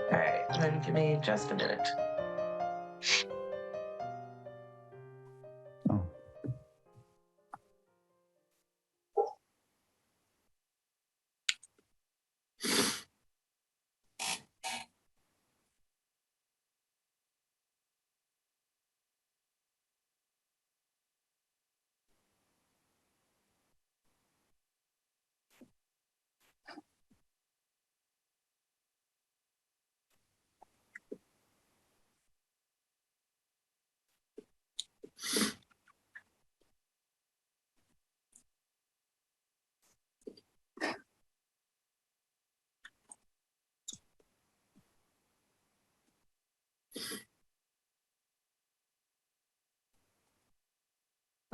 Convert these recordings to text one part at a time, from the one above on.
All right, and then give me just a minute. Oh.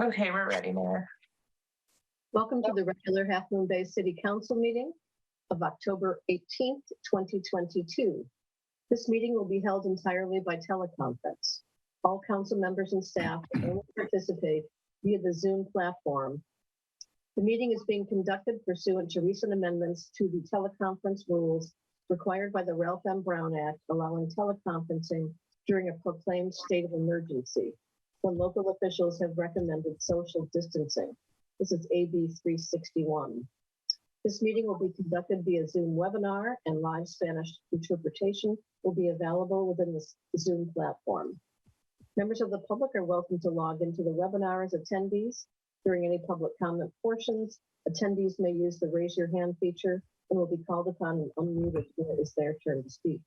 Okay, we're ready, Mayor. Welcome to the regular Half Moon Bay City Council meeting of October 18th, 2022. This meeting will be held entirely by teleconference. All council members and staff will only participate via the Zoom platform. The meeting is being conducted pursuant to recent amendments to the teleconference rules required by the Ralph M. Brown Act, allowing teleconferencing during a proclaimed state of emergency when local officials have recommended social distancing. This is AB 361. This meeting will be conducted via Zoom webinar, and live Spanish interpretation will be available within the Zoom platform. Members of the public are welcome to log into the webinar as attendees. During any public comment portions, attendees may use the raise your hand feature and will be called upon and unmuted when it is their turn to speak.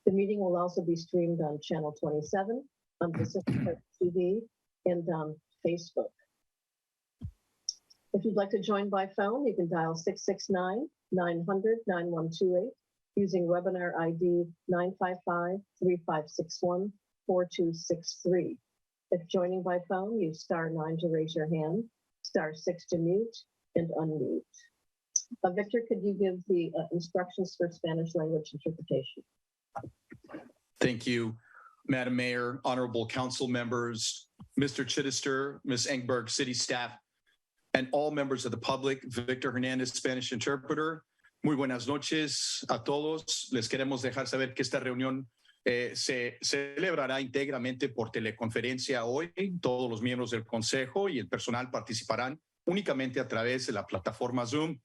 The meeting will also be streamed on Channel 27, on Pacific Coast TV, and on Facebook. If you'd like to join by phone, you can dial 669-900-9128 using webinar ID 955-3561-4263. If joining by phone, use *9 to raise your hand, *6 to mute, and unmute. Victor, could you give the instructions for Spanish language interpretation? Thank you, Madam Mayor, honorable council members, Mr. Chittister, Ms. Engberg, city staff, and all members of the public. Victor Hernandez, Spanish interpreter. Muy buenas noches a todos. Les queremos dejar saber que esta reunión se celebrará íntegramente por teleconferencia hoy. Todos los miembros del consejo y el personal participarán únicamente a través de la plataforma Zoom,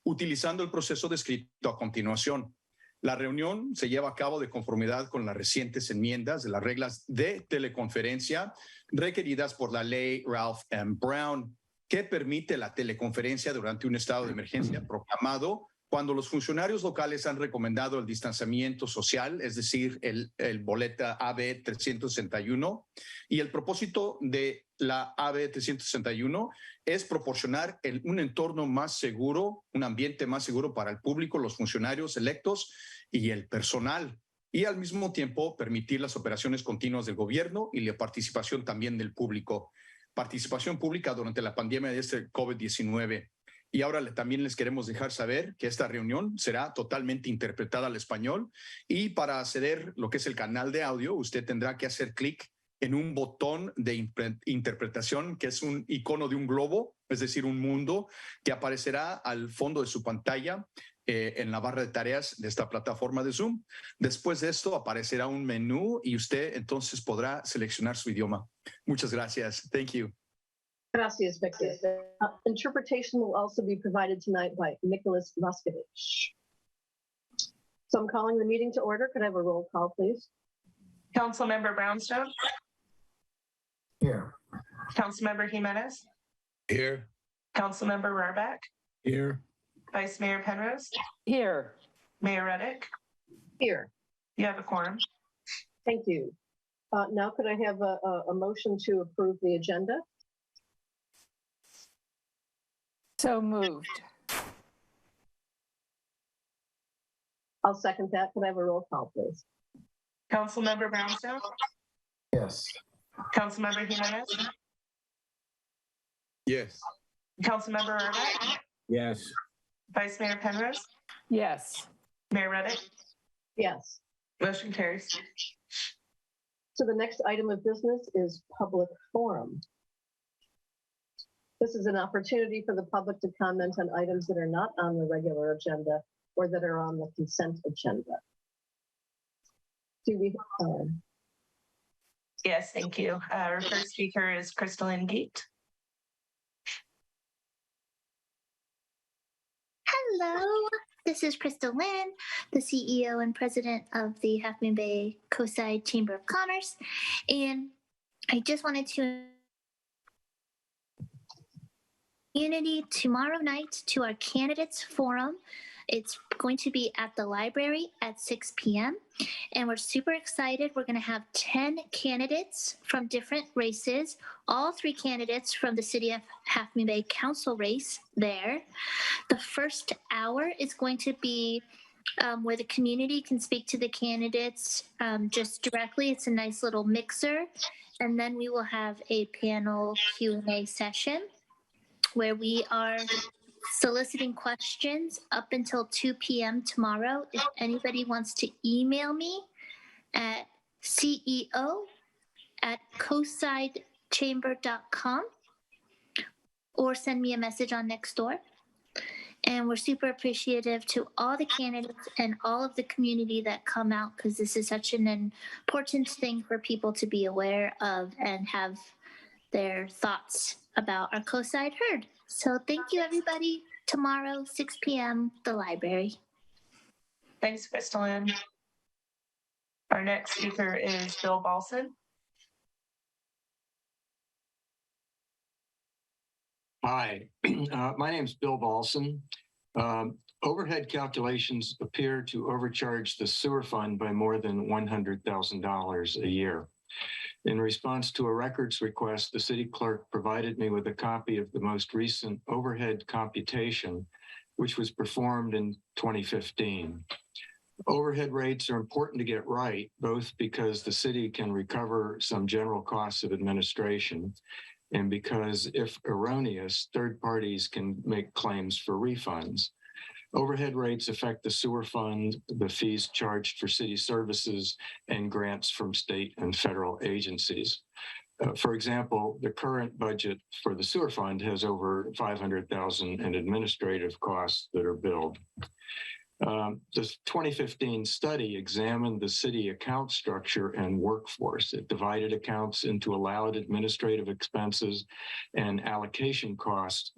utilizando el proceso descrito a continuación. La reunión se lleva a cabo de conformidad con las recientes enmiendas de las reglas de teleconferencia requeridas por la ley Ralph M. Brown, que permite la teleconferencia durante un estado de emergencia proclamado cuando los funcionarios locales han recomendado el distanciamiento social, es decir, el boleta AB 361, y el propósito de la AB 361 es proporcionar un entorno más seguro, un ambiente más seguro para el público, los funcionarios electos y el personal, y al mismo tiempo permitir las operaciones continuas del gobierno y la participación también del público. Participación pública durante la pandemia de este COVID-19. Y ahora también les queremos dejar saber que esta reunión será totalmente interpretada al español, y para acceder lo que es el canal de audio, usted tendrá que hacer clic en un botón de interpretación que es un icono de un globo, es decir, un mundo que aparecerá al fondo de su pantalla en la barra de tareas de esta plataforma de Zoom. Después de esto aparecerá un menú y usted entonces podrá seleccionar su idioma. Muchas gracias. Thank you. Gracias, Victor. Interpretation will also be provided tonight by Nicholas Vaskovich. So I'm calling the meeting to order. Could I have a roll call, please? Councilmember Brownstone. Here. Councilmember Jimenez. Here. Councilmember Rohrbeck. Here. Vice Mayor Penrose. Here. Mayor Reddick. Here. You have a quorum. Thank you. Now could I have a motion to approve the agenda? So moved. I'll second that. Could I have a roll call, please? Councilmember Brownstone. Yes. Councilmember Jimenez. Yes. Councilmember Rohrbeck. Yes. Vice Mayor Penrose. Yes. Mayor Reddick. Yes. Motion carries. So the next item of business is public forum. This is an opportunity for the public to comment on items that are not on the regular agenda or that are on the consent agenda. Do we, Yes, thank you. Our first speaker is Crystalline Gate. Hello, this is Crystal Lynn, the CEO and president of the Half Moon Bay Coastside Chamber of Commerce. And I just wanted to community tomorrow night to our candidates forum. It's going to be at the library at 6 p.m. And we're super excited. We're going to have 10 candidates from different races, all 3 candidates from the City of Half Moon Bay Council race there. The first hour is going to be where the community can speak to the candidates just directly. It's a nice little mixer. And then we will have a panel Q&A session where we are soliciting questions up until 2 p.m. tomorrow. If anybody wants to email me at ceo@coastsidechamber.com or send me a message on Nextdoor. And we're super appreciative to all the candidates and all of the community that come out, because this is such an important thing for people to be aware of and have their thoughts about our coastside heard. So thank you, everybody. Tomorrow, 6 p.m., the library. Thanks, Crystalline. Our next speaker is Bill Balson. Hi, my name is Bill Balson. Overhead calculations appear to overcharge the sewer fund by more than $100,000 a year. In response to a records request, the city clerk provided me with a copy of the most recent overhead computation, which was performed in 2015. Overhead rates are important to get right, both because the city can recover some general costs of administration, and because if erroneous, third parties can make claims for refunds. Overhead rates affect the sewer fund, the fees charged for city services, and grants from state and federal agencies. For example, the current budget for the sewer fund has over $500,000 in administrative costs that are billed. The 2015 study examined the city account structure and workforce. It divided accounts into allowed administrative expenses and allocation costs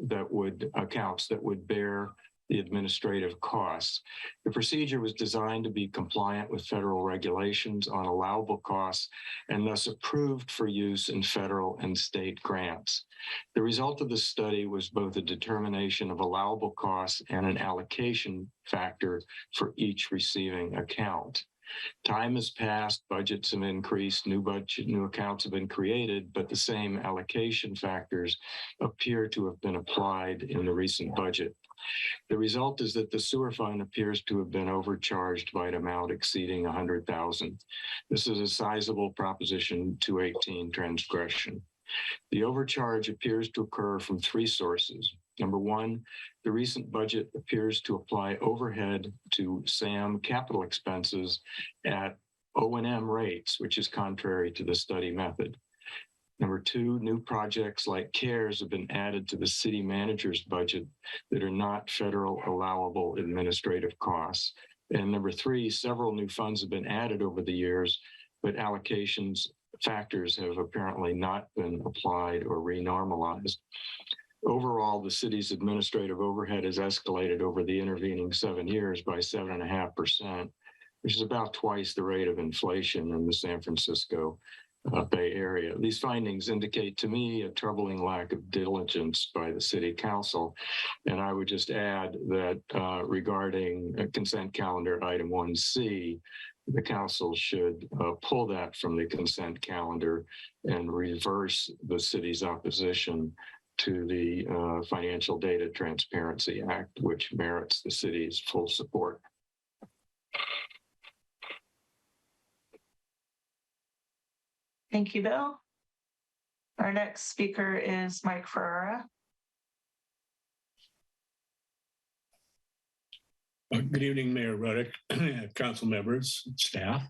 accounts that would bear the administrative costs. The procedure was designed to be compliant with federal regulations on allowable costs and thus approved for use in federal and state grants. The result of the study was both a determination of allowable costs and an allocation factor for each receiving account. Time has passed, budgets have increased, new accounts have been created, but the same allocation factors appear to have been applied in the recent budget. The result is that the sewer fund appears to have been overcharged by an amount exceeding $100,000. This is a sizable Proposition 218 transgression. The overcharge appears to occur from 3 sources. Number 1, the recent budget appears to apply overhead to SAM capital expenses at O&M rates, which is contrary to the study method. Number 2, new projects like CARES have been added to the city manager's budget that are not federal allowable administrative costs. And number 3, several new funds have been added over the years, but allocations factors have apparently not been applied or renormalized. Overall, the city's administrative overhead has escalated over the intervening 7 years by 7.5%, which is about twice the rate of inflation in the San Francisco Bay Area. These findings indicate to me a troubling lack of diligence by the City Council. And I would just add that regarding consent calendar item 1C, the council should pull that from the consent calendar and reverse the city's opposition to the Financial Data Transparency Act, which merits the city's full support. Thank you, Bill. Our next speaker is Mike Ferrara. Good evening, Mayor Ruddick, council members, staff.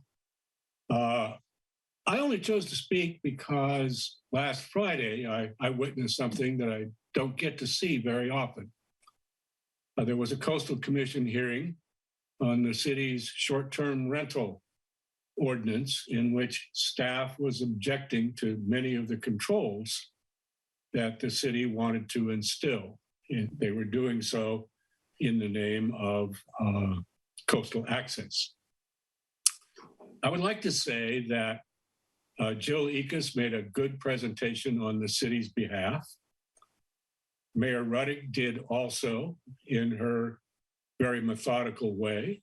I only chose to speak because last Friday I witnessed something that I don't get to see very often. There was a Coastal Commission hearing on the city's short-term rental ordinance in which staff was objecting to many of the controls that the city wanted to instill. And they were doing so in the name of coastal access. I would like to say that Jill Ekus made a good presentation on the city's behalf. Mayor Ruddick did also in her very methodical way.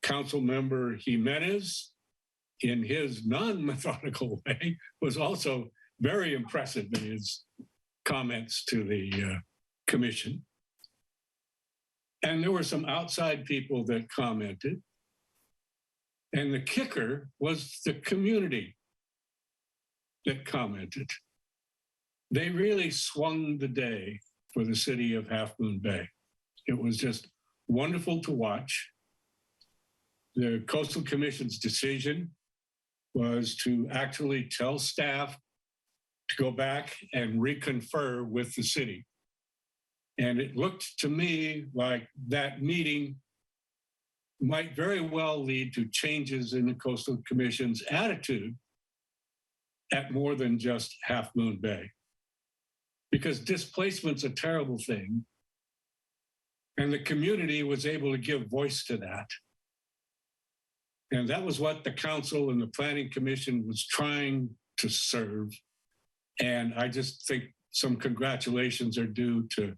Council member Jimenez, in his non-methodical way, was also very impressive in his comments to the commission. And there were some outside people that commented. And the kicker was the community that commented. They really swung the day for the city of Half Moon Bay. It was just wonderful to watch. The Coastal Commission's decision was to actually tell staff to go back and reconfer with the city. And it looked to me like that meeting might very well lead to changes in the Coastal Commission's attitude at more than just Half Moon Bay. Because displacement's a terrible thing. And the community was able to give voice to that. And that was what the council and the planning commission was trying to serve. And I just think some congratulations are due to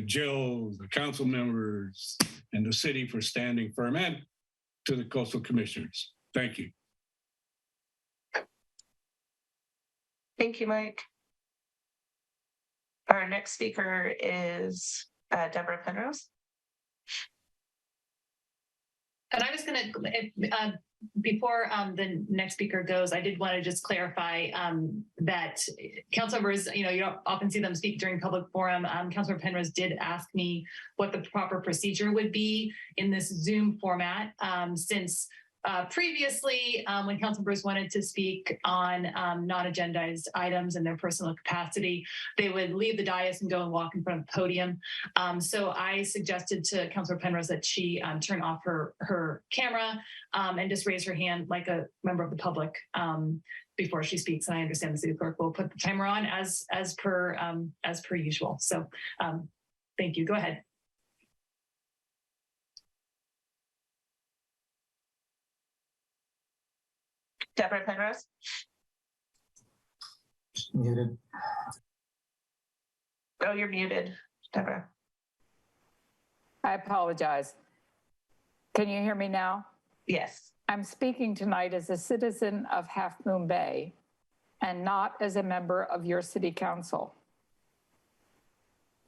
Jill, the council members, and the city for standing firm, and to the coastal commissioners. Thank you. Thank you, Mike. Our next speaker is Deborah Penrose. And I'm just going to, before the next speaker goes, I did want to just clarify that council members, you don't often see them speak during public forum. Councilor Penrose did ask me what the proper procedure would be in this Zoom format, since previously, when council members wanted to speak on non-agendized items in their personal capacity, they would leave the dais and go and walk in front of the podium. So I suggested to Councilor Penrose that she turn off her camera and just raise her hand like a member of the public before she speaks. And I understand the city clerk will put the timer on as per usual. So thank you. Go ahead. Deborah Penrose. Muted. Oh, you're muted, Deborah. I apologize. Can you hear me now? Yes. I'm speaking tonight as a citizen of Half Moon Bay and not as a member of your city council.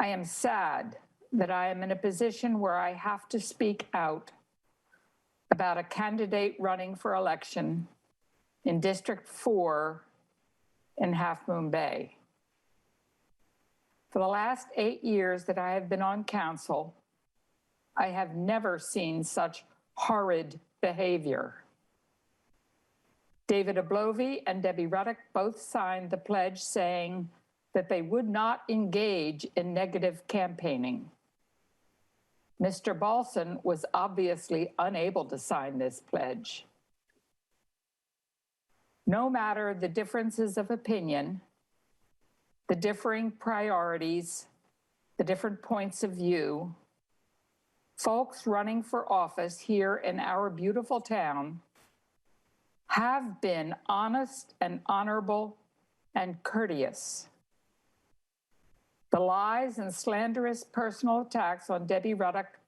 I am sad that I am in a position where I have to speak out about a candidate running for election in District 4 in Half Moon Bay. For the last 8 years that I have been on council, I have never seen such horrid behavior. David Oblovi and Debbie Ruddick both signed the pledge saying that they would not engage in negative campaigning. Mr. Balson was obviously unable to sign this pledge. No matter the differences of opinion, the differing priorities, the different points of view, folks running for office here in our beautiful town have been honest and honorable and courteous. The lies and slanderous personal attacks on Debbie Ruddick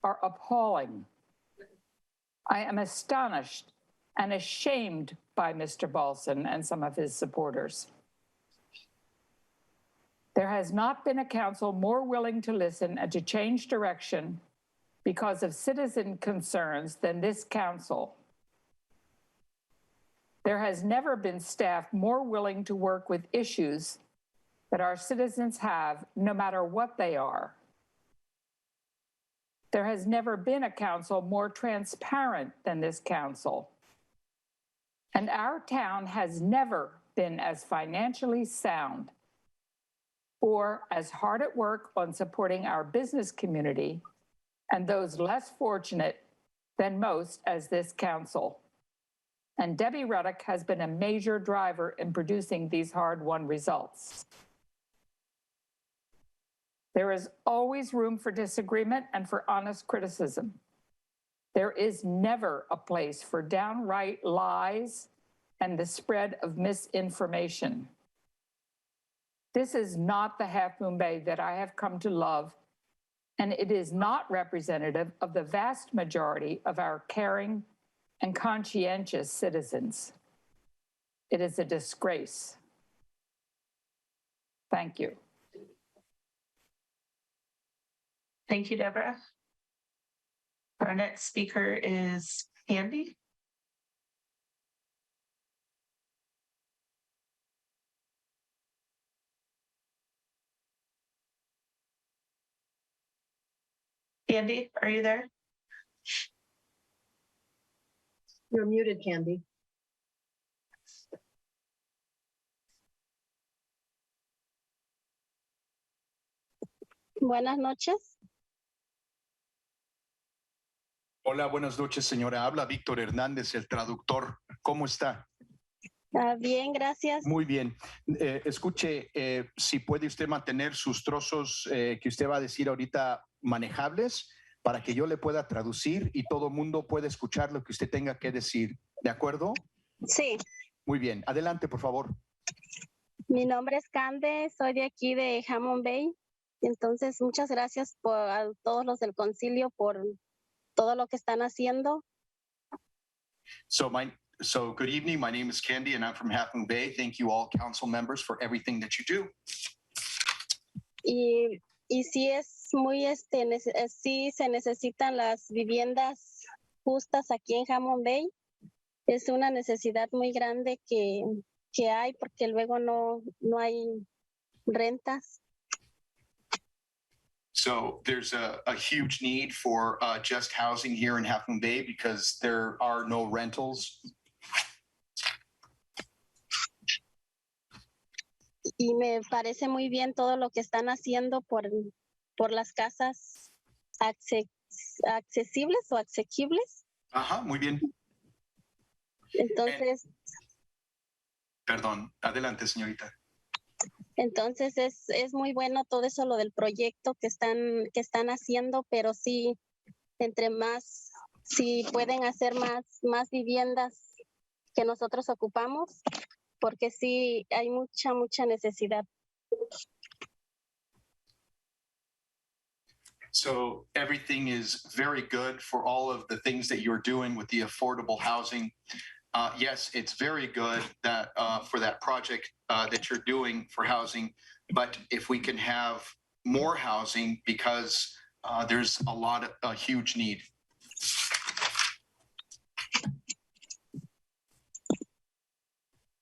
are appalling. I am astonished and ashamed by Mr. Balson and some of his supporters. There has not been a council more willing to listen and to change direction because of citizen concerns than this council. There has never been staff more willing to work with issues that our citizens have, no matter what they are. There has never been a council more transparent than this council. And our town has never been as financially sound or as hard at work on supporting our business community and those less fortunate than most as this council. And Debbie Ruddock has been a major driver in producing these hard-won results. There is always room for disagreement and for honest criticism. There is never a place for downright lies and the spread of misinformation. This is not the Half Moon Bay that I have come to love, and it is not representative of the vast majority of our caring and conscientious citizens. It is a disgrace. Thank you. Thank you, Deborah. Our next speaker is Candy. Candy, are you there? You're muted, Candy. Buenas noches. Hola, buenas noches, señora. Habla Víctor Hernández, el traductor. ¿Cómo está? Bien, gracias. Muy bien. Escuche, si puede usted mantener sus trozos que usted va a decir ahorita manejables para que yo le pueda traducir y todo el mundo pueda escuchar lo que usted tenga que decir. ¿De acuerdo? Sí, Muy bien. Adelante, por favor. mi nombre es Cande, soy de aquí de Hammond Bay. Entonces, muchas gracias a todos los del concilio por todo lo que están haciendo. So good evening. My name is Candy and I'm from Half Moon Bay. Thank you all council members for everything that you do. Y sí es muy, sí se necesitan las viviendas justas aquí en Hammond Bay. Es una necesidad muy grande que hay porque luego no hay rentas. So there's a huge need for just housing here in Half Moon Bay because there are no rentals. Y me parece muy bien todo lo que están haciendo por las casas accesibles o asequibles. Ajá, muy bien. Entonces, Perdón, adelante, señorita. entonces es muy bueno todo eso, lo del proyecto que están haciendo, pero sí, entre más, si pueden hacer más viviendas que nosotros ocupamos, porque sí hay mucha necesidad. So everything is very good for all of the things that you're doing with the affordable housing. Yes, it's very good that for that project that you're doing for housing, but if we can have more housing because there's a huge need.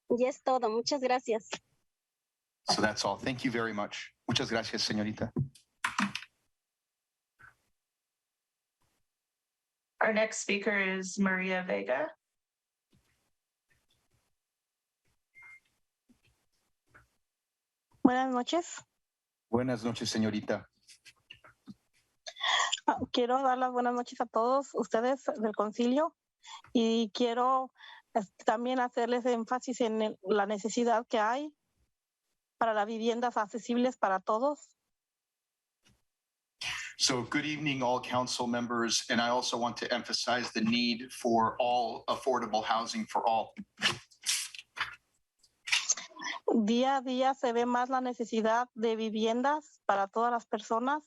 Y es todo. Muchas gracias. So that's all. Thank you very much. Muchas gracias, señorita. Our next speaker is Maria Vega. Buenas noches. Buenas noches, señorita. Quiero dar las buenas noches a todos ustedes del concilio y quiero también hacerles énfasis en la necesidad que hay para las viviendas accesibles para todos. So good evening, all council members, and I also want to emphasize the need for all affordable housing for all. Día a día se ve más la necesidad de viviendas para todas las personas.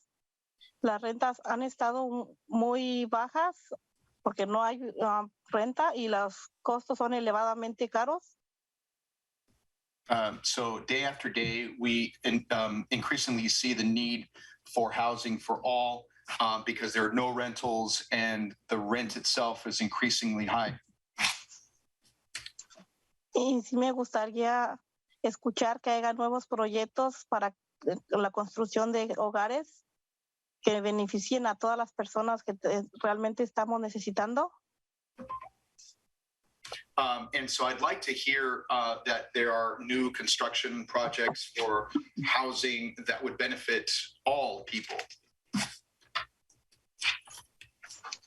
Las rentas han estado muy bajas porque no hay renta y los costos son elevadamente caros. So day after day, we increasingly see the need for housing for all because there are no rentals and the rent itself is increasingly high. Y sí me gustaría escuchar que haya nuevos proyectos para la construcción de hogares que beneficien a todas las personas que realmente estamos necesitando. And so I'd like to hear that there are new construction projects for housing that would benefit all people.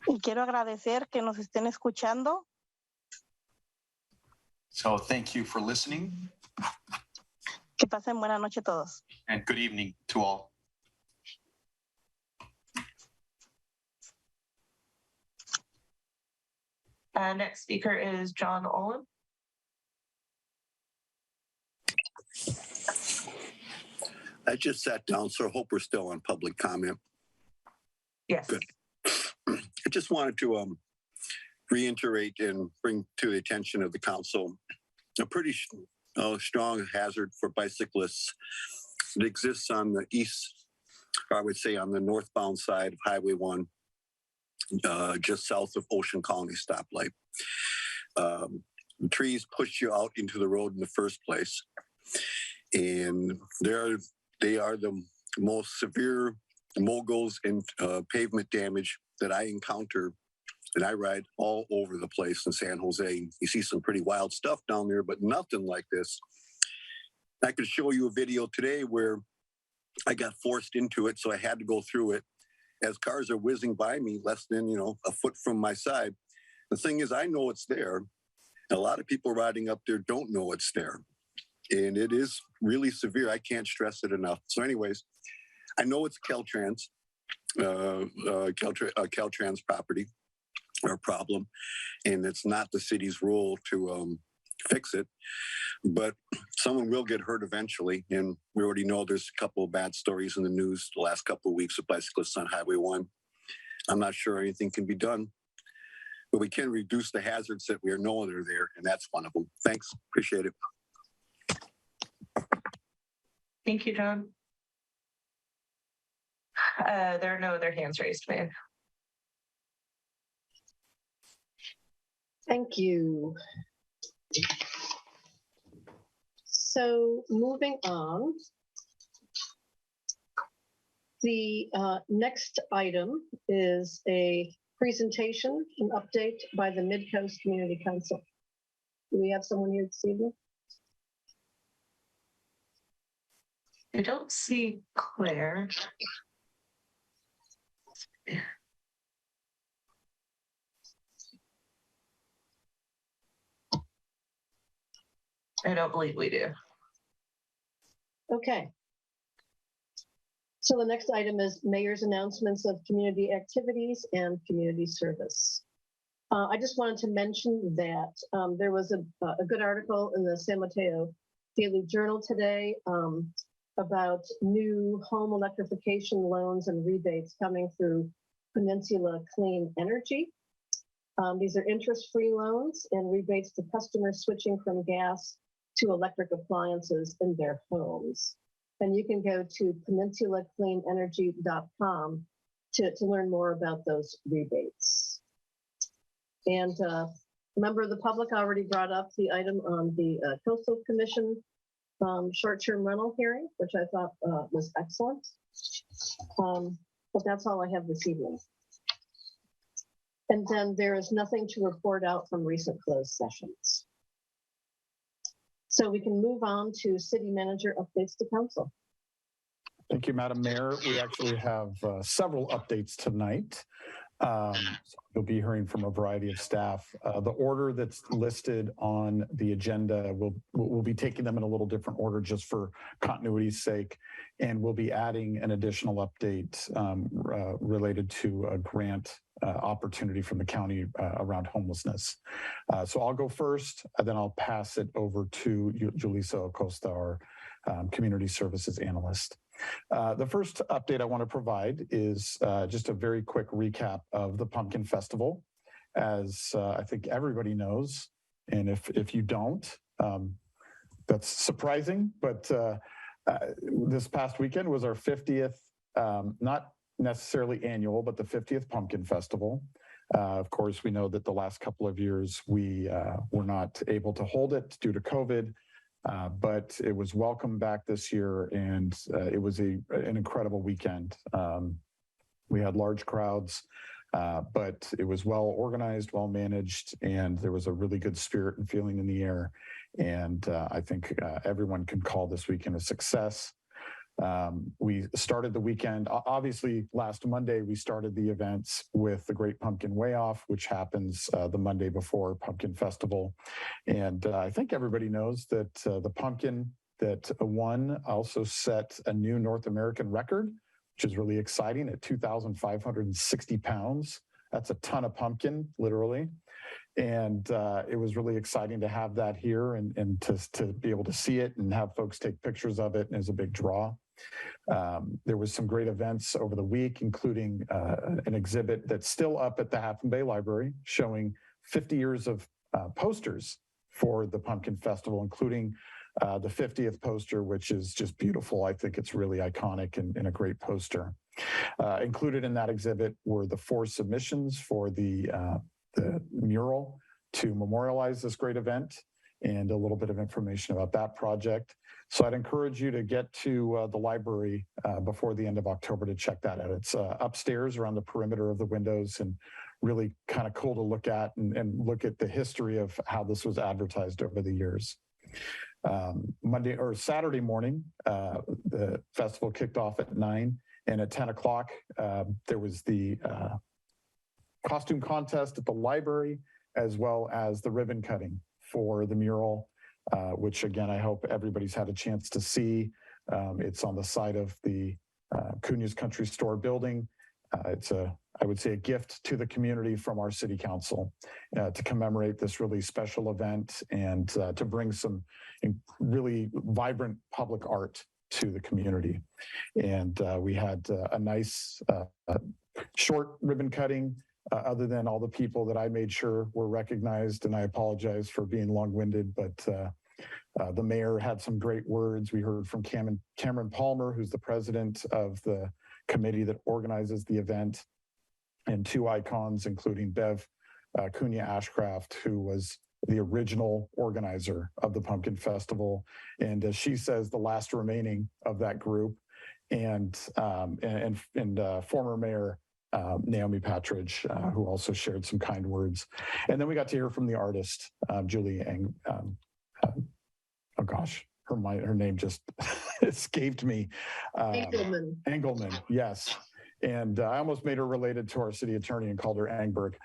Y quiero agradecer que nos estén escuchando. So thank you for listening Que pasen buena noche todos. and good evening to all. Next speaker is John Olin. I just sat down, so I hope we're still on public comment. Yes. Good. I just wanted to reiterate and bring to the attention of the council a pretty strong hazard for bicyclists that exists on the east, or I would say on the northbound side of Highway 1, just south of Ocean Colony stoplight. The trees push you out into the road in the first place, and they are the most severe moguls and pavement damage that I encounter. And I ride all over the place in San Jose. You see some pretty wild stuff down there, but nothing like this. I could show you a video today where I got forced into it, so I had to go through it as cars are whizzing by me less than, a foot from my side. The thing is, I know it's there. A lot of people riding up there don't know it's there. And it is really severe. I can't stress it enough. So anyways, I know it's Caltrans property or problem, and it's not the city's role to fix it, but someone will get hurt eventually. And we already know there's a couple of bad stories in the news the last couple of weeks of bicyclists on Highway 1. I'm not sure anything can be done, but we can reduce the hazards that we know that are there, and that's one of them. Thanks. Appreciate it. Thank you, John. There are no other hands raised, man. Thank you. So moving on, the next item is a presentation, an update by the Mid-Coast Community Council. Do we have someone here this evening? I don't see Claire. I don't believe we do. Okay. So the next item is mayor's announcements of community activities and community service. I just wanted to mention that there was a good article in the San Mateo Daily Journal today about new home electrification loans and rebates coming through Peninsula Clean Energy. These are interest-free loans and rebates to customers switching from gas to electric appliances in their homes. And you can go to peninsulacleanenergy.com to learn more about those rebates. And a member of the public already brought up the item on the Coastal Commission short-term rental hearing, which I thought was excellent. But that's all I have this evening. And then there is nothing to report out from recent closed sessions. So we can move on to city manager updates to council. Thank you, Madam Mayor. We actually have several updates tonight. So you'll be hearing from a variety of staff. The order that's listed on the agenda, we'll be taking them in a little different order just for continuity's sake. And we'll be adding an additional update related to a grant opportunity from the county around homelessness. So I'll go first, and then I'll pass it over to Julissa Acosta, our community services analyst. The first update I want to provide is just a very quick recap of the Pumpkin Festival. As I think everybody knows, and if you don't, that's surprising, but this past weekend was our 50th, not necessarily annual, but the 50th Pumpkin Festival. Of course, we know that the last couple of years we were not able to hold it due to COVID. But it was welcome back this year, and it was an incredible weekend. We had large crowds, but it was well organized, well managed, and there was a really good spirit and feeling in the air. And I think everyone can call this weekend a success. We started the weekend, obviously last Monday, we started the events with the Great Pumpkin Way Off, which happens the Monday before Pumpkin Festival. And I think everybody knows that the pumpkin that won also set a new North American record, which is really exciting at 2,560 pounds. That's a ton of pumpkin, literally. And it was really exciting to have that here and to be able to see it and have folks take pictures of it, and it was a big draw. There was some great events over the week, including an exhibit that's still up at the Half Moon Bay Library showing 50 years of posters for the Pumpkin Festival, including the 50th poster, which is just beautiful. I think it's really iconic and a great poster. Included in that exhibit were the 4 submissions for the mural to memorialize this great event and a little bit of information about that project. So I'd encourage you to get to the library before the end of October to check that out. It's upstairs around the perimeter of the windows and really kind of cool to look at and look at the history of how this was advertised over the years. Monday or Saturday morning, the festival kicked off at 9, and at 10 o'clock, there was the costume contest at the library, as well as the ribbon cutting for the mural, which again, I hope everybody's had a chance to see. It's on the side of the Cunha's Country Store building. It's I would say, a gift to the community from our city council to commemorate this really special event and to bring some really vibrant public art to the community. And we had a nice short ribbon cutting, other than all the people that I made sure were recognized, and I apologize for being long-winded, but the mayor had some great words. We heard from Cameron Palmer, who's the president of the committee that organizes the event, and 2 icons, including Bev Cunha Ashcraft, who was the original organizer of the Pumpkin Festival. And as she says, the last remaining of that group, and former mayor Naomi Patridge, who also shared some kind words. And then we got to hear from the artist, Julie oh gosh, her name just escaped me. Engelman, yes. And I almost made her related to our city attorney and called her Angberg.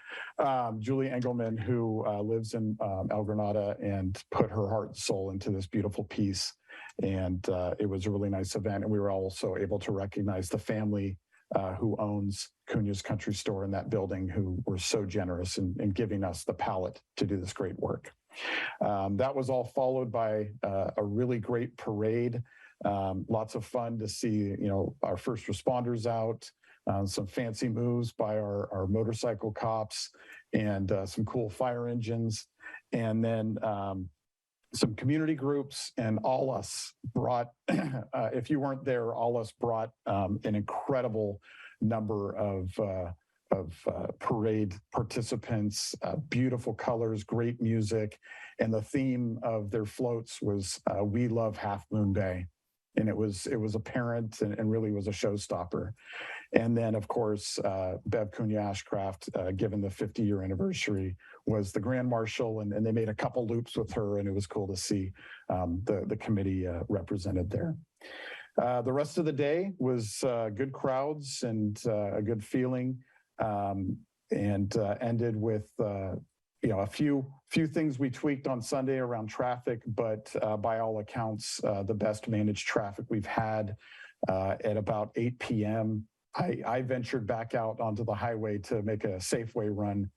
Julie Engelman, who lives in El Granada and put her heart and soul into this beautiful piece. And it was a really nice event. And we were also able to recognize the family who owns Cunha's Country Store in that building, who were so generous in giving us the palette to do this great work. That was all followed by a really great parade. Lots of fun to see, our first responders out, some fancy moves by our motorcycle cops, and some cool fire engines. And then some community groups, and All Us brought, if you weren't there, All Us brought an incredible number of parade participants, beautiful colors, great music. And the theme of their floats was "We Love Half Moon Bay." And it was apparent and really was a showstopper. And then, of course, Bev Cunha Ashcraft, given the 50-year anniversary, was the Grand Marshal, and they made a couple loops with her, and it was cool to see the committee represented there. The rest of the day was good crowds and a good feeling, and ended with a few things we tweaked on Sunday around traffic, but by all accounts, the best managed traffic we've had. At about 8 p.m., I ventured back out onto the highway to make a Safeway run,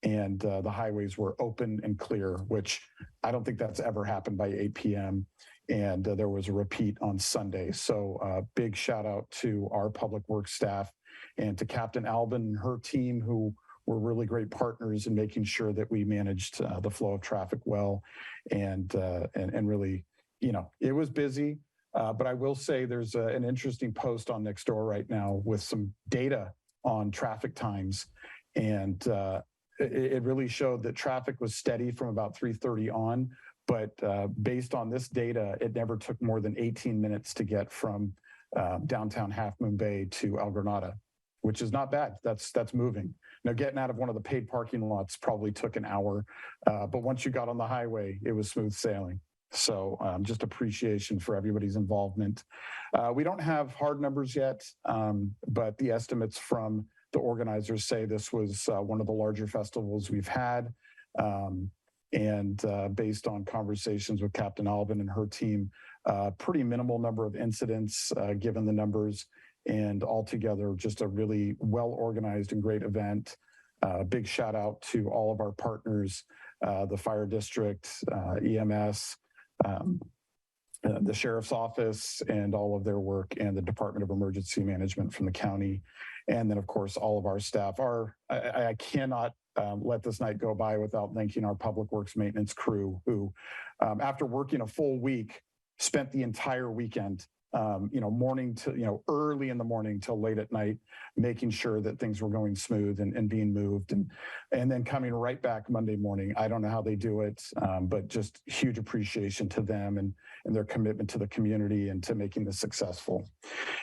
and the highways were open and clear, which I don't think that's ever happened by 8 p.m. And there was a repeat on Sunday. So big shout out to our public works staff and to Captain Albin and her team, who were really great partners in making sure that we managed the flow of traffic well. And really, it was busy. But I will say there's an interesting post on Nextdoor right now with some data on traffic times. And it really showed that traffic was steady from about 3:30 on. But based on this data, it never took more than 18 minutes to get from downtown Half Moon Bay to El Granada, which is not bad. That's moving. Now, getting out of one of the paid parking lots probably took an hour. But once you got on the highway, it was smooth sailing. So just appreciation for everybody's involvement. We don't have hard numbers yet, but the estimates from the organizers say this was one of the larger festivals we've had. And based on conversations with Captain Alvin and her team, pretty minimal number of incidents given the numbers, and altogether just a really well-organized and great event. Big shout out to all of our partners, the fire district, EMS, the sheriff's office and all of their work, and the Department of Emergency Management from the county. And then of course, all of our staff. I cannot let this night go by without thanking our Public Works maintenance crew who, after working a full week, spent the entire weekend, morning to, early in the morning till late at night, making sure that things were going smooth and being moved, and then coming right back Monday morning. I don't know how they do it, but just huge appreciation to them and their commitment to the community and to making this successful.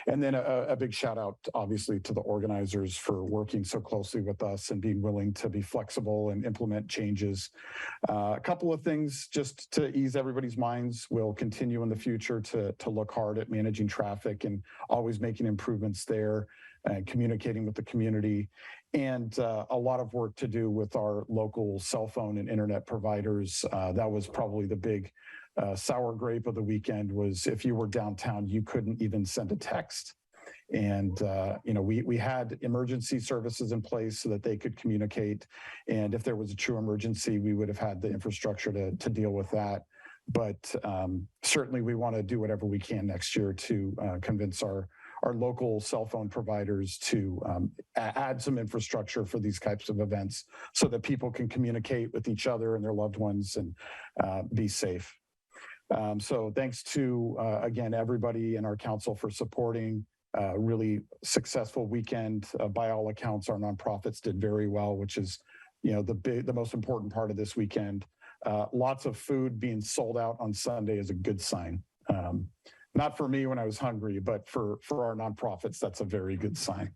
And then a big shout out, obviously, to the organizers for working so closely with us and being willing to be flexible and implement changes. A couple of things just to ease everybody's minds. We'll continue in the future to look hard at managing traffic and always making improvements there and communicating with the community. And a lot of work to do with our local cell phone and internet providers. That was probably the big sour grape of the weekend. Was if you were downtown, you couldn't even send a text. And we had emergency services in place so that they could communicate. And if there was a true emergency, we would have had the infrastructure to deal with that. But certainly we want to do whatever we can next year to convince our local cell phone providers to add some infrastructure for these types of events so that people can communicate with each other and their loved ones and be safe. So thanks to, again, everybody in our council for supporting a really successful weekend. By all accounts, our nonprofits did very well, which is, the most important part of this weekend. Lots of food being sold out on Sunday is a good sign. Not for me when I was hungry, but for our nonprofits, that's a very good sign.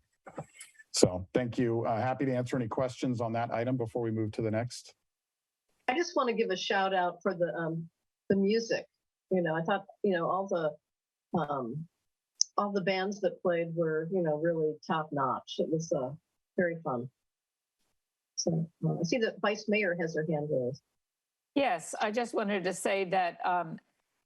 So thank you. Happy to answer any questions on that item before we move to the next. I just want to give a shout out for the music. I thought, all the bands that played were, really top notch. It was very fun. So I see that Vice Mayor has her hand raised. Yes, I just wanted to say that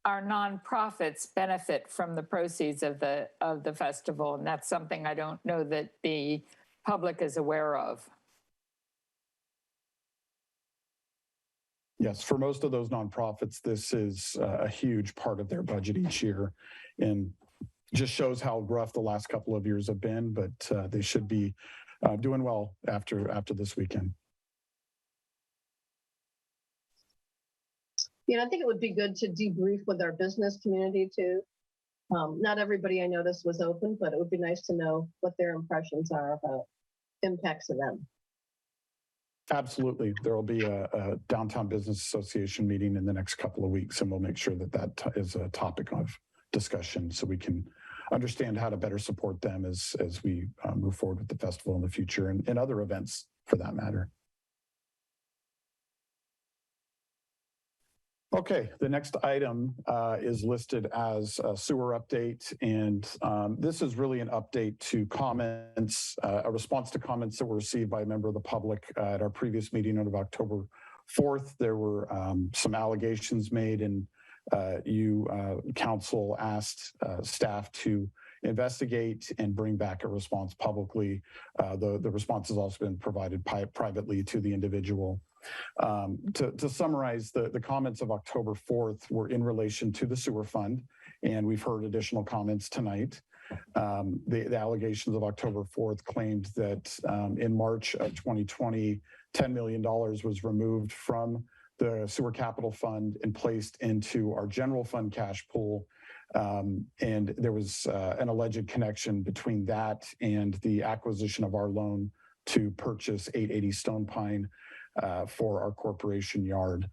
our nonprofits benefit from the proceeds of the festival, and that's something I don't know that the public is aware of. Yes, for most of those nonprofits, this is a huge part of their budget each year, and just shows how rough the last couple of years have been, but they should be doing well after this weekend. I think it would be good to debrief with our business community too. Not everybody I noticed was open, but it would be nice to know what their impressions are about impacts of them. Absolutely. There will be a Downtown Business Association meeting in the next couple of weeks, and we'll make sure that is a topic of discussion so we can understand how to better support them as we move forward with the festival in the future and other events for that matter. Okay, the next item is listed as a sewer update, and this is really an update to comments, a response to comments that were received by a member of the public at our previous meeting on October 4th. There were some allegations made, and council asked staff to investigate and bring back a response publicly. The response has also been provided privately to the individual. To summarize, the comments of October 4th were in relation to the sewer fund, and we've heard additional comments tonight. The allegations of October 4th claimed that in March of 2020, $10 million was removed from the sewer capital fund and placed into our general fund cash pool. And there was an alleged connection between that and the acquisition of our loan to purchase 880 Stone Pine for our corporation yard.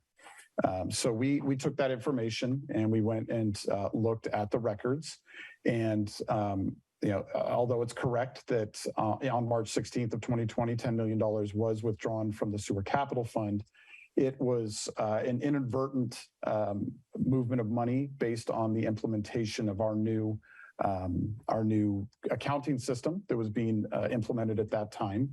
So we took that information and we went and looked at the records. And although it's correct that on March 16th of 2020, $10 million was withdrawn from the sewer capital fund, It was an inadvertent movement of money based on the implementation of our new accounting system that was being implemented at that time,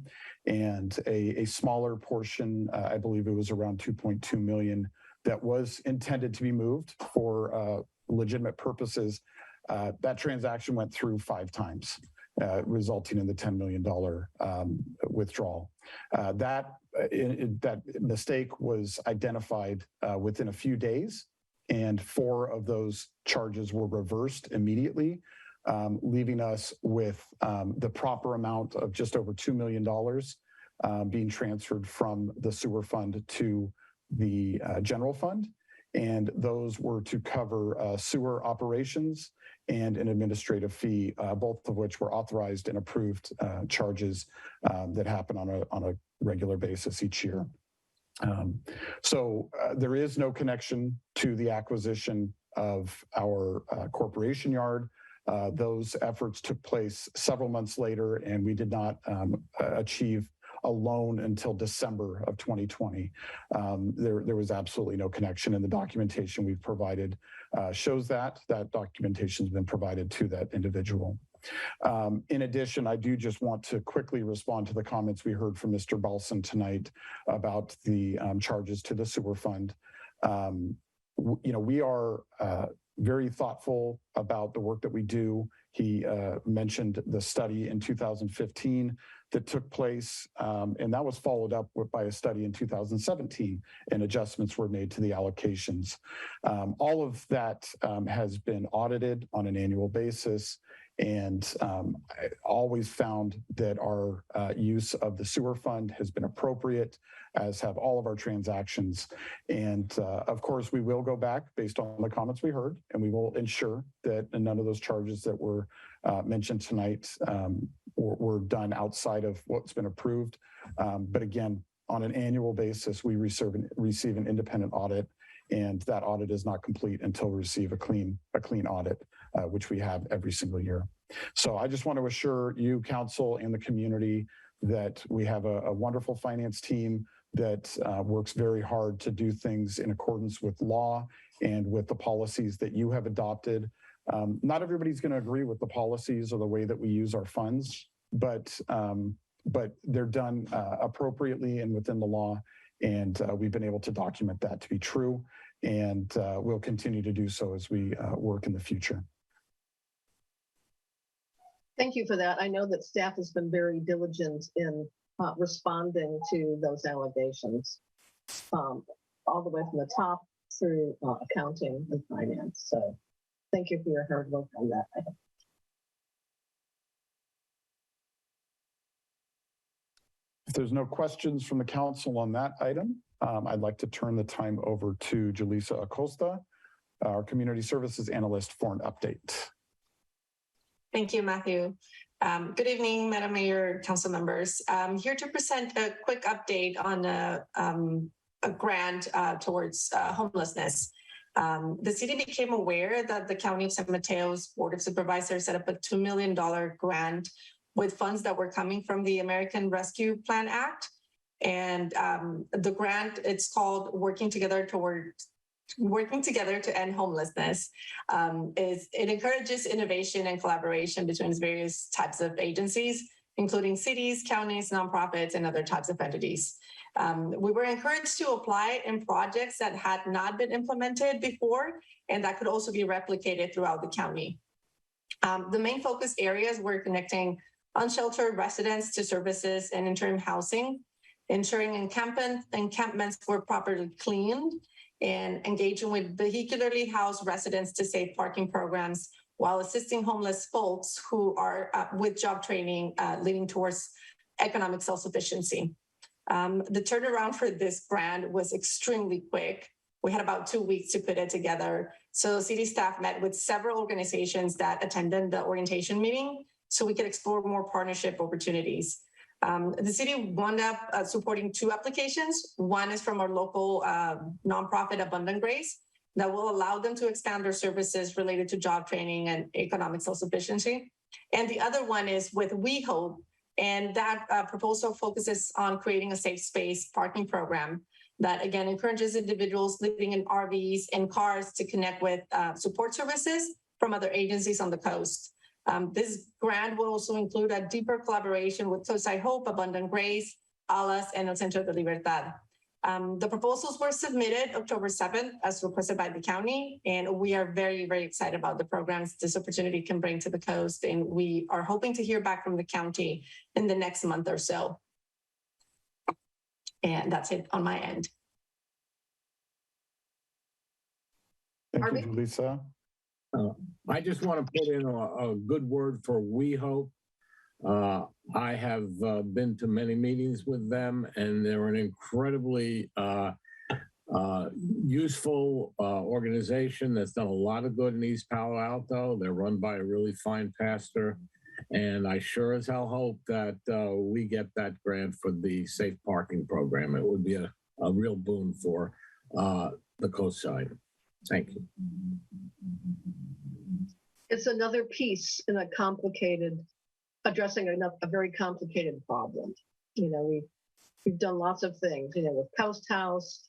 and a smaller portion, I believe it was around 2.2 million, that was intended to be moved for legitimate purposes. That transaction went through 5 times, resulting in the $10 million withdrawal. That mistake was identified within a few days, and 4 of those charges were reversed immediately, leaving us with the proper amount of just over $2 million being transferred from the sewer fund to the general fund. And those were to cover sewer operations and an administrative fee, both of which were authorized and approved charges that happen on a regular basis each year. So there is no connection to the acquisition of our corporation yard. Those efforts took place several months later, and we did not achieve a loan until December of 2020. There was absolutely no connection, and the documentation we've provided shows that documentation has been provided to that individual. In addition, I do just want to quickly respond to the comments we heard from Mr. Balson tonight about the charges to the sewer fund. We are very thoughtful about the work that we do. He mentioned the study in 2015 that took place, and that was followed up by a study in 2017, and adjustments were made to the allocations. All of that has been audited on an annual basis, and I always found that our use of the sewer fund has been appropriate, as have all of our transactions. And of course, we will go back based on the comments we heard, and we will ensure that none of those charges that were mentioned tonight were done outside of what's been approved. But again, on an annual basis, we receive an independent audit, and that audit is not complete until we receive a clean audit, which we have every single year. So I just want to assure you, council, and the community that we have a wonderful finance team that works very hard to do things in accordance with law and with the policies that you have adopted. Not everybody's going to agree with the policies or the way that we use our funds, but they're done appropriately and within the law. And we've been able to document that to be true, and we'll continue to do so as we work in the future. Thank you for that. I know that staff has been very diligent in responding to those allegations, all the way from the top through accounting and finance. So thank you for your hard work on that item. If there's no questions from the council on that item, I'd like to turn the time over to Julissa Acosta, our Community Services Analyst, for an update. Thank you, Matthew. Good evening, Madam Mayor, council members. I'm here to present a quick update on a grant towards homelessness. The city became aware that the County of San Mateo's Board of Supervisors set up a $2 million grant with funds that were coming from the American Rescue Plan Act. And the grant, it's called Working Together to End Homelessness. It encourages innovation and collaboration between various types of agencies, including cities, counties, nonprofits, and other types of entities. We were encouraged to apply in projects that had not been implemented before, and that could also be replicated throughout the county. The main focus areas were connecting unsheltered residents to services and interim housing, ensuring encampments were properly cleaned, and engaging with vehicularly housed residents to safe parking programs, while assisting homeless folks who are with job training leading towards economic self-sufficiency. The turnaround for this grant was extremely quick. We had about 2 weeks to put it together. So city staff met with several organizations that attended the orientation meeting so we could explore more partnership opportunities. The city wound up supporting 2 applications. One is from our local nonprofit, Abundant Grace, that will allow them to expand their services related to job training and economic self-sufficiency. And the other one is with We Hope, and that proposal focuses on creating a safe space parking program. that again encourages individuals living in RVs and cars to connect with support services from other agencies on the coast. This grant will also include a deeper collaboration with Coastside Hope, Abundant Grace, ALAS, and El Centro de Libertad. The proposals were submitted October 7th as requested by the county, and we are very, very excited about the programs this opportunity can bring to the coast, and we are hoping to hear back from the county in the next month or so. And that's it on my end. Thank you, Julissa. I just want to put in a good word for We Hope. I have been to many meetings with them, and they're an incredibly useful organization that's done a lot of good in East Palo Alto. They're run by a really fine pastor, and I sure as hell hope that we get that grant for the safe parking program. It would be a real boon for the coastside. Thank you. It's another piece in a complicated, addressing a very complicated problem. You know, we've done lots of things, you know, with Coast House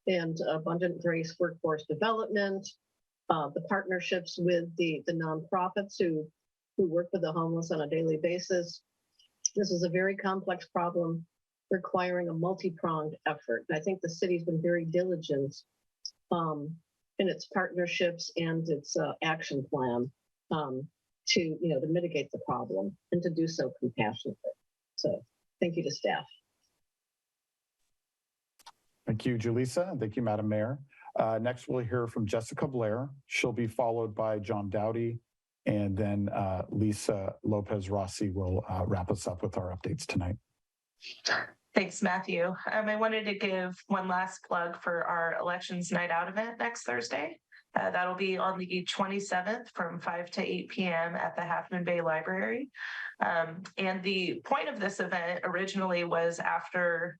and Abundant Grace Workforce Development, the partnerships with the nonprofits who work with the homeless on a daily basis. This is a very complex problem requiring a multi-pronged effort. And I think the city's been very diligent in its partnerships and its action plan to mitigate the problem and to do so compassionately. So thank you to staff. Thank you, Julissa, and thank you, Madam Mayor. Next, we'll hear from Jessica Blair. She'll be followed by John Dowdy, and then Lisa Lopez Rossi will wrap us up with our updates tonight. Thanks, Matthew. I wanted to give one last plug for our Elections Night Out event next Thursday. That'll be on the 27th from 5 to 8 p.m. at the Half Moon Bay Library. And the point of this event originally was after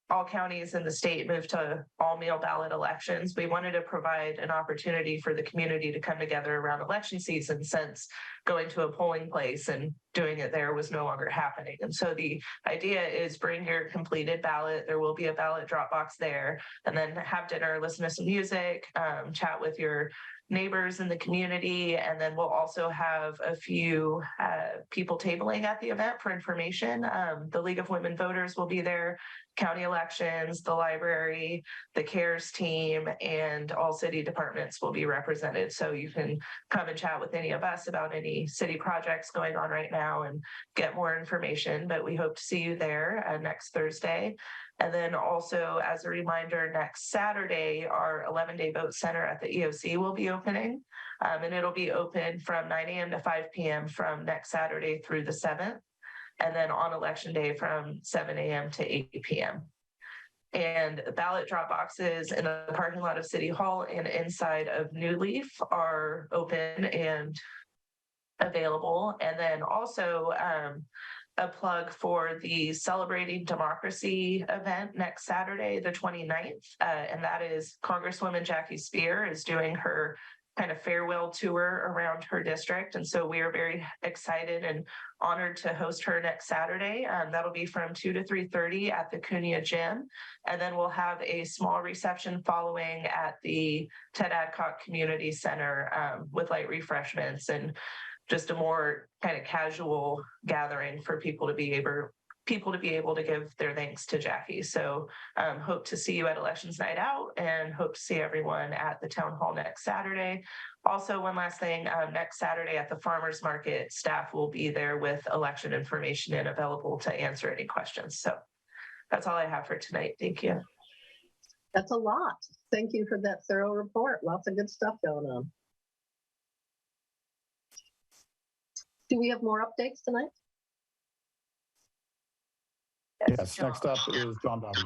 all counties in the state moved to all mail ballot elections, we wanted to provide an opportunity for the community to come together around election season, since going to a polling place and doing it there was no longer happening. And so the idea is bring your completed ballot. There will be a ballot drop box there, and then have dinner, listen to some music, chat with your neighbors in the community. And then we'll also have a few people tabling at the event for information. The League of Women Voters will be there, county elections, the library, the CARES team, and all city departments will be represented. So you can come and chat with any of us about any city projects going on right now and get more information. But we hope to see you there next Thursday. And then also, as a reminder, next Saturday, our 11-day vote center at the EOC will be opening. And it'll be open from 9 a.m. to 5 p.m. from next Saturday through the 7th. And then on election day from 7 a.m. to 8 p.m. And ballot drop boxes in the parking lot of City Hall and inside of New Leaf are open and available. And then also, a plug for the Celebrating Democracy event next Saturday, the 29th. And that is Congresswoman Jackie Spear is doing her kind of farewell tour around her district. And so we are very excited and honored to host her next Saturday. That'll be from 2 to 3:30 at the Cunha Gym. And then we'll have a small reception following at the Ted Adcock Community Center with light refreshments and just a more kind of casual gathering for people to be able to give their thanks to Jackie. So hope to see you at Elections Night Out, and hope to see everyone at the town hall next Saturday. Also, one last thing, next Saturday at the farmers market, staff will be there with election information and available to answer any questions. So that's all I have for tonight. Thank you. That's a lot. Thank you for that thorough report. Lots of good stuff going on. Do we have more updates tonight? Yes, next up is John Dowdy.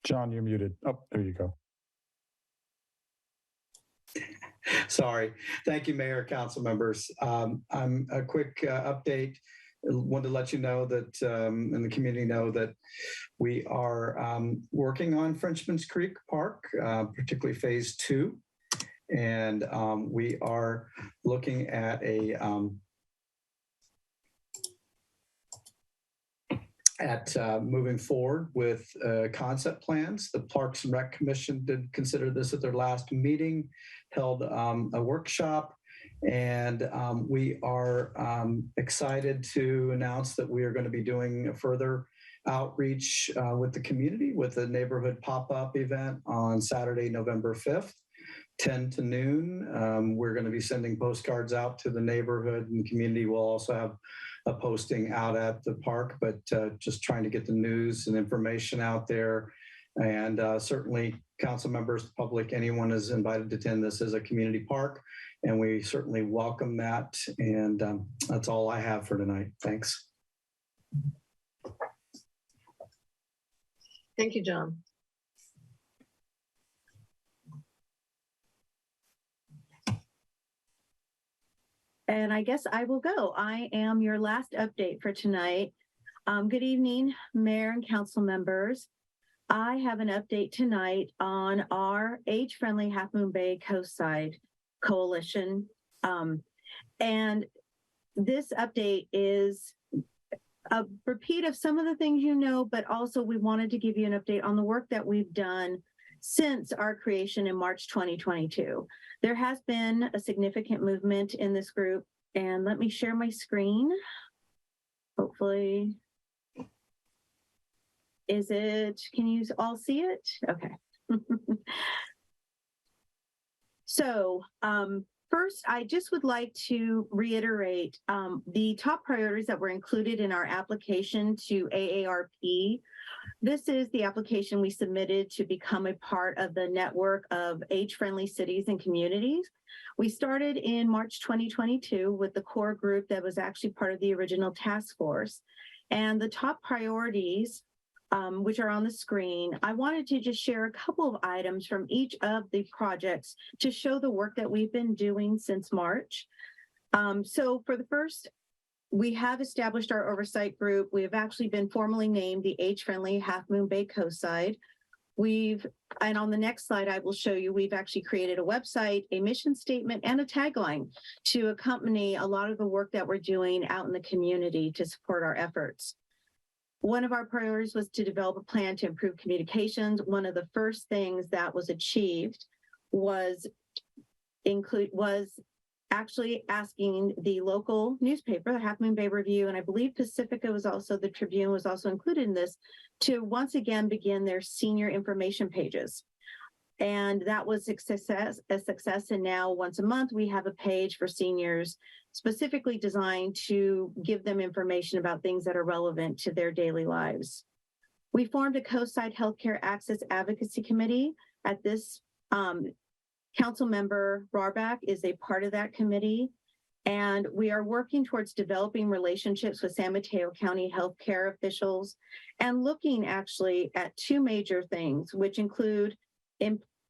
John, you're muted. Oh, there you go. Sorry. Thank you, Mayor, council members. A quick update. wanted to let you know that, and the community know that we are working on Frenchman's Creek Park, particularly phase 2. And we are looking at moving forward with concept plans. The Parks and Rec Commission did consider this at their last meeting, held a workshop, and we are excited to announce that we are going to be doing a further outreach with the community with a neighborhood pop-up event on Saturday, November 5th. 10 to noon. We're going to be sending postcards out to the neighborhood, and the community will also have a posting out at the park, but just trying to get the news and information out there. And certainly council members, public, anyone is invited to attend. This as a community park, and we certainly welcome that. And that's all I have for tonight. Thanks. Thank you, John. And I guess I will go. I am your last update for tonight. Good evening, Mayor and council members. I have an update tonight on our age-friendly Half Moon Bay Coastside Coalition. And this update is a repeat of some of the things you know, but also we wanted to give you an update on the work that we've done since our creation in March 2022. There has been a significant movement in this group, and let me share my screen. Hopefully, can you all see it? Okay. So first, I just would like to reiterate the top priorities that were included in our application to AARP. This is the application we submitted to become a part of the network of age-friendly cities and communities. We started in March 2022 with the core group that was actually part of the original task force. And the top priorities, which are on the screen, I wanted to just share a couple of items from each of the projects to show the work that we've been doing since March. So for the first, we have established our oversight group. We have actually been formally named the Age-Friendly Half Moon Bay Coastside. And on the next slide, I will show you, we've actually created a website, a mission statement, and a tagline to accompany a lot of the work that we're doing out in the community to support our efforts. One of our priorities was to develop a plan to improve communications. One of the first things that was achieved was actually asking the local newspaper, the Half Moon Bay Review, and I believe Pacifica was also, the Tribune was also included in this, to once again begin their senior information pages. And that was a success. And now once a month, we have a page for seniors specifically designed to give them information about things that are relevant to their daily lives. We formed a Coastside Healthcare Access Advocacy Committee. At this, Council member Rarbach is a part of that committee, and we are working towards developing relationships with San Mateo County healthcare officials and looking actually at two major things, which include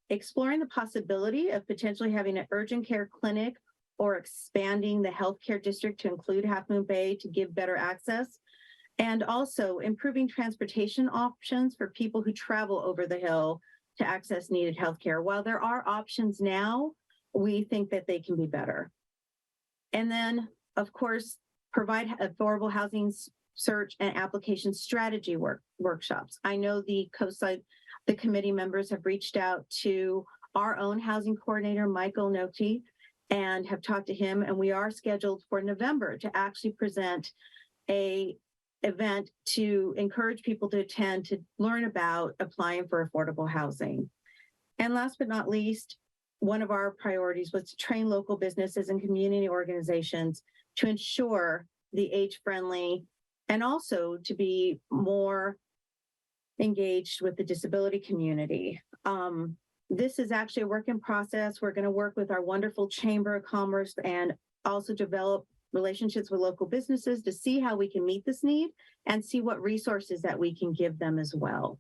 exploring the possibility of potentially having an urgent care clinic or expanding the healthcare district to include Half Moon Bay to give better access, and also improving transportation options for people who travel over the hill to access needed healthcare. While there are options now, we think that they can be better. And then, of course, provide affordable housing search and application strategy workshops. I know the committee members have reached out to our own housing coordinator, Michael Noti, and have talked to him, and we are scheduled for November to actually present a event to encourage people to attend to learn about applying for affordable housing. And last but not least, one of our priorities was to train local businesses and community organizations to ensure the age-friendly and also to be more engaged with the disability community. This is actually a work in process. We're going to work with our wonderful Chamber of Commerce and also develop relationships with local businesses to see how we can meet this need and see what resources that we can give them as well.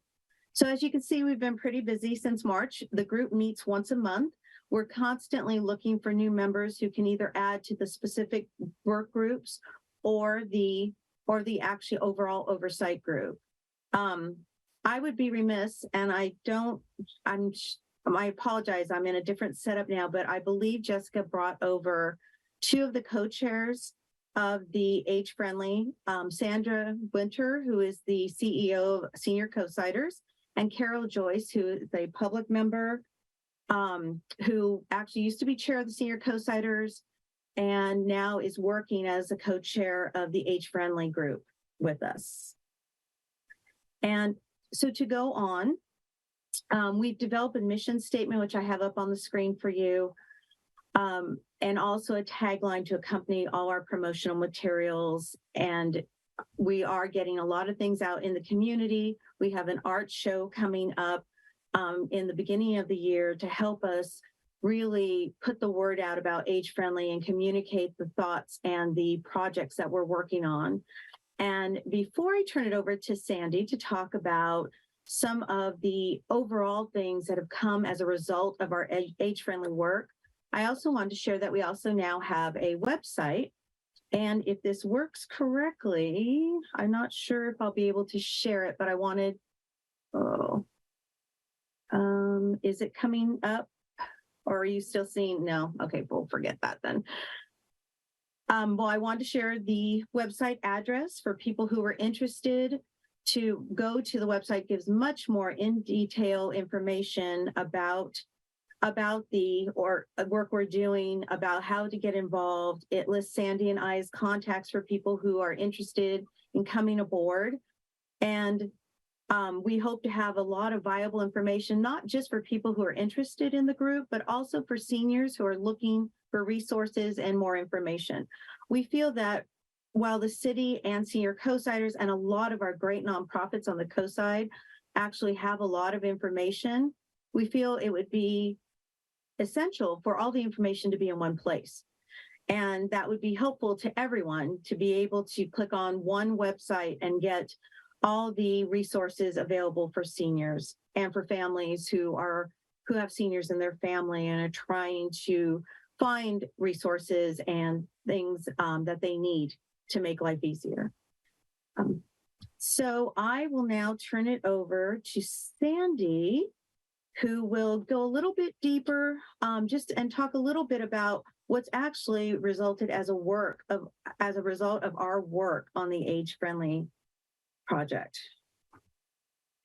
So as you can see, we've been pretty busy since March. The group meets once a month. We're constantly looking for new members who can either add to the specific work groups or the or the actually overall oversight group. I would be remiss, and I apologize, I'm in a different setup now, but I believe Jessica brought over two of the co-chairs of the Age Friendly, Sandra Winter, who is the CEO of Senior Co-Siders, and Carol Joyce, who is a public member, who actually used to be chair of the Senior Co-Siders and now is working as a co-chair of the Age Friendly group with us. And so to go on, we've developed a mission statement, which I have up on the screen for you, and also a tagline to accompany all our promotional materials. And we are getting a lot of things out in the community. We have an art show coming up in the beginning of the year to help us really put the word out about Age Friendly and communicate the thoughts and the projects that we're working on. And before I turn it over to Sandy to talk about some of the overall things that have come as a result of our Age Friendly work, I also wanted to share that we also now have a website. And if this works correctly, I'm not sure if I'll be able to share it, but I wanted, is it coming up? Or are you still seeing? No. Okay, we'll forget that then. Well, I wanted to share the website address for people who are interested to go to the website. Gives much more in detail information about the work we're doing, about how to get involved. It lists Sandy and I's contacts for people who are interested in coming aboard. And we hope to have a lot of viable information, not just for people who are interested in the group, but also for seniors who are looking for resources and more information. We feel that while the city and Senior Co-Siders and a lot of our great nonprofits on the co-side actually have a lot of information, we feel it would be essential for all the information to be in one place. And that would be helpful to everyone to be able to click on one website and get all the resources available for seniors and for families who have seniors in their family and are trying to find resources and things that they need to make life easier. So I will now turn it over to Sandy, who will go a little bit deeper and talk a little bit about what's actually resulted as a result of our work on the Age Friendly project.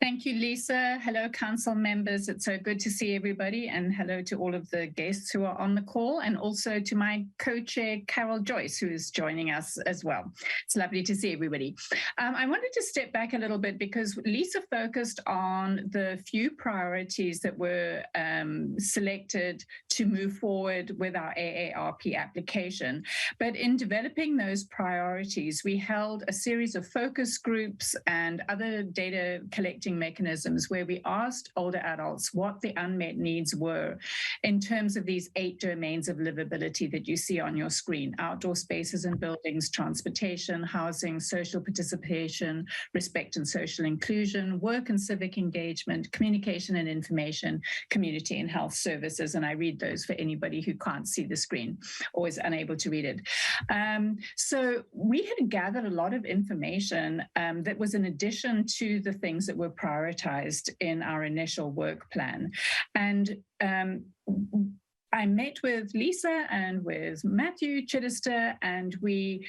Thank you, Lisa. Hello, council members. It's so good to see everybody, and hello to all of the guests who are on the call, and also to my co-chair, Carol Joyce, who is joining us as well. It's lovely to see everybody. I wanted to step back a little bit because Lisa focused on the few priorities that were selected to move forward with our AARP application. But in developing those priorities, we held a series of focus groups and other data collecting mechanisms where we asked older adults what the unmet needs were in terms of these 8 domains of livability that you see on your screen: outdoor spaces and buildings, transportation, housing, social participation, respect and social inclusion, work and civic engagement, communication and information, community and health services. And I read those for anybody who can't see the screen or is unable to read it. So we had gathered a lot of information that was in addition to the things that were prioritized in our initial work plan. And I met with Lisa and with Matthew Chittister, and we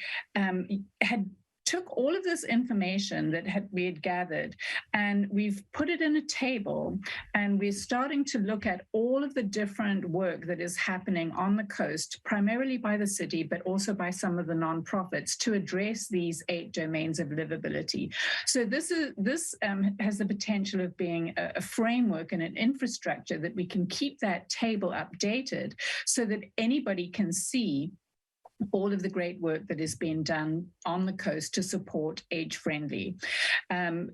took all of this information that we had gathered, and we've put it in a table, and we're starting to look at all of the different work that is happening on the coast, primarily by the city, but also by some of the nonprofits, to address these 8 domains of livability. So this has the potential of being a framework and an infrastructure that we can keep that table updated so that anybody can see all of the great work that is being done on the coast to support Age Friendly. I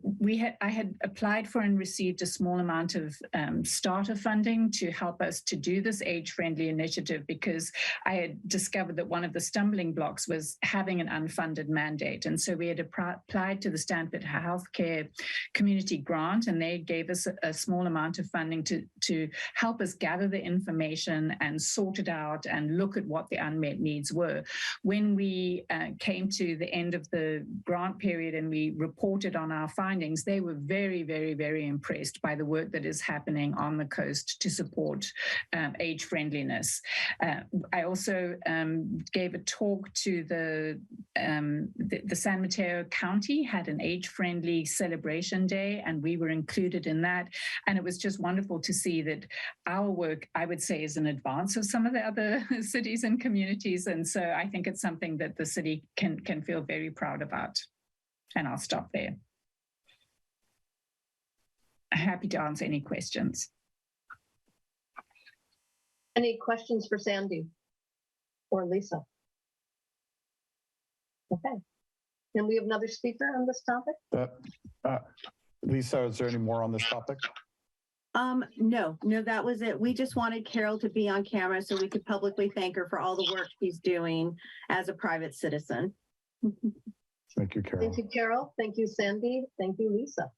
had applied for and received a small amount of starter funding to help us to do this Age Friendly initiative, because I had discovered that one of the stumbling blocks was having an unfunded mandate. And so we had applied to the Stanford Healthcare Community Grant, and they gave us a small amount of funding to help us gather the information and sort it out and look at what the unmet needs were. when we came to the end of the grant period and we reported on our findings, they were very, very, very impressed by the work that is happening on the coast to support age friendliness. I also gave a talk to the San Mateo County had an age-friendly celebration day, and we were included in that. And it was just wonderful to see that our work, I would say, is in advance of some of the other cities and communities. And so I think it's something that the city can feel very proud about. And I'll stop there. Happy to answer any questions. Any questions for Sandy or Lisa? Okay. And we have another speaker on this topic? Lisa, is there any more on this topic? No, that was it. We just wanted Carol to be on camera so we could publicly thank her for all the work she's doing as a private citizen. Thank you, Carol. Thank you, Carol. Thank you, Sandy. Thank you, Lisa.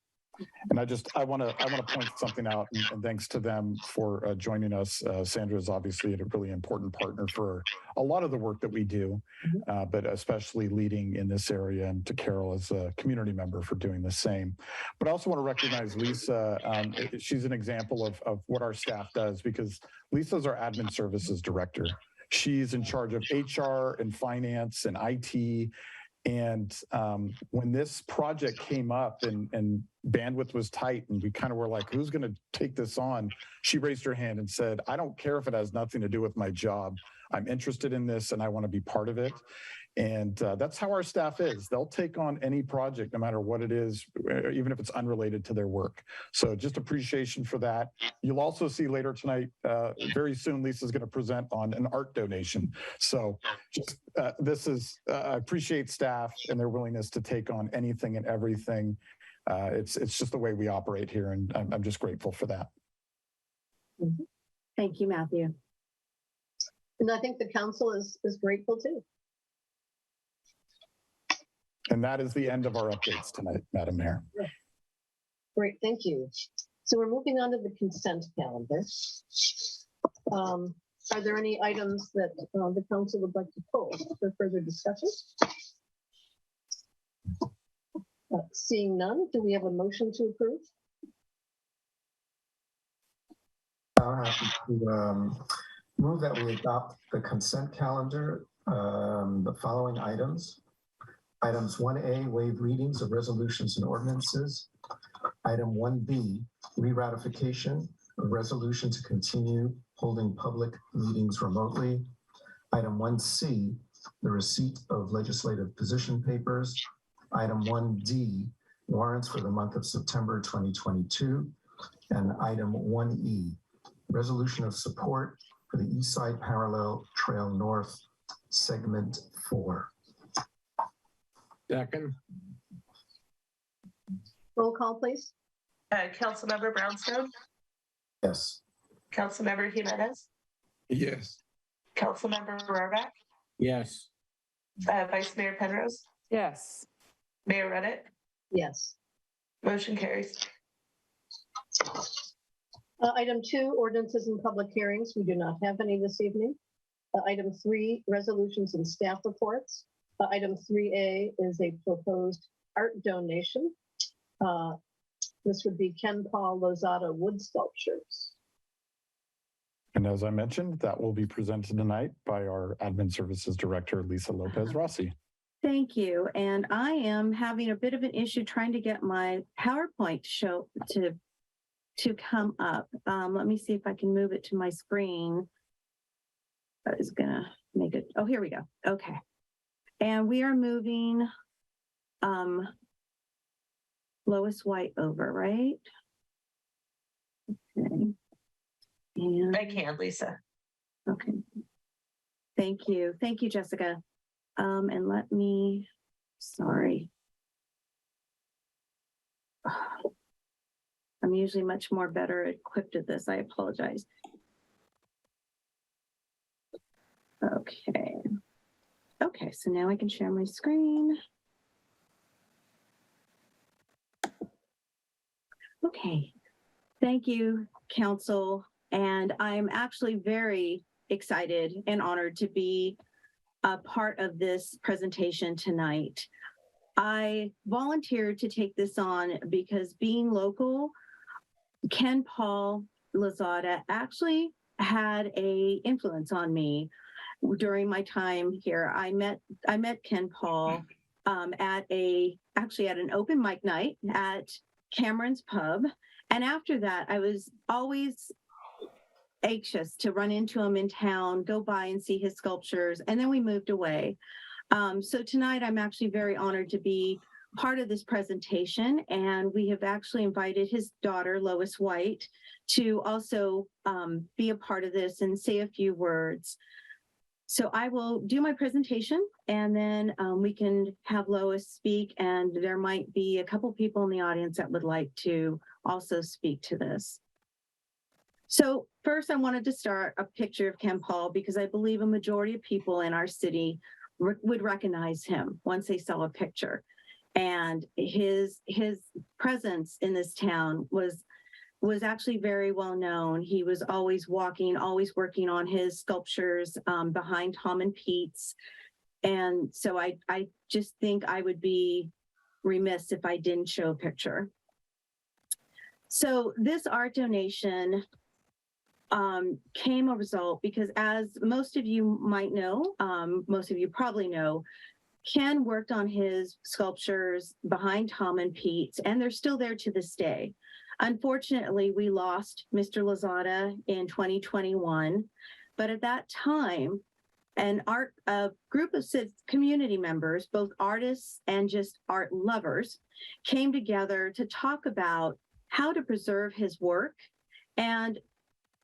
And I want to point something out, and thanks to them for joining us. Sandra is obviously a really important partner for a lot of the work that we do, but especially leading in this area, and to Carol as a community member for doing the same. But I also want to recognize Lisa. She's an example of what our staff does, because Lisa's our admin services director. She's in charge of HR and finance and IT. And when this project came up and bandwidth was tight and we kind of were like, who's going to take this on? She raised her hand and said, I don't care if it has nothing to do with my job. I'm interested in this and I want to be part of it. And that's how our staff is. They'll take on any project, no matter what it is, even if it's unrelated to their work. So just appreciation for that. You'll also see later tonight, very soon, Lisa's going to present on an art donation. So just I appreciate staff and their willingness to take on anything and everything. It's just the way we operate here, and I'm just grateful for that. Thank you, Matthew. And I think the council is grateful too. And that is the end of our updates tonight, Madam Mayor. Great, thank you. So we're moving on to the consent calendar. Are there any items that the council would like to pull for further discussion? Seeing none, do we have a motion to approve? I'm happy to move that we adopt the consent calendar, the following items. Items 1A, waive readings of resolutions and ordinances. Item 1B, re-ratification of resolution to continue holding public meetings remotely. Item 1C, the receipt of legislative position papers. Item 1D, warrants for the month of September 2022. And item 1E, resolution of support for the East Side Parallel Trail North, Segment 4. Second. Roll call, please. Councilmember Brownstone, Yes. Councilmember Jimenez, Yes. Councilmember Rohraback, Yes. Vice Mayor Penrose, Yes. Mayor Reddick. Yes. Motion carries. Item 2, ordinances and public hearings. We do not have any this evening. Item 3, resolutions and staff reports. Item 3A is a proposed art donation. This would be Ken Paul Lozada wood sculptures. And as I mentioned, that will be presented tonight by our Admin Services Director, Lisa Lopez Rossi. Thank you. And I am having a bit of an issue trying to get my PowerPoint show to come up. Let me see if I can move it to my screen. That is gonna make it. Oh, here we go. Okay. And we are moving Lois White over, right? Okay. And I can, Lisa. okay. Thank you. Thank you, Jessica. And let me, sorry. I'm usually much more better equipped at this. I apologize. Okay. Okay, so now I can share my screen. Okay. Thank you, Council. And I'm actually very excited and honored to be a part of this presentation tonight. I volunteered to take this on because being local, Ken Paul Lozada actually had a influence on me during my time here. I met Ken Paul at an open mic night at Cameron's Pub. And after that, I was always anxious to run into him in town, go by and see his sculptures. And then we moved away. So tonight, I'm actually very honored to be part of this presentation. And we have actually invited his daughter, Lois White, to also be a part of this and say a few words. So I will do my presentation, and then we can have Lois speak, and there might be a couple people in the audience that would like to also speak to this. So first, I wanted to start a picture of Ken Paul because I believe a majority of people in our city would recognize him once they saw a picture. And his presence in this town was actually very well known. He was always walking, always working on his sculptures behind Tom and Pete's. And so I just think I would be remiss if I didn't show a picture. So this art donation came a result because, as most of you might know, most of you probably know, Ken worked on his sculptures behind Tom and Pete's, and they're still there to this day. Unfortunately, we lost Mr. Lozada in 2021, but at that time, a group of community members, both artists and just art lovers, came together to talk about how to preserve his work, and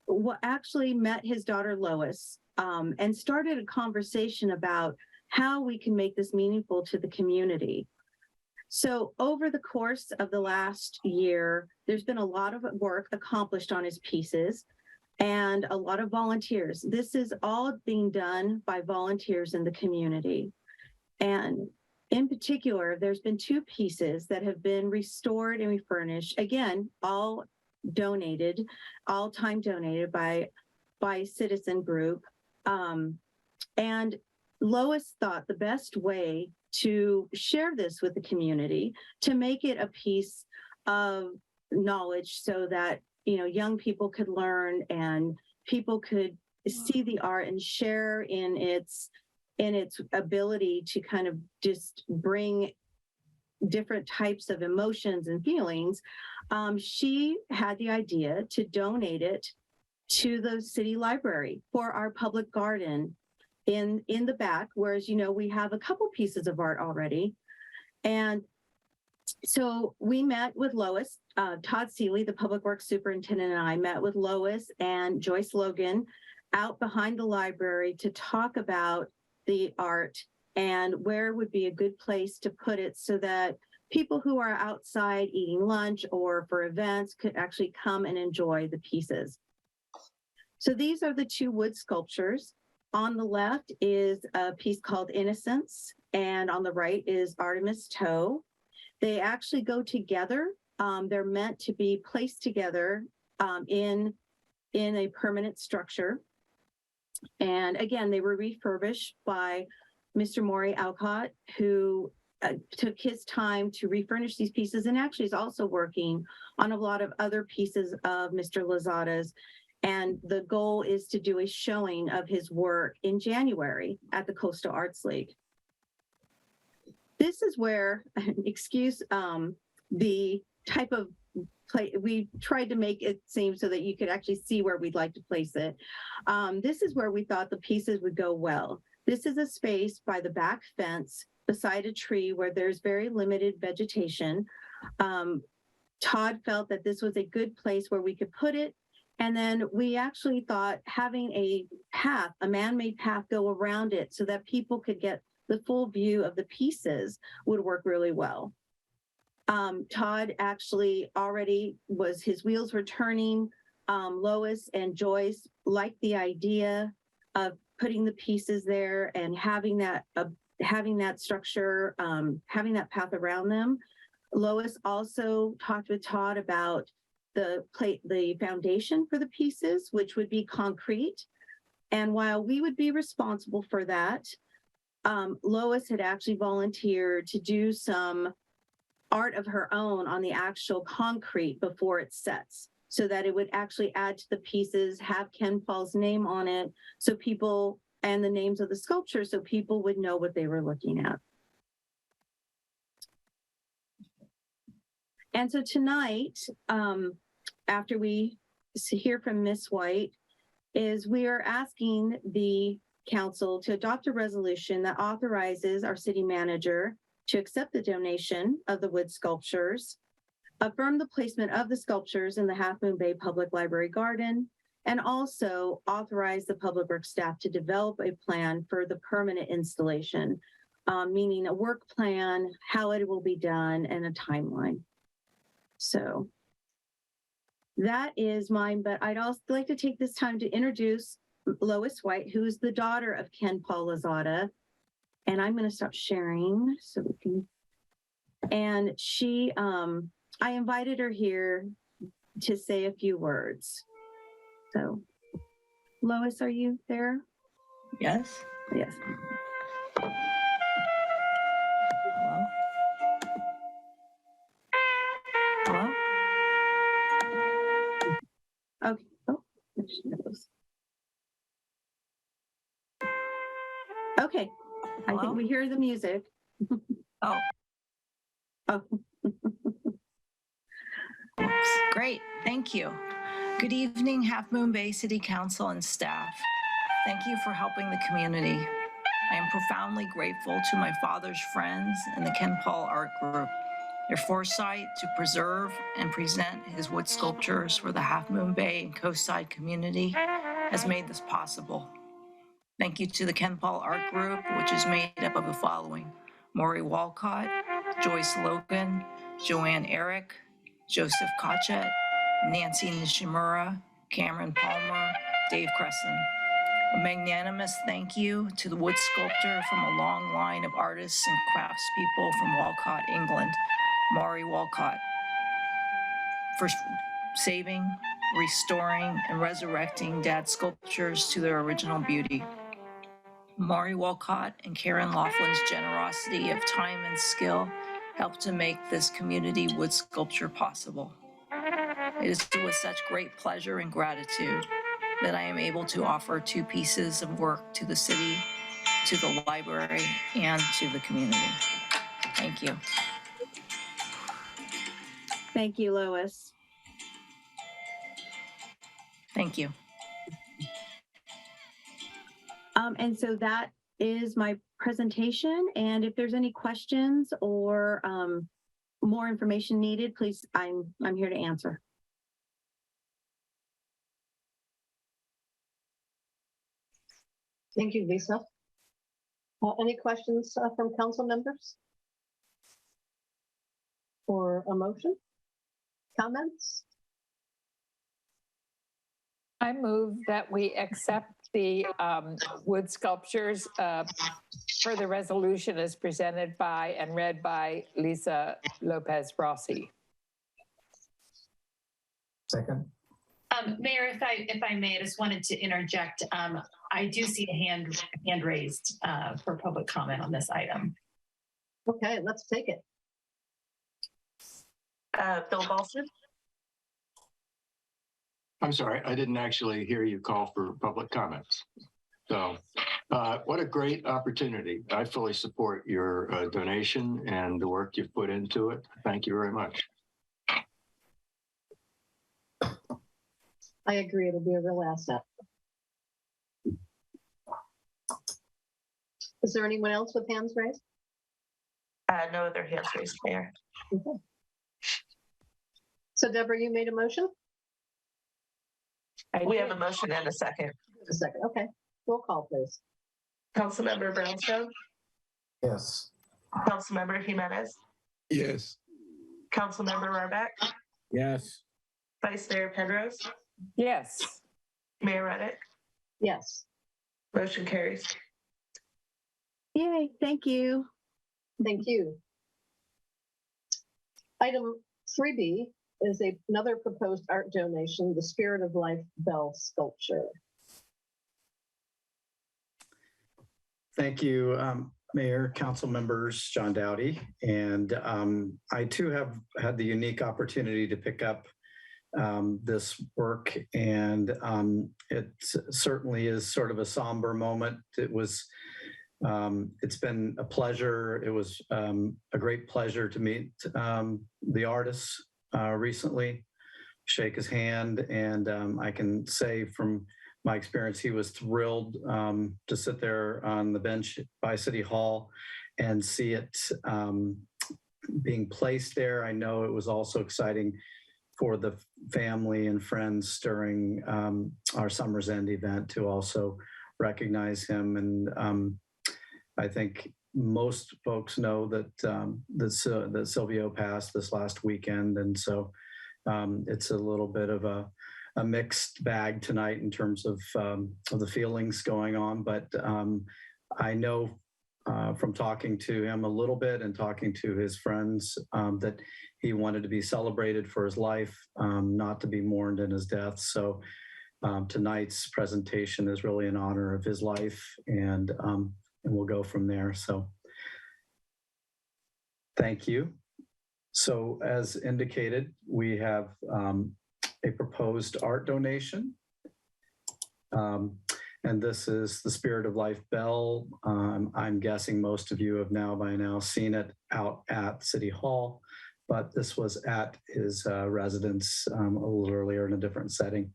what actually met his daughter Lois and started a conversation about how we can make this meaningful to the community. So over the course of the last year, there's been a lot of work accomplished on his pieces and a lot of volunteers. This is all being done by volunteers in the community. And in particular, there's been 2 pieces that have been restored and refurnished. Again, all donated, all time donated by citizen group. And Lois thought the best way to share this with the community, to make it a piece of knowledge so that, you know, young people could learn and people could see the art and share in its ability to kind of just bring different types of emotions and feelings. She had the idea to donate it to the city library for our public garden in the back, whereas, you know, we have a couple pieces of art already. And so we met with Lois, Todd Seeley, the Public Works Superintendent, and I met with Lois and Joyce Logan out behind the library to talk about the art and where would be a good place to put it so that people who are outside eating lunch or for events could actually come and enjoy the pieces. So these are the 2 wood sculptures. On the left is a piece called Innocence, and on the right is Artemis Toe. They actually go together. They're meant to be placed together in a permanent structure. And again, they were refurbished by Mr. Maury Alcott, who took his time to refurnish these pieces and actually is also working on a lot of other pieces of Mr. Lozada's. And the goal is to do a showing of his work in January at the Coastal Arts League. This is where, excuse the type of play, we tried to make it seem so that you could actually see where we'd like to place it. This is where we thought the pieces would go well. This is a space by the back fence beside a tree where there's very limited vegetation. Todd felt that this was a good place where we could put it. And then we actually thought having a path, a man-made path, go around it so that people could get the full view of the pieces would work really well. Todd actually already his wheels were turning. Lois and Joyce liked the idea of putting the pieces there and having that structure, having that path around them. Lois also talked with Todd about the foundation for the pieces, which would be concrete. And while we would be responsible for that, Lois had actually volunteered to do some art of her own on the actual concrete before it sets, so that it would actually add to the pieces, have Ken Paul's name on it, so people, and the names of the sculptures, so people would know what they were looking at. And so tonight, after we hear from Ms. White, is we are asking the council to adopt a resolution that authorizes our city manager to accept the donation of the wood sculptures, affirm the placement of the sculptures in the Half Moon Bay Public Library Garden, and also authorize the Public Works staff to develop a plan for the permanent installation, meaning a work plan, how it will be done, and a timeline. So that is mine, but I'd also like to take this time to introduce Lois White, who is the daughter of Ken Paul Lozada. And I'm going to stop sharing so we can, and she, I invited her here to say a few words. So Lois, are you there? Yes. Yes. Hello? Hello? Okay. Oh, there she goes. Okay. Hello? I think we hear the music. Oh. Oh. Oops. Great. Thank you. Good evening, Half Moon Bay City Council and staff. Thank you for helping the community. I am profoundly grateful to my father's friends and the Ken Paul Art Group. Their foresight to preserve and present his wood sculptures for the Half Moon Bay and Coastside community has made this possible. Thank you to the Ken Paul Art Group, which is made up of the following: Maury Walcott, Joyce Logan, Joanne Eric, Joseph Kachet, Nancy Nishimura, Cameron Palmer, Dave Cresson. A magnanimous thank you to the wood sculptor from a long line of artists and craftspeople from Walcott, England, Maury Walcott, for saving, restoring, and resurrecting Dad's sculptures to their original beauty. Maury Walcott and Karen Laughlin's generosity of time and skill helped to make this community wood sculpture possible. It is with such great pleasure and gratitude that I am able to offer two pieces of work to the city, to the library, and to the community. Thank you. Thank you, Lois. Thank you. And so that is my presentation. And if there's any questions or more information needed, please, I'm here to answer. Thank you, Lisa. Any questions from council members? Or a motion? Comments? I move that we accept the wood sculptures for the resolution as presented by and read by Lisa Lopez Rossi. Second. Mayor, if I may, I just wanted to interject. I do see a hand raised for public comment on this item. Okay, let's take it. Bill Balson. I'm sorry, I didn't actually hear you call for public comments. So what a great opportunity. I fully support your donation and the work you've put into it. Thank you very much. I agree, it'll be a real asset. Is there anyone else with hands raised? No other hands raised, Mayor. Okay. So Deborah, you made a motion? We have a motion and a second. A second, okay. Roll call, please. Councilmember Brownstone. Yes. Councilmember Jimenez. Yes. Councilmember Rohrbeck. Yes. Vice Mayor Penrose. Yes. Mayor Reddick. Yes. Motion carries. Yay, thank you. Thank you. Item 3B is another proposed art donation, the Spirit of Life Bell sculpture. Thank you. Mayor, council members, John Dowdy, and I too have had the unique opportunity to pick up this work, and it certainly is sort of a somber moment. It's been a pleasure. It was a great pleasure to meet the artist recently, shake his hand, and I can say from my experience, he was thrilled to sit there on the bench by City Hall and see it being placed there. I know it was also exciting for the family and friends during our Summer's End event to also recognize him. And I think most folks know that that Silvio passed this last weekend, and so it's a little bit of a mixed bag tonight in terms of the feelings going on. But I know from talking to him a little bit and talking to his friends that he wanted to be celebrated for his life, not to be mourned in his death. So tonight's presentation is really in honor of his life, and we'll go from there. So thank you. So as indicated, we have a proposed art donation. And this is the Spirit of Life Bell. I'm guessing most of you have by now seen it out at City Hall, but this was at his residence a little earlier in a different setting.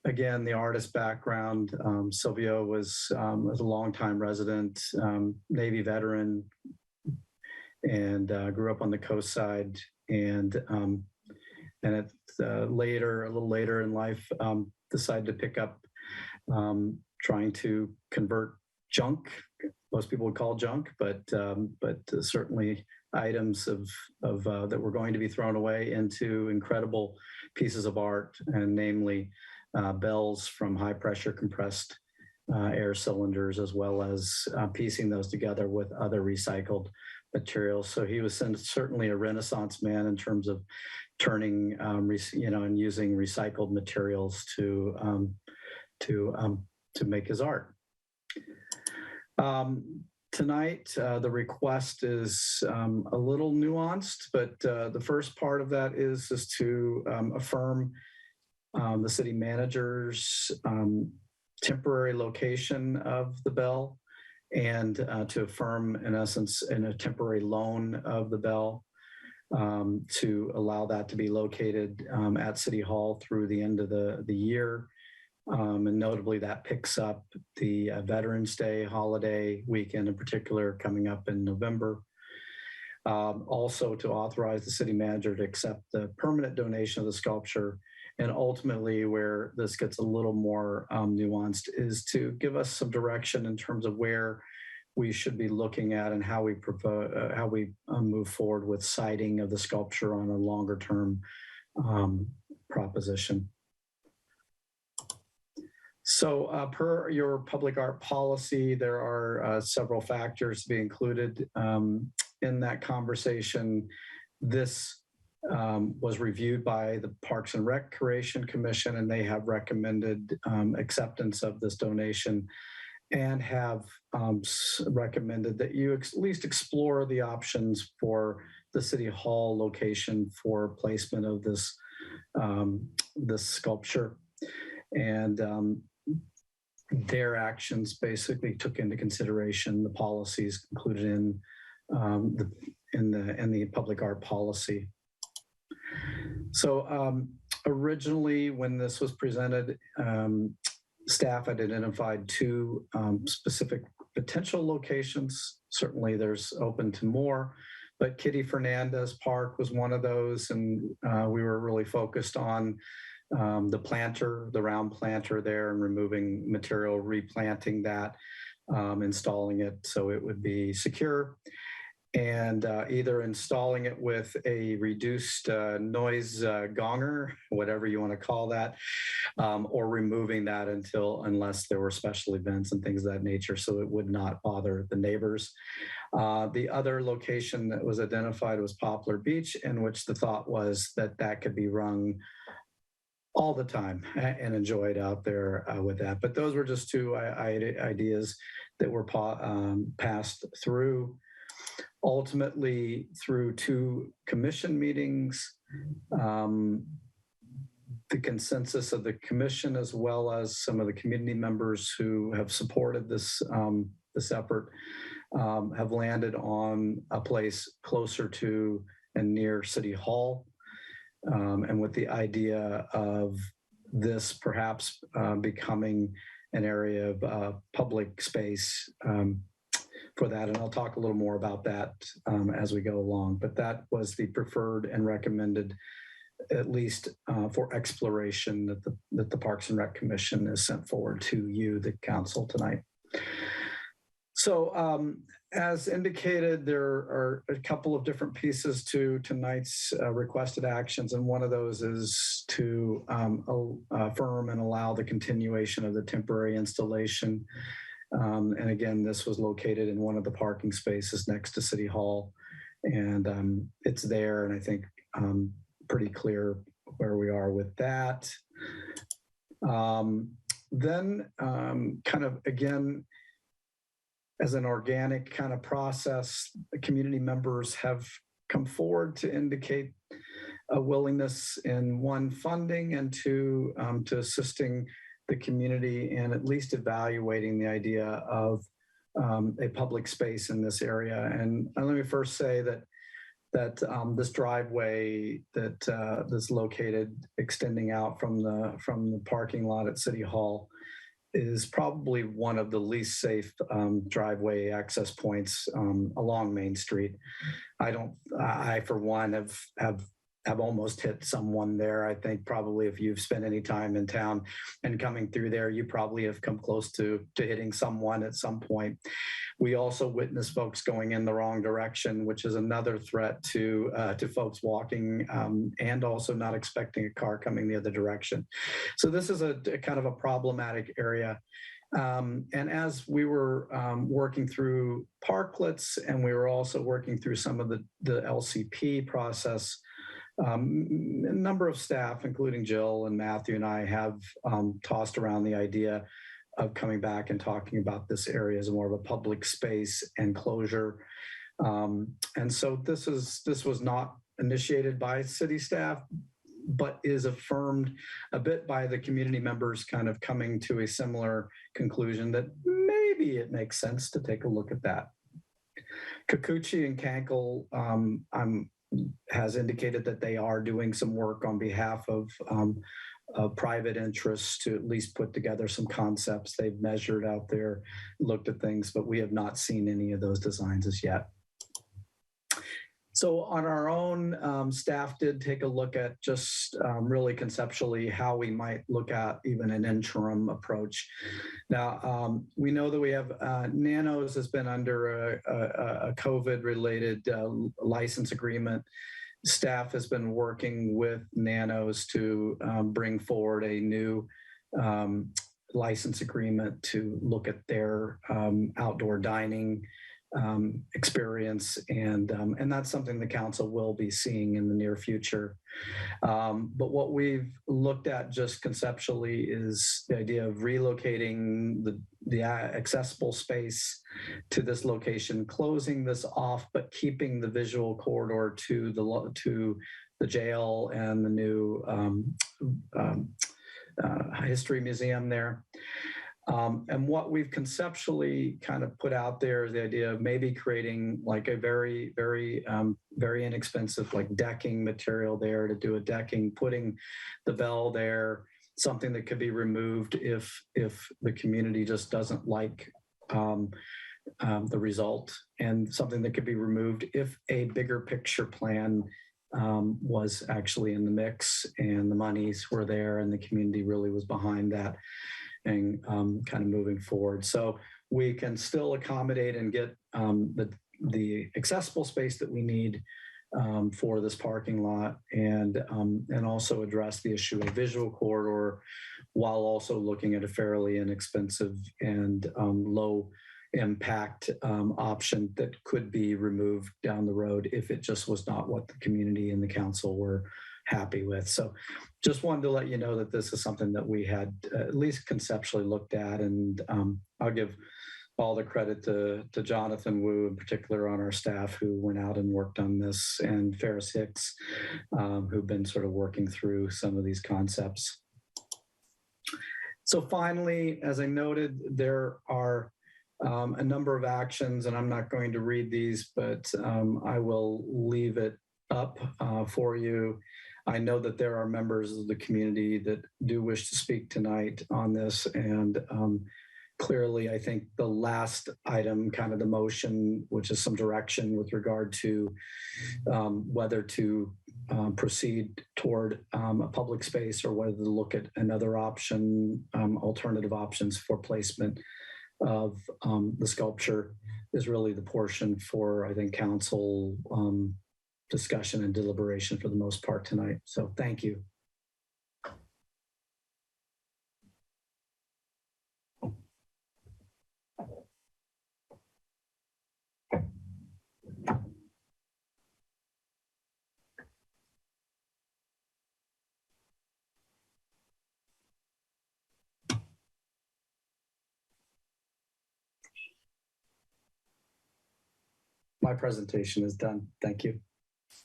Again, the artist background, Silvio was a longtime resident, Navy veteran, and grew up on the coast side, and a little later in life, decided to pick up trying to convert junk. Most people would call junk, but certainly items of that were going to be thrown away into incredible pieces of art, and namely bells from high pressure compressed air cylinders, as well as piecing those together with other recycled materials. So he was certainly a Renaissance man in terms of turning, and using recycled materials to make his art. Tonight, the request is a little nuanced, but the first part of that is to affirm the city manager's temporary location of the bell, and to affirm, in essence, in a temporary loan of the bell, to allow that to be located at City Hall through the end of the year. And notably, that picks up the Veterans Day holiday weekend in particular coming up in November. Also to authorize the city manager to accept the permanent donation of the sculpture. And ultimately, where this gets a little more nuanced, is to give us some direction in terms of where we should be looking at and how we move forward with siting of the sculpture on a longer term proposition. So per your public art policy, there are several factors to be included in that conversation. This was reviewed by the Parks and Recreation Commission, and they have recommended acceptance of this donation, and have recommended that you at least explore the options for the City Hall location for placement of this sculpture. And their actions basically took into consideration the policies included in the public art policy. So originally, when this was presented, staff had identified two specific potential locations. Certainly there's open to more, but Kitty Fernandez Park was one of those, and we were really focused on the round planter there, and removing material, replanting that, installing it so it would be secure, and either installing it with a reduced noise gonger, whatever you want to call that, or removing that unless there were special events and things of that nature, so it would not bother the neighbors. The other location that was identified was Poplar Beach, in which the thought was that could be rung all the time and enjoyed out there with that. But those were just two ideas that were passed through. Ultimately, through 2 commission meetings, the consensus of the commission, as well as some of the community members who have supported this effort, have landed on a place closer to and near City Hall, and with the idea of this perhaps becoming an area of public space for that. And I'll talk a little more about that as we go along. But that was the preferred and recommended, at least for exploration, that the Parks and Rec Commission has sent forward to you, the council, tonight. So as indicated, there are a couple of different pieces to tonight's requested actions, and one of those is to affirm and allow the continuation of the temporary installation. And again, this was located in one of the parking spaces next to City Hall, and it's there, and I think pretty clear where we are with that. Then kind of, again, as an organic kind of process, the community members have come forward to indicate a willingness in, 1, funding, and 2, to assisting the community and at least evaluating the idea of a public space in this area. And let me first say that this driveway that's located extending out from the parking lot at City Hall is probably one of the least safe driveway access points along Main Street. I for one have almost hit someone there. I think probably if you've spent any time in town and coming through there, you probably have come close to hitting someone at some point. We also witness folks going in the wrong direction, which is another threat to folks walking and also not expecting a car coming the other direction. So this is a kind of a problematic area. And as we were working through parklets, and we were also working through some of the LCP process, a number of staff, including Jill and Matthew and I, have tossed around the idea of coming back and talking about this area as more of a public space and closure. And so this was not initiated by city staff, but is affirmed a bit by the community members kind of coming to a similar conclusion that maybe it makes sense to take a look at that. Kikuchi and Kankel has indicated that they are doing some work on behalf of private interests to at least put together some concepts. They've measured out there, looked at things, but we have not seen any of those designs as yet. So on our own, staff did take a look at just really conceptually how we might look at even an interim approach. Now, we know that we have Nanos has been under a COVID-related license agreement. Staff has been working with Nanos to bring forward a new license agreement to look at their outdoor dining experience, and that's something the council will be seeing in the near future. But what we've looked at just conceptually is the idea of relocating the accessible space to this location, closing this off, but keeping the visual corridor to the jail and the new history museum there. And what we've conceptually kind of put out there is the idea of maybe creating like a very, very, very inexpensive like decking material there to do a decking, putting the bell there, something that could be removed if the community just doesn't like the result, and something that could be removed if a bigger picture plan was actually in the mix and the monies were there and the community really was behind that and kind of moving forward. So we can still accommodate and get the accessible space that we need for this parking lot, and also address the issue of visual corridor while also looking at a fairly inexpensive and low impact option that could be removed down the road if it just was not what the community and the council were happy with. So just wanted to let you know that this is something that we had at least conceptually looked at, and I'll all the credit to Jonathan Wu in particular on our staff who went out and worked on this, and Ferris Hicks, who've been sort of working through some of these concepts. So finally, as I noted, there are a number of actions, and I'm not going to read these, but I will leave it up for you. I know that there are members of the community that do wish to speak tonight on this, and clearly, I think the last item, kind of the motion, which is some direction with regard to whether to proceed toward a public space or whether to look at another option, alternative options for placement of the sculpture, is really the portion for, I think, council discussion and deliberation for the most part tonight. So thank you. My presentation is done. Thank you.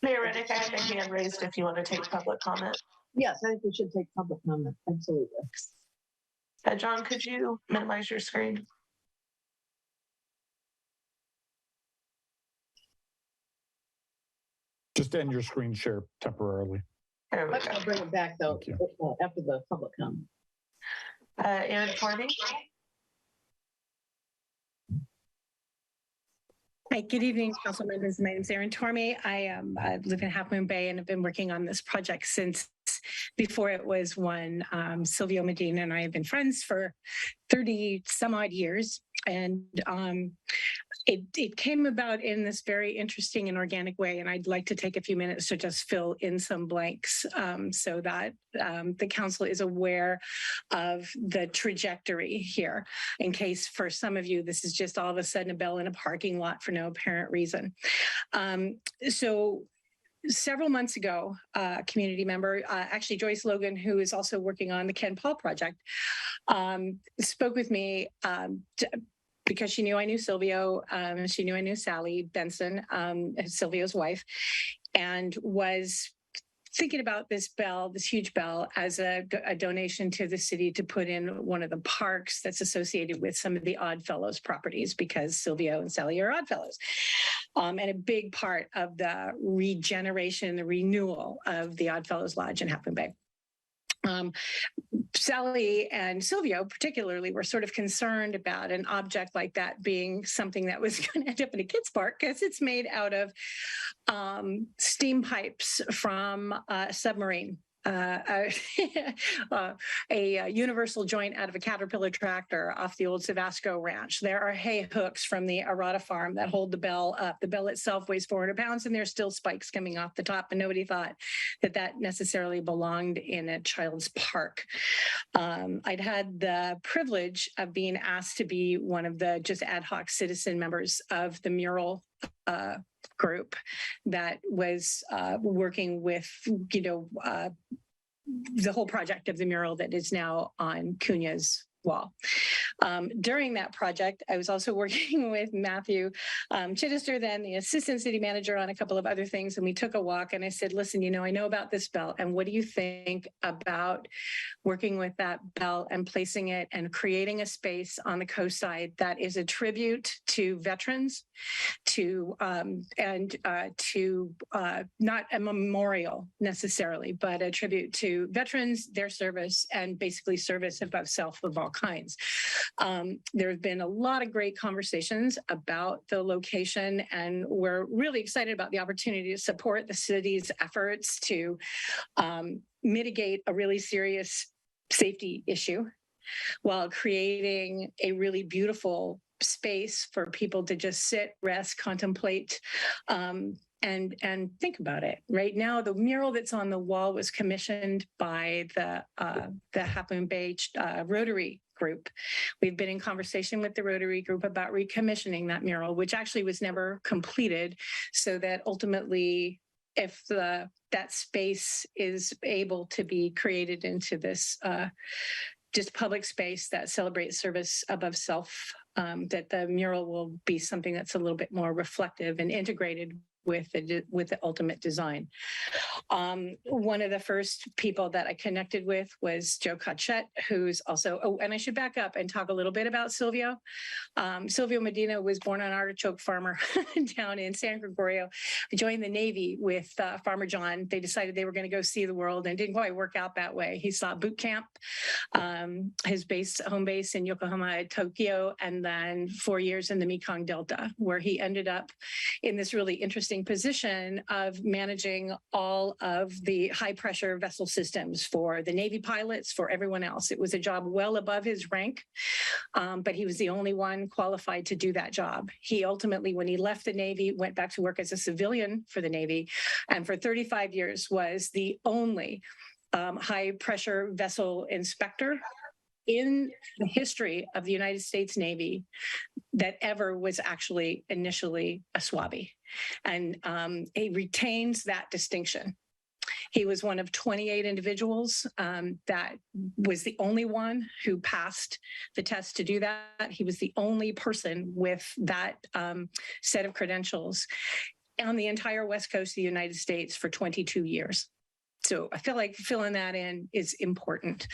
Mayor Reddick, I have my hand raised if you want to take public comment. Yes, I think we should take public comment. Absolutely. John, could you minimize your screen? Just end your screen share temporarily. There we go. I'll bring it back though after the public comment. Aaron Torney. Hi, good evening, council members. My name is Erin Tormey. I live in Half Moon Bay and have been working on this project since before it was one. Silvio Medina and I have been friends for 30 some odd years. And it came about in this very interesting and organic way. And I'd like to take a few minutes to just fill in some blanks so that the council is aware of the trajectory here. In case for some of you, this is just all of a sudden a bell in a parking lot for no apparent reason. So several months ago, a community member, actually Joyce Logan, who is also working on the Ken Paul project, spoke with me because she knew I knew Silvio, she knew I knew Sally Benson, Silvio's wife, and was thinking about this bell, this huge bell, as a donation to the city to put in one of the parks that's associated with some of the Oddfellows properties, because Silvio and Sally are Oddfellows. And a big part of the regeneration, the renewal of the Oddfellows Lodge in Half Moon Bay. Sally and Silvio particularly were sort of concerned about an object like that being something that was going to end up in a kids park, because it's made out of steam pipes from a submarine. A universal joint out of a Caterpillar tractor off the old Savasco ranch. There are hay hooks from the Arata farm that hold the bell up. The bell itself weighs 400 pounds and there's still spikes coming off the top, and nobody thought that that necessarily belonged in a child's park. I'd had the privilege of being asked to be one of the just ad hoc citizen members of the mural group that was working with, the whole project of the mural that is now on Cunha's wall. During that project, I was also working with Matthew Chittister, then the assistant city manager, on a couple of other things. And we took a walk and I said, listen, I know about this bell. And what do you think about working with that bell and placing it and creating a space on the coast side that is a tribute to veterans, not a memorial necessarily, but a tribute to veterans, their service, and basically service above self of all kinds. There have been a lot of great conversations about the location, and we're really excited about the opportunity to support the city's efforts to mitigate a really serious safety issue while creating a really beautiful space for people to just sit, rest, contemplate, and think about it. Right now, the mural that's on the wall was commissioned by the Half Moon Bay Rotary Group. We've been in conversation with the Rotary Group about recommissioning that mural, which actually was never completed, so that ultimately, if that space is able to be created into this just public space that celebrates service above self, that the mural will be something that's a little bit more reflective and integrated with the ultimate design. One of the first people that I connected with was Joe Cotchett, who's also, oh, and I should back up and talk a little bit about Silvio. Silvio Medina was born an artichoke farmer down in San Gregorio. He joined the Navy with Farmer John. They decided they were going to go see the world, and it didn't quite work out that way. He saw boot camp, his home base in Yokohama, Tokyo, and then 4 years in the Mekong Delta, where he ended up in this really interesting position of managing all of the high pressure vessel systems for the Navy pilots, for everyone else. It was a job well above his rank, but he was the only one qualified to do that job. He ultimately, when he left the Navy, went back to work as a civilian for the Navy, and for 35 years was the only high pressure vessel inspector in the history of the United States Navy that ever was actually initially a SWABI. And he retains that distinction. He was one of 28 individuals that was the only one who passed the test to do that. He was the only person with that set of credentials on the entire West Coast of the United States for 22 years. So I feel like filling that in is important.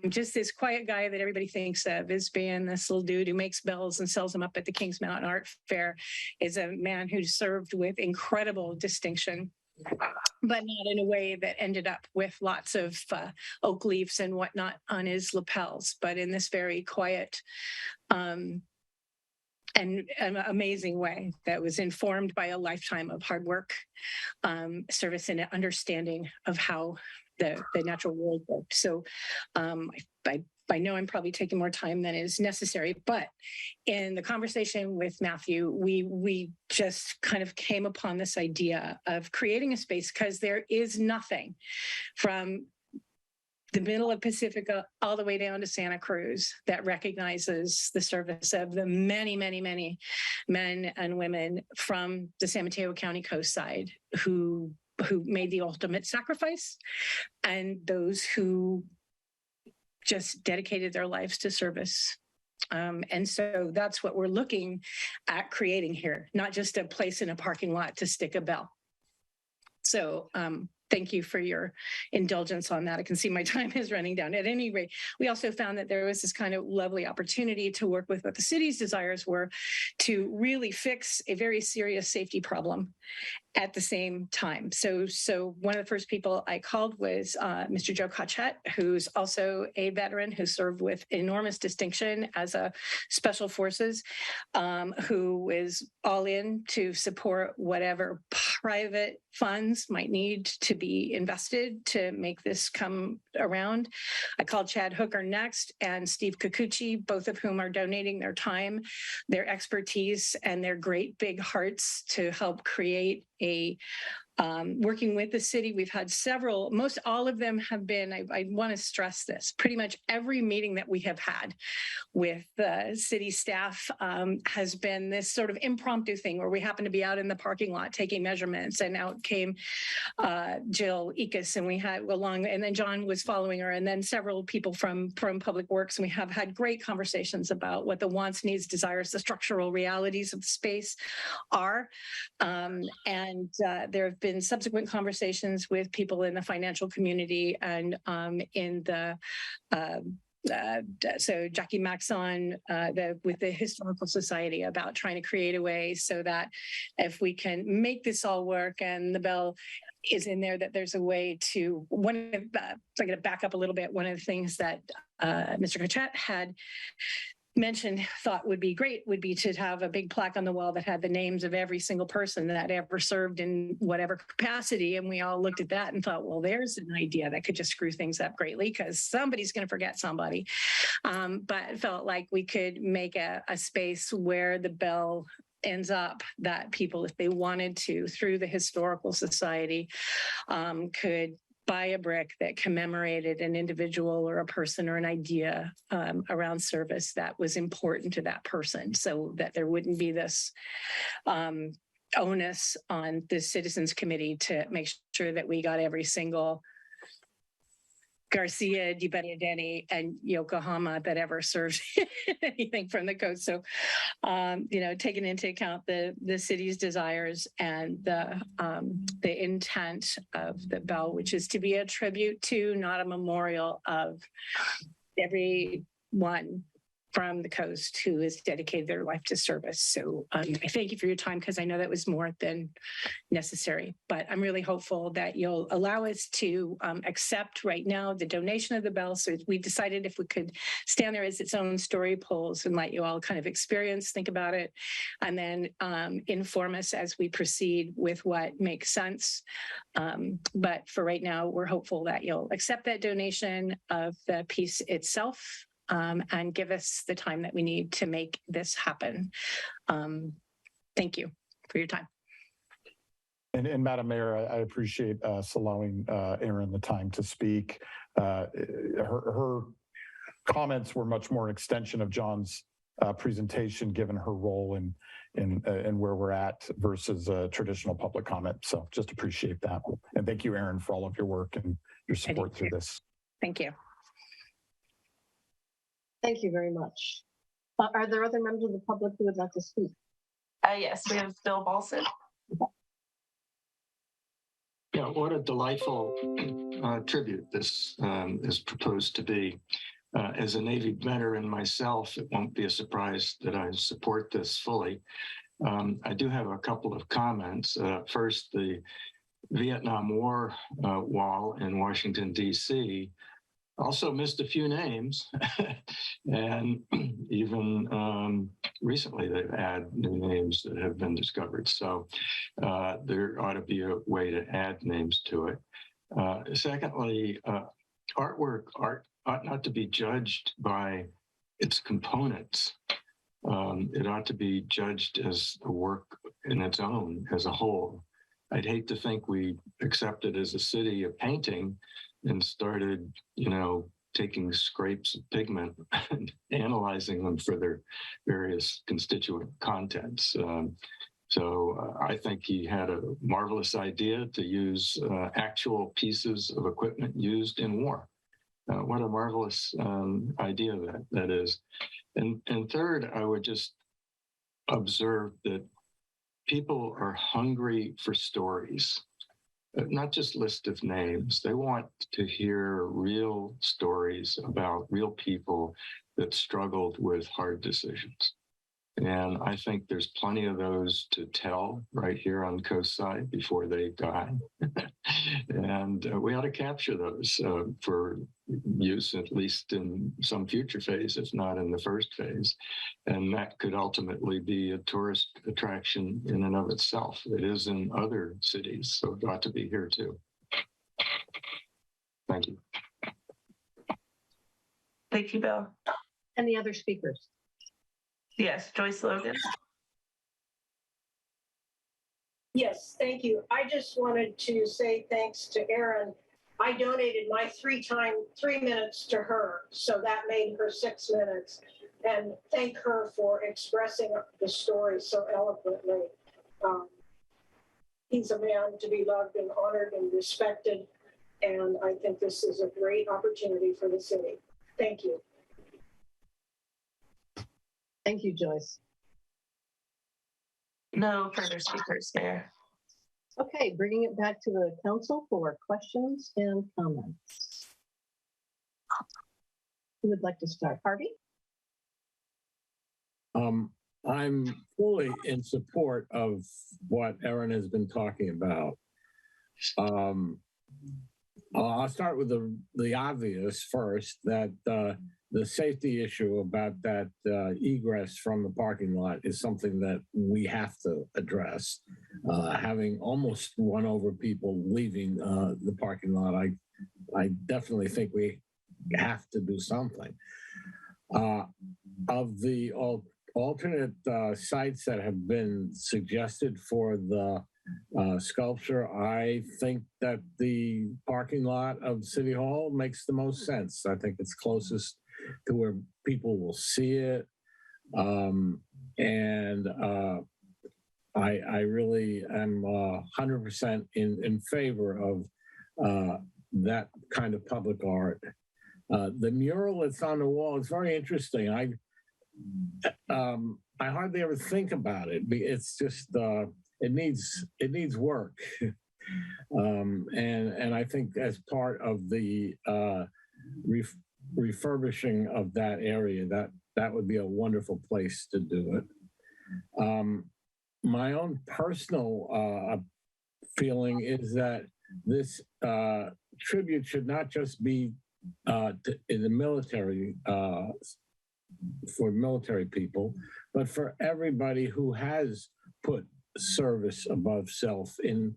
Just this quiet guy that everybody thinks of as being this little dude who makes bells and sells them up at the Kings Mountain Art Fair is a man who served with incredible distinction, but not in a way that ended up with lots of oak leaves and whatnot on his lapels, but in this very quiet and an amazing way that was informed by a lifetime of hard work, service, and understanding of how the natural world worked. So I know I'm probably taking more time than is necessary, but in the conversation with Matthew, we just kind of came upon this idea of creating a space, because there is nothing from the middle of Pacifica all the way down to Santa Cruz that recognizes the service of the many, many, many men and women from the San Mateo County coast side who made the ultimate sacrifice, and those who just dedicated their lives to service. And so that's what we're looking at creating here, not just a place in a parking lot to stick a bell. So thank you for your indulgence on that. I can see my time is running down. At any rate, we also found that there was this kind of lovely opportunity to work with what the city's desires were to really fix a very serious safety problem at the same time. So one of the first people I called was Mr. Joe Cotchett, who's also a veteran who served with enormous distinction as a special forces, who is all in to support whatever private funds might need to be invested to make this come around. I called Chad Hooker next, and Steve Kikuchi, both of whom are donating their time, their expertise, and their great big hearts to help create a working with the city. We've had several, most all of them have been, I want to stress this, pretty much every meeting that we have had with the city staff has been this sort of impromptu thing where we happen to be out in the parking lot taking measurements, and out came Jill Ekus, and we had along, and then John was following her, and then several people from Public Works, and we have had great conversations about what the wants, needs, desires, the structural realities of the space are, and there have been subsequent conversations with people in the financial community and in the so Jackie Maxon with the Historical Society about trying to create a way so that if we can make this all work and the bell is in there, that there's a way to, so I'm going to back up a little bit. One of the things that Mr. Cotchett had mentioned thought would be great would be to have a big plaque on the wall that had the names of every single person that ever served in whatever capacity. And we all looked at that and thought, well, there's an idea that could just screw things up greatly because somebody's going to forget somebody. But it felt like we could make a space where the bell ends up, that people, if they wanted to, through the Historical Society, could buy a brick that commemorated an individual or a person or an idea around service that was important to that person, so that there wouldn't be this onus on the Citizens Committee to make sure that we got every single Garcia, Dubenia Denny, and Yokohama that ever served anything from the coast. So, taking into account the city's desires and the intent of the bell, which is to be a tribute to, not a memorial of, everyone from the coast who has dedicated their life to service. So I thank you for your time, because I know that was more than necessary, but I'm really hopeful that you'll allow us to accept right now the donation of the bell. So we decided if we could stand there as its own story polls and let you all kind of experience, think about it, and then inform us as we proceed with what makes sense. But for right now, we're hopeful that you'll accept that donation of the piece itself, and give us the time that we need to make this happen. Thank you for your time. And Madam Mayor, I appreciate us allowing Erin the time to speak. Her comments were much more an extension of John's presentation, given her role in where we're at versus a traditional public comment. So just appreciate that. And thank you, Erin, for all of your work and your support through this. Thank you. Thank you very much. Are there other members of the public who would like to speak? Yes, we have Bill Balson. Yeah, what a delightful tribute this is proposed to be. As a Navy veteran myself, it won't be a surprise that I support this fully. I do have a couple of comments. First, the Vietnam War wall in Washington, D.C. also missed a few names, and even recently they've added new names that have been discovered. So there ought to be a way to add names to it. Secondly, art ought not to be judged by its components. It ought to be judged as a work in its own, as a whole. I'd hate to think we accepted as a city a painting and started, taking scrapes of pigment and analyzing them for their various constituent contents. So I think he had a marvelous idea to use actual pieces of equipment used in war. What a marvelous idea that is. And third, I would just observe that people are hungry for stories. Not just list of names. They want to hear real stories about real people that struggled with hard decisions. And I think there's plenty of those to tell right here on Coast Side before they die. And we ought to capture those for use, at least in some future phase, if not in the first phase. And that could ultimately be a tourist attraction in and of itself. It is in other cities, so it ought to be here too. Thank you. Thank you, Bill. Any other speakers? Yes, Joyce Logan. Yes, thank you. I just wanted to say thanks to Erin. I donated my 3 minutes to her, so that made her 6 minutes. And thank her for expressing the story so eloquently. He's a man to be loved and honored and respected. And I think this is a great opportunity for the city. Thank you. Thank you, Joyce. No further speakers, Mayor. Okay, bringing it back to the council for questions and comments. Who would like to start? Harvey? I'm fully in support of what Erin has been talking about. I'll start with the obvious first, that the safety issue about that egress from the parking lot is something that we have to address. Having almost run over people leaving the parking lot, I definitely think we have to do something. Of the alternate sites that have been suggested for the sculpture, I think that the parking lot of City Hall makes the most sense. I think it's closest to where people will see it. And I really am 100% in favor of that kind of public art. The mural that's on the wall is very interesting. I hardly ever think about it. It's just it needs work, and I think as part of the refurbishing of that area, that would be a wonderful place to do it. My own personal feeling is that this tribute should not just be in the military, for military people, but for everybody who has put service above self in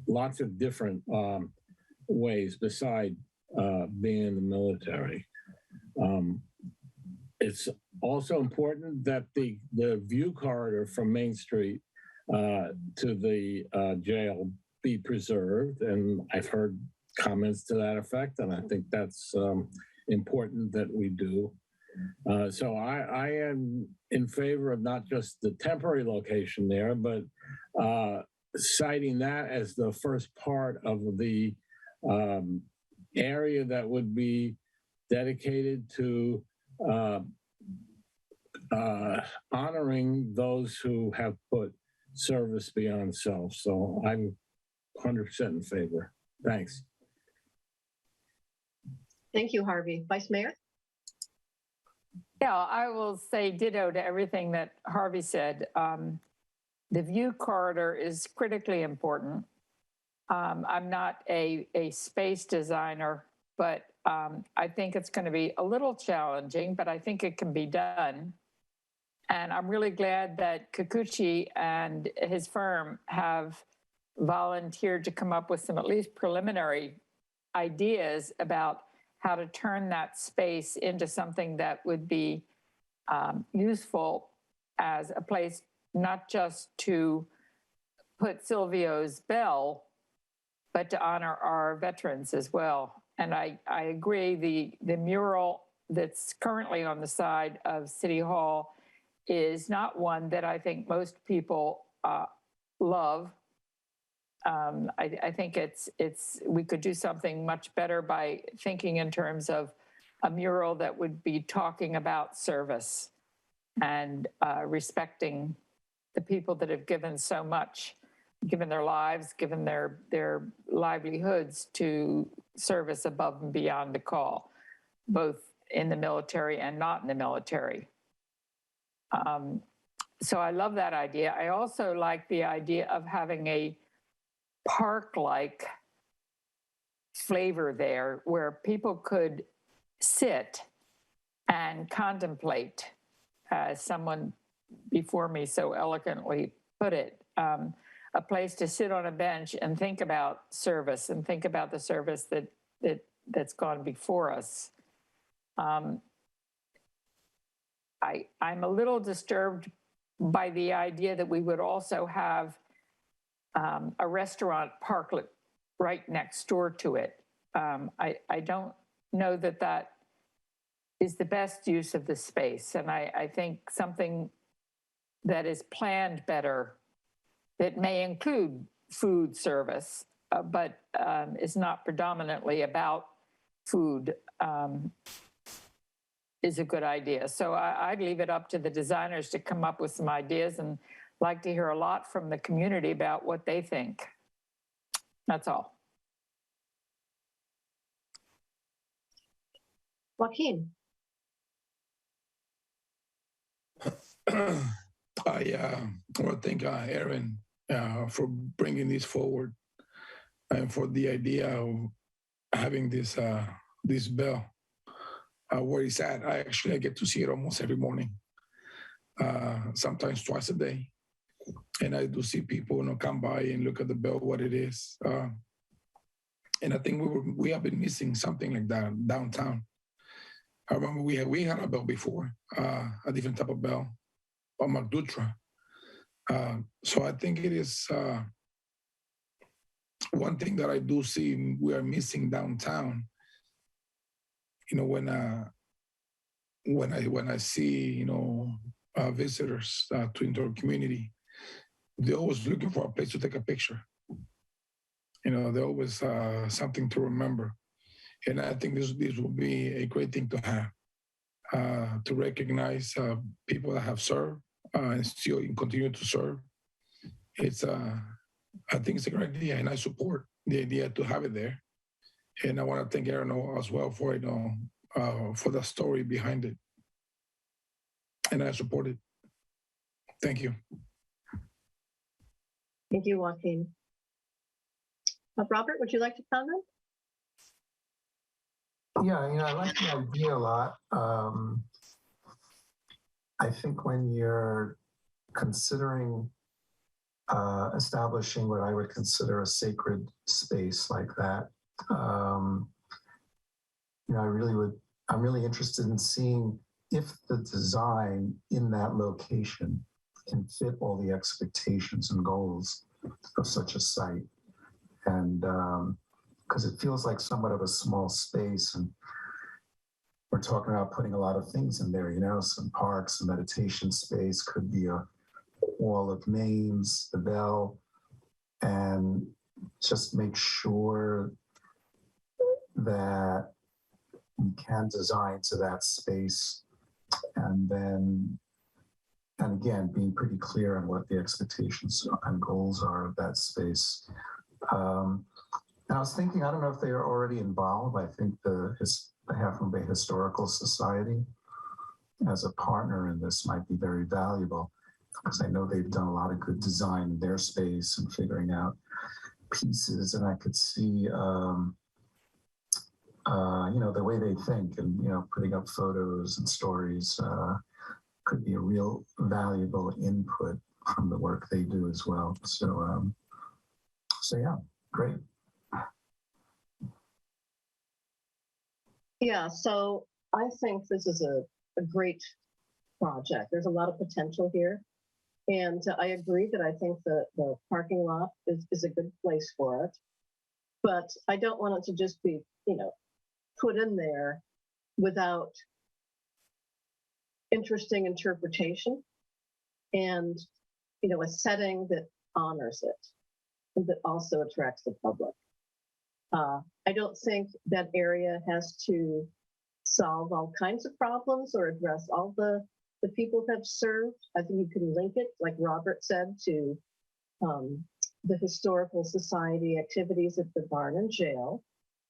lots of different ways beside being in the military. It's also important that the view corridor from Main Street to the jail be preserved, and I've heard comments to that effect, and I think that's important that we do. So I am in favor of not just the temporary location there, but citing that as the first part of the area that would be dedicated to honoring those who have put service beyond self. So I'm 100% in favor. Thanks. Thank you, Harvey. Vice Mayor? Yeah, I will say ditto to everything that Harvey said. The view corridor is critically important. I'm not a space designer, but I think it's going to be a little challenging, but I think it can be done. And I'm really glad that Kikuchi and his firm have volunteered to come up with some at least preliminary ideas about how to turn that space into something that would be useful as a place not just to put Silvio's bell, but to honor our veterans as well. And I agree, the mural that's currently on the side of City Hall is not one that I think most people love. I think we could do something much better by thinking in terms of a mural that would be talking about service and respecting the people that have given so much, given their lives, given their livelihoods to service above and beyond the call, both in the military and not in the military. So I love that idea. I also like the idea of having a park-like flavor there where people could sit and contemplate, as someone before me so eloquently put it, a place to sit on a bench and think about service and think about the service that's gone before us. I'm a little disturbed by the idea that we would also have a restaurant parklet right next door to it. I don't know that that is the best use of the space. And I think something that is planned better, that may include food service, but is not predominantly about food, is a good idea. So I'd leave it up to the designers to come up with some ideas, and like to hear a lot from the community about what they think. That's all. Joaquin. I want to thank Aaron for bringing this forward and for the idea of having this this bell where it's at. I get to see it almost every morning, sometimes twice a day, and I do see people come by and look at the bell, what it is, and I think we have been missing something like that downtown. I remember we had a bell before, a different type of bell, a McDutra. So I think it is one thing that I do see we are missing downtown. When I see visitors to our community, they're always looking for a place to take a picture. they're always something to remember. And I think this will be a great thing to have, to recognize people that have served and still continue to serve. I think it's a great idea, and I support the idea to have it there. And I want to thank Aaron as well for for the story behind it. And I support it. Thank you. Thank you, Joaquin. Robert, would you like to comment? Yeah, I like the idea a lot. I think when you're considering establishing what I would consider a sacred space like that, I'm really interested in seeing if the design in that location can fit all the expectations and goals of such a site. And because it feels like somewhat of a small space, and we're talking about putting a lot of things in there, some parks, some meditation space, could be a wall of names, the bell, and just make sure that we can design to that space, and again, being pretty clear on what the expectations and goals are of that space. And I was thinking, I don't know if they are already involved. I think the Half Moon Bay Historical Society as a partner in this might be very valuable, because I know they've done a lot of good design in their space and figuring out pieces, and I could see the way they think, and putting up photos and stories could be a real valuable input from the work they do as well. So yeah, great. Yeah, so I think this is a great project. There's a lot of potential here. And I agree that I think the parking lot is a good place for it. But I don't want it to just be, put in there without interesting interpretation and, a setting that honors it and that also attracts the public. I don't think that area has to solve all kinds of problems or address all the people that have served. I think you can link it, like Robert said, to the Historical Society activities at the barn and jail.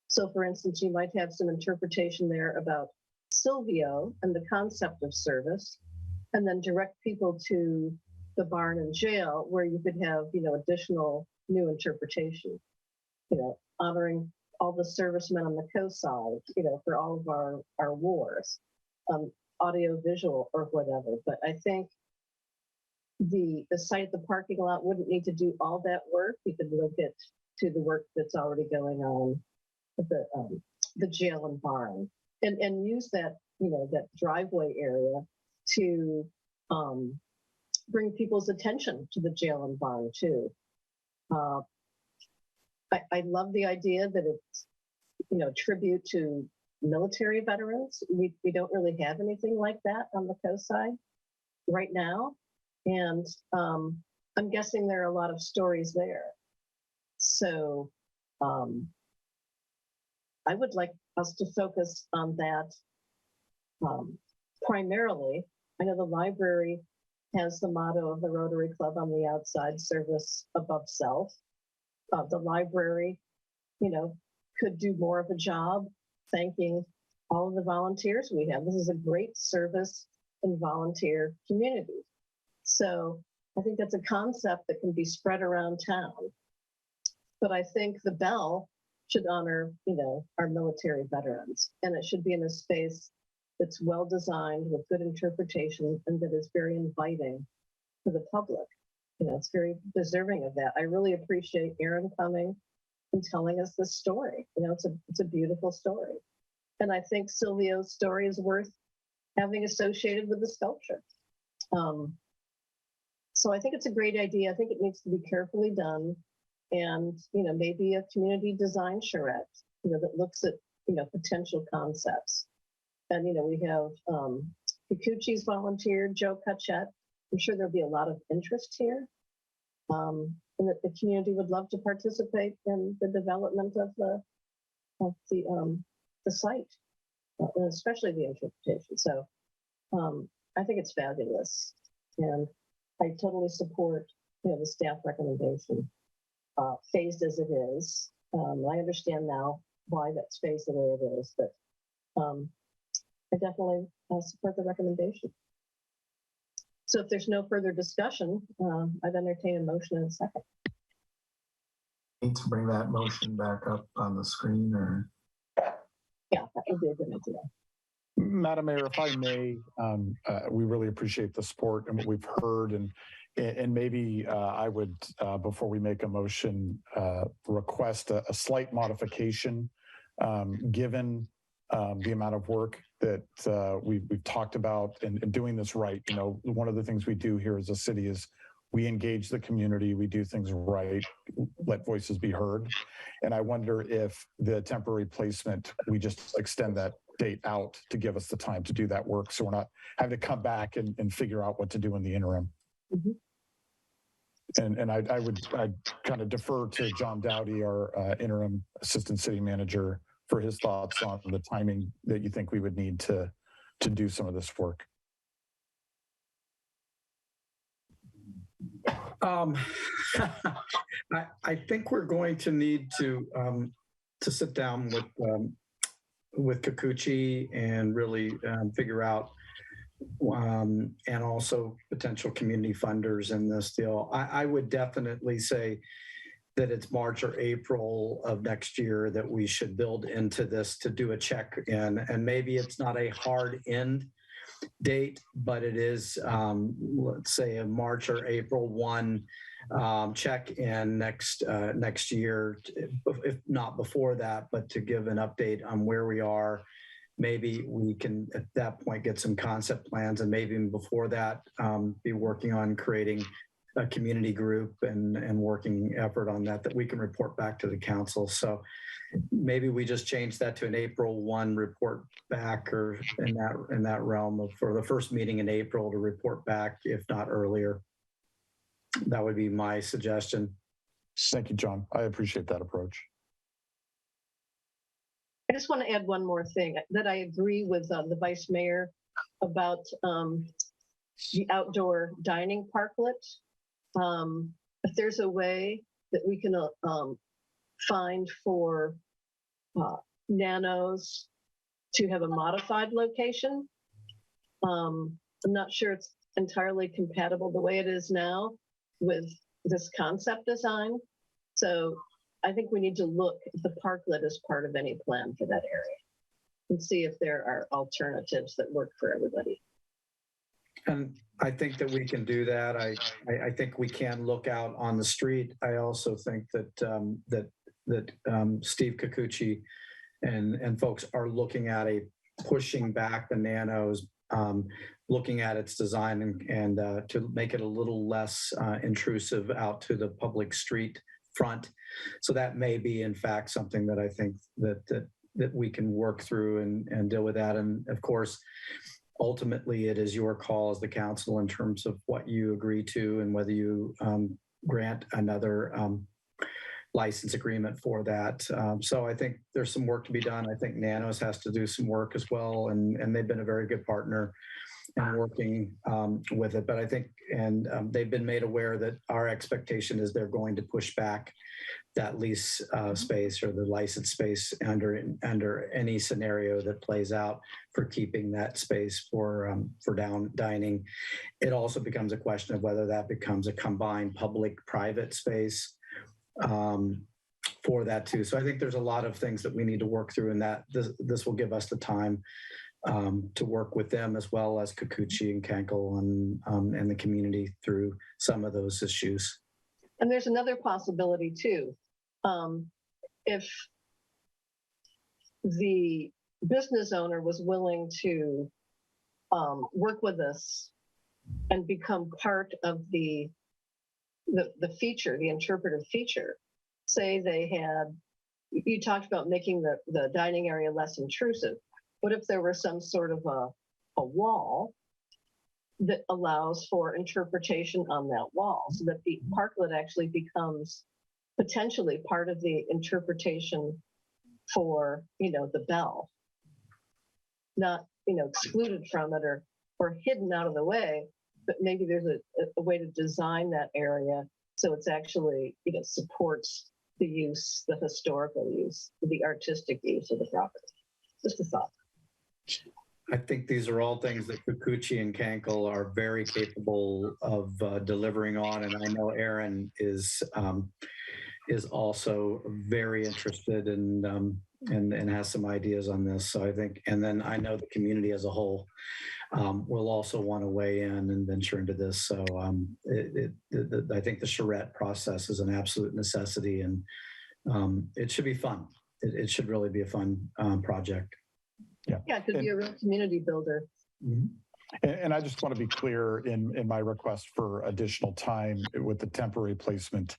So for instance, you might have some interpretation there about Silvio and the concept of service, and then direct people to the barn and jail where you could have, additional new interpretation, honoring all the servicemen on the coast side, for all of our wars, audio, visual, or whatever. But I think the site at the parking lot wouldn't need to do all that work. You could link it to the work that's already going on at the jail and barn, and use that, that driveway area to bring people's attention to the jail and barn too. I love the idea that it's, tribute to military veterans. We don't really have anything like that on the coast side right now. And I'm guessing there are a lot of stories there. So I would like us to focus on that primarily. I know the library has the motto of the Rotary Club on the outside, service above self. The library, could do more of a job thanking all of the volunteers we have. This is a great service and volunteer community. So I think that's a concept that can be spread around town. But I think the bell should honor, our military veterans, and it should be in a space that's well designed with good interpretation and that is very inviting to the public. It's very deserving of that. I really appreciate Aaron coming and telling us this story. It's a beautiful story. And I think Silvio's story is worth having associated with the sculpture. So I think it's a great idea. I think it needs to be carefully done. And, maybe a community design charrette, that looks at, potential concepts. And, we have Kikuchi's volunteered, Joe Cutchett. I'm sure there'll be a lot of interest here. and that the community would love to participate in the development of the site, and especially the interpretation. So I think it's fabulous, and I totally support the staff recommendation, phased as it is. I understand now why that's phased the way it is, but I definitely support the recommendation. So if there's no further discussion, I'd entertain a motion in a second. Need to bring that motion back up on the screen, or? Yeah, that would be a good idea. Madam Mayor, if I may, we really appreciate the support and what we've heard, and maybe I would, before we make a motion, request a slight modification, given the amount of work that we've talked about and doing this right. One of the things we do here as a city is we engage the community, we do things right, let voices be heard. And I wonder if the temporary placement, we just extend that date out to give us the time to do that work, so we're not having to come back and figure out what to do in the interim. Mm-hmm. And I'd kind of defer to John Dowdy, our interim assistant city manager, for his thoughts on the timing that you think we would need to do some of this work. I think we're going to need to sit down with Kikuchi and really figure out, and also potential community funders in this deal. I would definitely say that it's March or April of next year that we should build into this to do a check in, and maybe it's not a hard end date, but it is, let's say, a March or April 1 check in next year, if not before that, but to give an update on where we are. Maybe we can at that point get some concept plans, and maybe even before that be working on creating a community group and working effort on that we can report back to the council. So maybe we just change that to an April 1 report back, or in that realm for the first meeting in April to report back, if not earlier. That would be my suggestion. Thank you, John. I appreciate that approach. I just want to add one more thing, that I agree with the vice mayor about the outdoor dining parklet. If there's a way that we can find for nanos to have a modified location, I'm not sure it's entirely compatible the way it is now with this concept design. So I think we need to look at the parklet as part of any plan for that area and see if there are alternatives that work for everybody. And I think that we can do that. I think we can look out on the street. I also think that Steve Kikuchi and folks are looking at pushing back the nanos, looking at its design and to make it a little less intrusive out to the public street front. So that may be, in fact, something that I think that we can work through and deal with that. And of course, ultimately, it is your call as the council in terms of what you agree to and whether you grant another license agreement for that. So I think there's some work to be done. I think Nanos has to do some work as well, and they've been a very good partner in working with it. But I think, and they've been made aware that our expectation is they're going to push back that lease space or the license space under any scenario that plays out for keeping that space for dining. It also becomes a question of whether that becomes a combined public-private space for that too. So I think there's a lot of things that we need to work through, and that this will give us the time to work with them as well as Kikuchi and Kankel and the community through some of those issues. And there's another possibility too. If the business owner was willing to work with us and become part of the feature, the interpretive feature, say they had, you talked about making the dining area less intrusive. What if there were some sort of a wall that allows for interpretation on that wall so that the parklet actually becomes potentially part of the interpretation for, the bell. Not, excluded from it or hidden out of the way, but maybe there's a way to design that area so it's actually, supports the use, the historical use, the artistic use of the property. Just a thought. I think these are all things that Kikuchi and Kankel are very capable of delivering on, and I know Aaron is also very interested and has some ideas on this. So I think, and then I know the community as a whole will also want to weigh in and venture into this. So I think the charrette process is an absolute necessity, and it should be fun. It should really be a fun project. Yeah, it could be a real community builder. Mm-hmm. And I just want to be clear in my request for additional time with the temporary placement.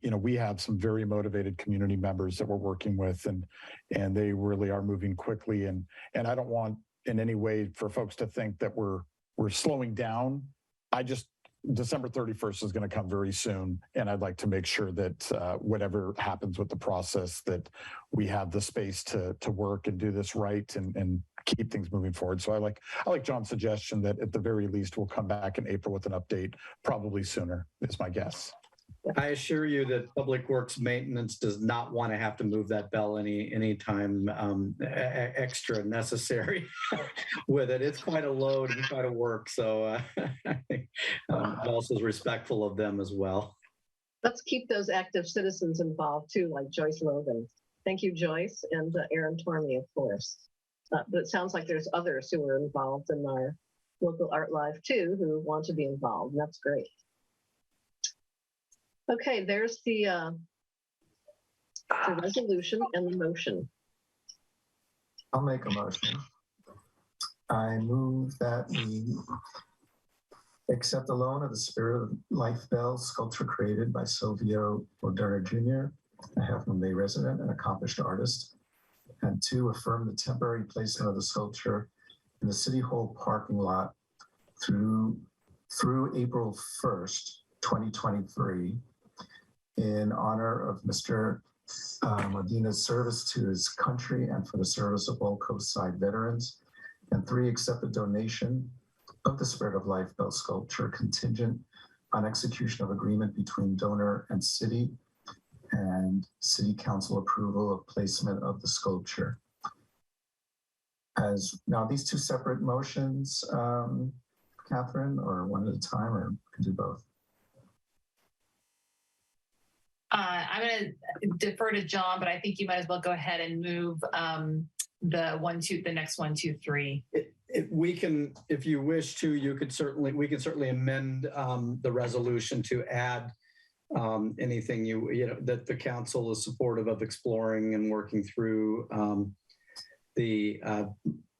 We have some very motivated community members that we're working with, and they really are moving quickly. And I don't want in any way for folks to think that we're slowing down. December 31st is going to come very soon, and I'd like to make sure that whatever happens with the process, that we have the space to work and do this right and keep things moving forward. So I like John's suggestion that at the very least we'll come back in April with an update, probably sooner is my guess. I assure you that Public Works Maintenance does not want to have to move that bell anytime extra necessary with it. It's quite a load and quite a work. So I think also is respectful of them as well. Let's keep those active citizens involved too, like Joyce Logan. Thank you, Joyce, and Aaron Tormey, of course. But it sounds like there's others who are involved in our local Art Live too, who want to be involved, and that's great. Okay, there's the resolution and the motion. I'll make a motion. I move that we accept the loan of the Spirit of Life Bell sculpture created by Silvio Moderna Jr., a Half Moon Bay resident and accomplished artist, and 2, affirm the temporary placement of the sculpture in the City Hall parking lot through April 1st, 2023, in honor of Mr. Medina's service to his country and for the service of all coastside veterans. And 3, accept the donation of the Spirit of Life Bell sculpture contingent on execution of agreement between donor and city council approval of placement of the sculpture. Now these 2 separate motions, Catherine, or one at a time, or can do both? I'm going to defer to John, but I think you might as well go ahead and move the next 1, 2, 3. We can, if you wish to, we can certainly amend the resolution to add anything that the council is supportive of exploring and working through the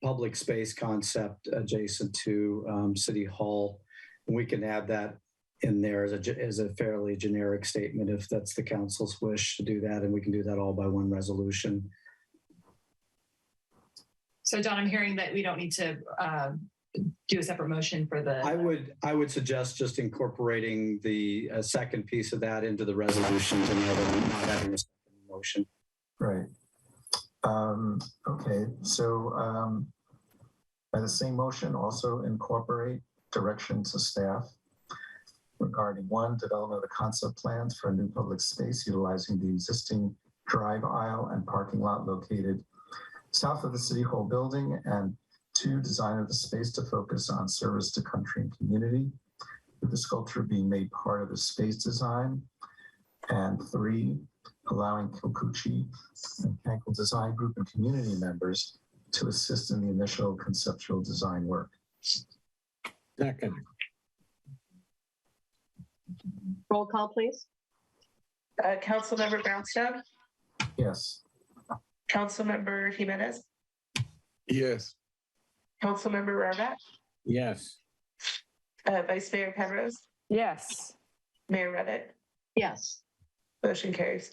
public space concept adjacent to City Hall. And we can add that in there as a fairly generic statement if that's the council's wish to do that, and we can do that all by one resolution. So John, I'm hearing that we don't need to do a separate motion for the. I would suggest just incorporating the second piece of that into the resolution to know that we're not having a second motion. Right. Okay. So by the same motion, also incorporate direction to staff regarding 1, development of the concept plans for a new public space utilizing the existing drive aisle and parking lot located south of the City Hall building, and 2, design of the space to focus on service to country and community, with the sculpture being made part of the space design, and 3, allowing Kikuchi and Kankel Design Group and community members to assist in the initial conceptual design work. Second. Roll call, please. Councilmember Brownstone, Yes. Councilmember Jimenez, Yes. Councilmember Rarbat, Yes. Vice Mayor Penrose, Yes. Mayor Reddick. Yes. Motion carries.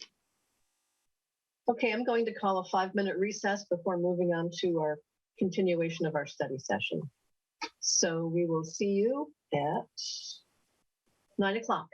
Okay, I'm going to call a 5-minute recess before moving on to our continuation of our study session. So we will see you at 9 o'clock.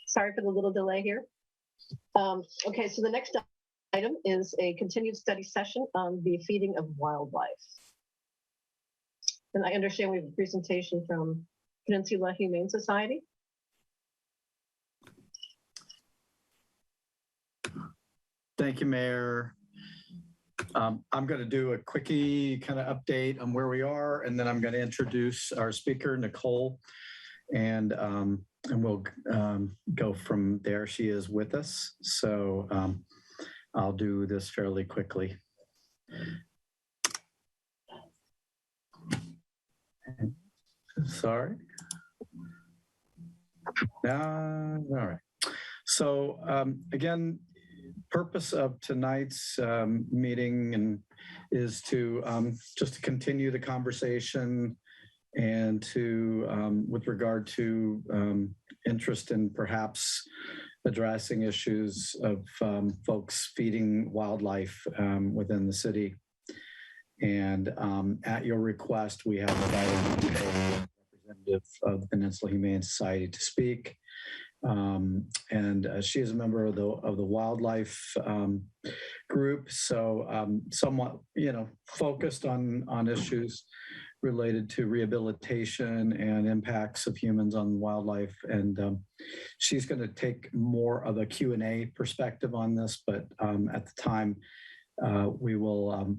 Sorry for the little delay here. Okay, so the next item is a continued study session on the feeding of wildlife. And I understand we have a presentation from Peninsula Humane Society. Thank you, Mayor. I'm going to do a quickie kind of update on where we are, and then I'm going to introduce our speaker, Nicole, and we'll go from there. She is with us, so I'll do this fairly quickly. Sorry. All right. So again, purpose of tonight's meeting is to just to continue the conversation and to with regard to interest in perhaps addressing issues of folks feeding wildlife within the city. And at your request, we have invited a representative of the Peninsula Humane Society to speak. And she is a member of the wildlife group, so somewhat, focused on issues related to rehabilitation and impacts of humans on wildlife. And she's going to take more of a Q&A perspective on this, but at the time, we will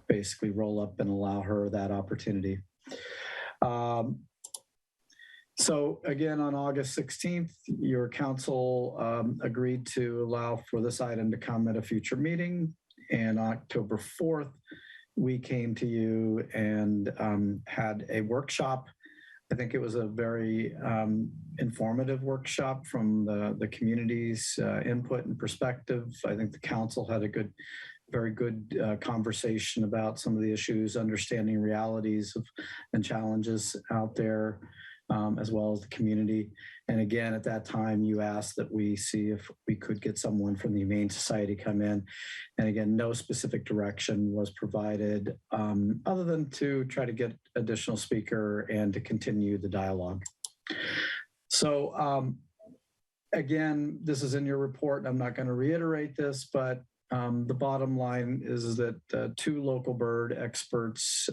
basically roll up and allow her that opportunity. So again, on August 16th, your council agreed to allow for this item to come at a future meeting. And October 4th, we came to you and had a workshop. I think it was a very informative workshop from the community's input and perspective. I think the council had a very good conversation about some of the issues, understanding realities and challenges out there, as well as the community. And again, at that time, you asked that we see if we could get someone from the Humane Society come in. And again, no specific direction was provided other than to try to get additional speaker and to continue the dialogue. So again, this is in your report. I'm not going to reiterate this, but the bottom line is that two local bird experts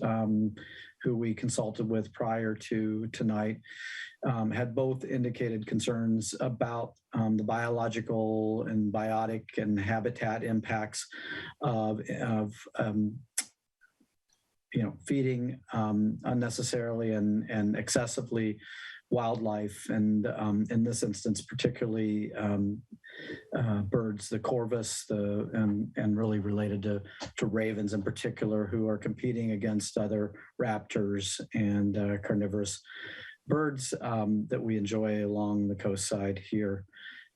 who we consulted with prior to tonight had both indicated concerns about the biological and biotic and habitat impacts of feeding unnecessarily and excessively wildlife, and in this instance, particularly birds, the corvus, and really related to ravens in particular, who are competing against other raptors and carnivorous birds that we enjoy along the coast side here.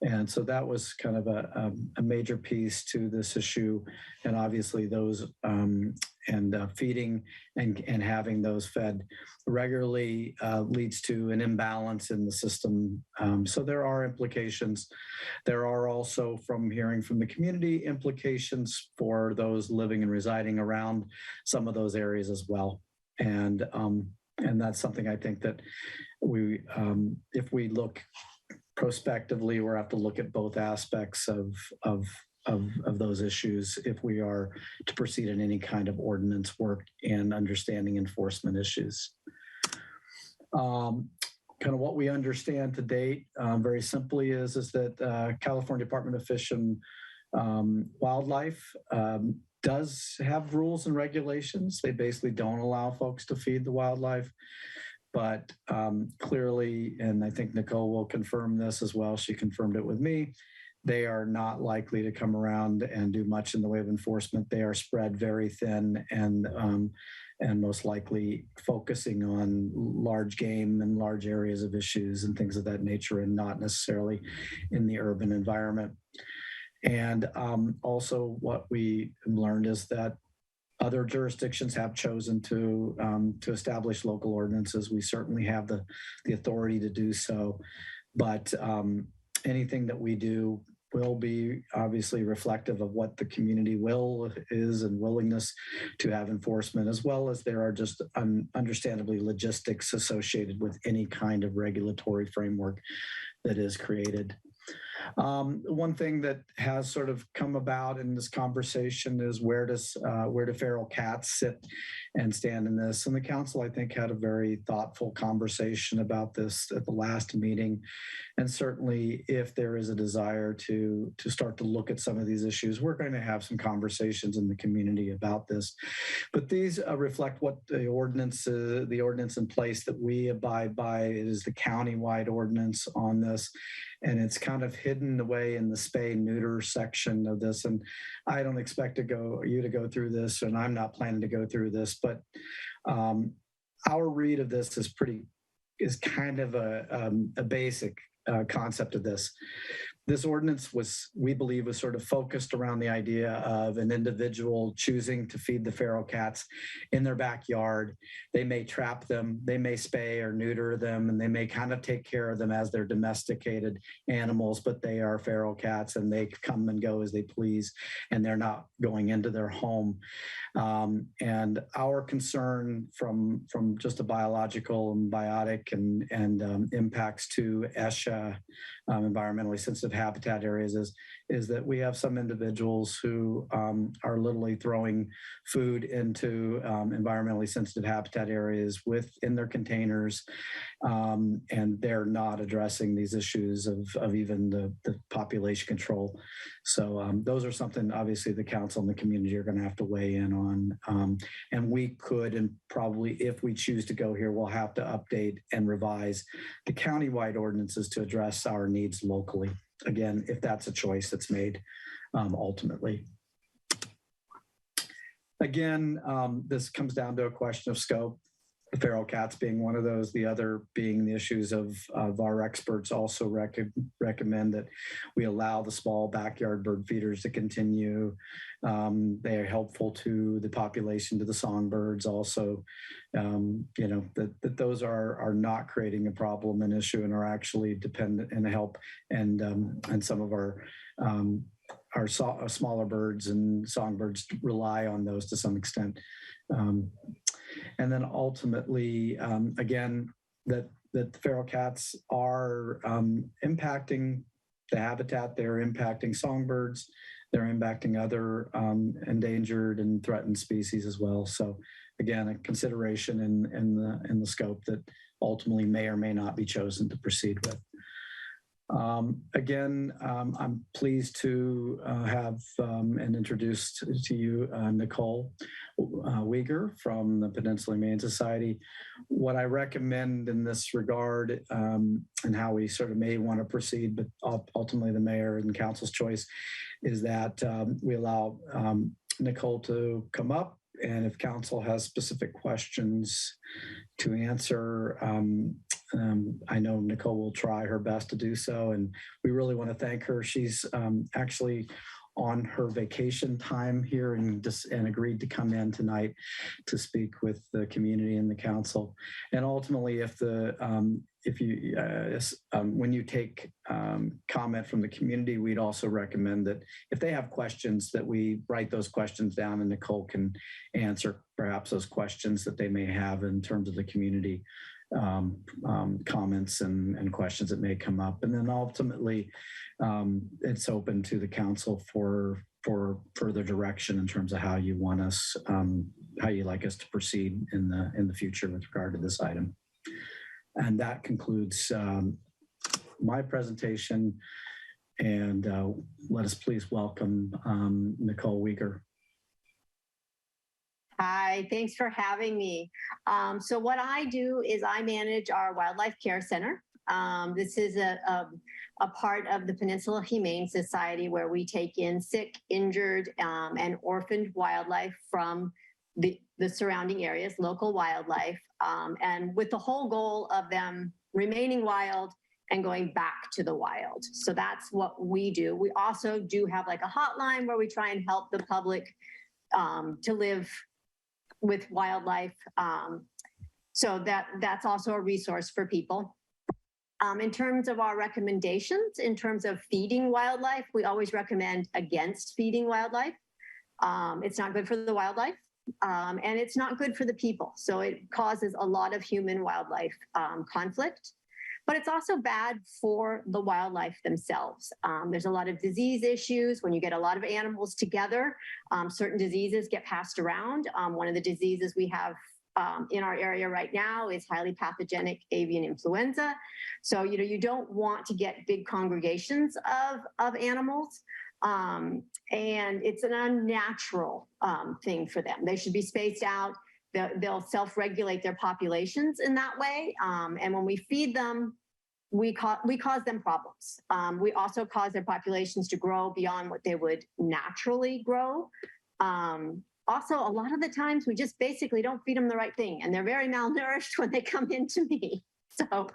And so that was kind of a major piece to this issue. And obviously those feeding and having those fed regularly leads to an imbalance in the system. So there are implications. There are also, from hearing from the community, implications for those living and residing around some of those areas as well. And that's something I think that we, if we look prospectively, we'll have to look at both aspects of those issues if we are to proceed in any kind of ordinance work and understanding enforcement issues. Kind of what we understand to date, very simply, is that California Department of Fish and Wildlife does have rules and regulations. They basically don't allow folks to feed the wildlife. But clearly, and I think Nicole will confirm this as well, she confirmed it with me, they are not likely to come around and do much in the way of enforcement. They are spread very thin and most likely focusing on large game and large areas of issues and things of that nature, and not necessarily in the urban environment. And also what we learned is that other jurisdictions have chosen to establish local ordinances. We certainly have the authority to do so, but anything that we do will be obviously reflective of what the community will is and willingness to have enforcement, as well as there are just understandably logistics associated with any kind of regulatory framework that is created. One thing that has sort of come about in this conversation is where do feral cats sit and stand in this? And the council, I think, had a very thoughtful conversation about this at the last meeting. And certainly, if there is a desire to start to look at some of these issues, we're going to have some conversations in the community about this. But these reflect what the ordinance in place that we abide by. It is the county-wide ordinance on this. And it's kind of hidden away in the spay neuter section of this. And I don't expect you to go through this, and I'm not planning to go through this, but our read of this is kind of a basic concept of this. This ordinance we believe, was sort of focused around the idea of an individual choosing to feed the feral cats in their backyard. They may trap them, they may spay or neuter them, and they may kind of take care of them as their domesticated animals, but they are feral cats and they come and go as they please, and they're not going into their home. And our concern from just a biological and biotic and impacts to ESHA, environmentally sensitive habitat areas, is that we have some individuals who are literally throwing food into environmentally sensitive habitat areas within their containers, and they're not addressing these issues of even the population control. So those are something obviously the council and the community are going to have to weigh in on. And we could, and probably if we choose to go here, we'll have to update and revise the countywide ordinances to address our needs locally. Again, if that's a choice that's made ultimately. Again, this comes down to a question of scope. The feral cats being one of those, the other being the issues of our experts also recommend that we allow the small backyard bird feeders to continue. They are helpful to the population, to the songbirds also. That those are not creating a problem, an issue, and are actually dependent and help. And some of our smaller birds and songbirds rely on those to some extent. And then ultimately, again, that the feral cats are impacting the habitat, they're impacting songbirds, they're impacting other endangered and threatened species as well. So again, a consideration in the scope that ultimately may or may not be chosen to proceed with. Again, I'm pleased to have and introduce to you Nicole Uyghur from the Peninsula Humane Society. What I recommend in this regard and how we sort of may want to proceed, but ultimately the mayor and council's choice, is that we allow Nicole to come up, and if council has specific questions to answer, I know Nicole will try her best to do so, and we really want to thank her. She's actually on her vacation time here and agreed to come in tonight to speak with the community and the council. And ultimately, when you take comment from the community, we'd also recommend that if they have questions, that we write those questions down, and Nicole can answer perhaps those questions that they may have in terms of the community comments and questions that may come up. And then ultimately, it's open to the council for further direction in terms of how you want us, how you like us to proceed in the future with regard to this item. And that concludes my presentation. And let us please welcome Nicole Uyghur. Hi, thanks for having me. So what I do is I manage our Wildlife Care Center. This is a part of the Peninsula Humane Society where we take in sick, injured, and orphaned wildlife from the surrounding areas, local wildlife, and with the whole goal of them remaining wild and going back to the wild. So that's what we do. We also do have like a hotline where we try and help the public to live with wildlife. So that's also a resource for people. In terms of our recommendations, in terms of feeding wildlife, we always recommend against feeding wildlife. It's not good for the wildlife, and it's not good for the people. So it causes a lot of human-wildlife conflict, but it's also bad for the wildlife themselves. There's a lot of disease issues. When you get a lot of animals together, certain diseases get passed around. One of the diseases we have in our area right now is highly pathogenic avian influenza. So, you don't want to get big congregations of animals. And it's an unnatural thing for them. They should be spaced out. They'll self-regulate their populations in that way. And when we feed them, we cause them problems. We also cause their populations to grow beyond what they would naturally grow. Also, a lot of the times we just basically don't feed them the right thing, and they're very malnourished when they come into me. So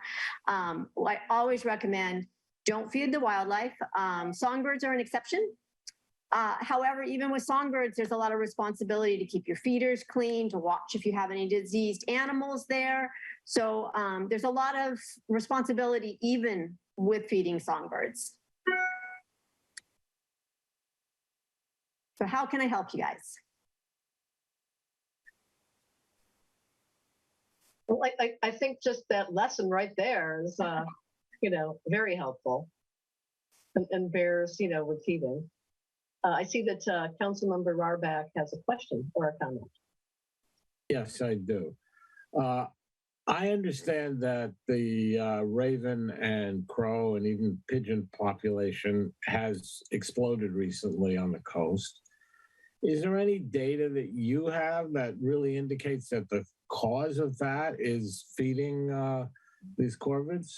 I always recommend don't feed the wildlife. Songbirds are an exception. However, even with songbirds, there's a lot of responsibility to keep your feeders clean, to watch if you have any diseased animals there. So there's a lot of responsibility even with feeding songbirds. So how can I help you guys? Well, I think just that lesson right there is, very helpful and bears, with feeding. I see that Councilmember Rarback has a question or a comment. Yes, I do. I understand that the raven and crow and even pigeon population has exploded recently on the coast. Is there any data that you have that really indicates that the cause of that is feeding these corvids?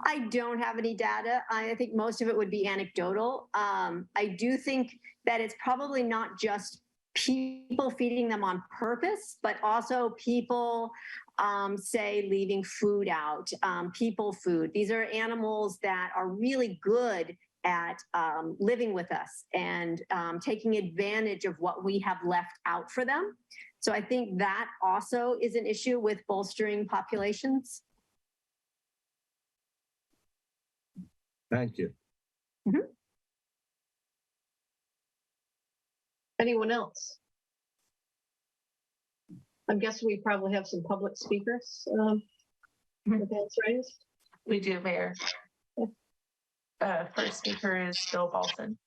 I don't have any data. I think most of it would be anecdotal. I do think that it's probably not just people feeding them on purpose, but also people, say, leaving food out, people food. These are animals that are really good at living with us and taking advantage of what we have left out for them. So I think that also is an issue with bolstering populations. Thank you. Mm-hmm. Anyone else? I'm guessing we probably have some public speakers with hands raised. We do, Mayor. First speaker is Bill Balson.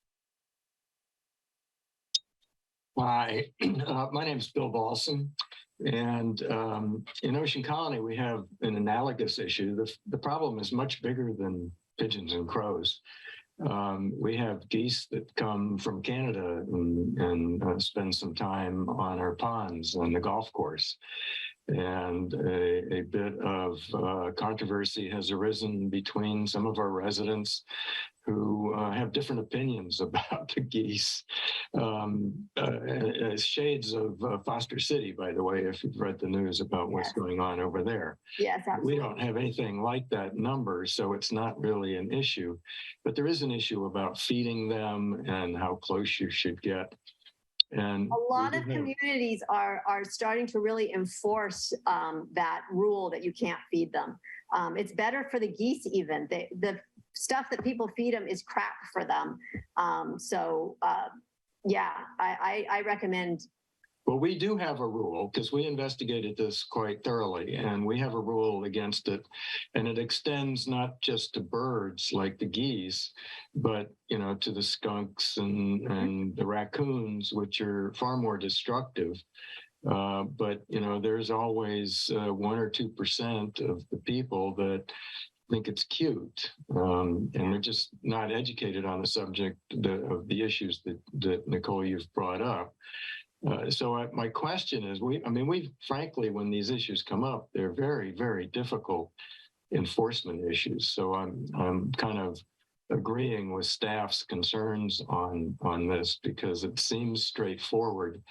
Hi, my name is Bill Balson, and in Ocean Colony we have an analogous issue. The problem is much bigger than pigeons and crows. We have geese that come from Canada and spend some time on our ponds on the golf course. And a bit of controversy has arisen between some of our residents who have different opinions about the geese. Shades of Foster City, by the way, if you've read the news about what's going on over there. Yes, absolutely. We don't have anything like that number, so it's not really an issue. But there is an issue about feeding them and how close you should get. And a lot of communities are starting to really enforce that rule that you can't feed them. It's better for the geese even. The stuff that people feed them is crap for them. Yeah, I recommend. Well, we do have a rule because we investigated this quite thoroughly, and we have a rule against it. And it extends not just to birds like the geese, but, you know, to the skunks and the raccoons, which are far more destructive. But, you know, there's always 1 or 2% of the people that think it's cute, and they're just not educated on the subject of the issues that Nicole, you've brought up. So my question is, we frankly, when these issues come up, they're very, very difficult enforcement issues. So I'm kind of agreeing with staff's concerns on this because it seems straightforward,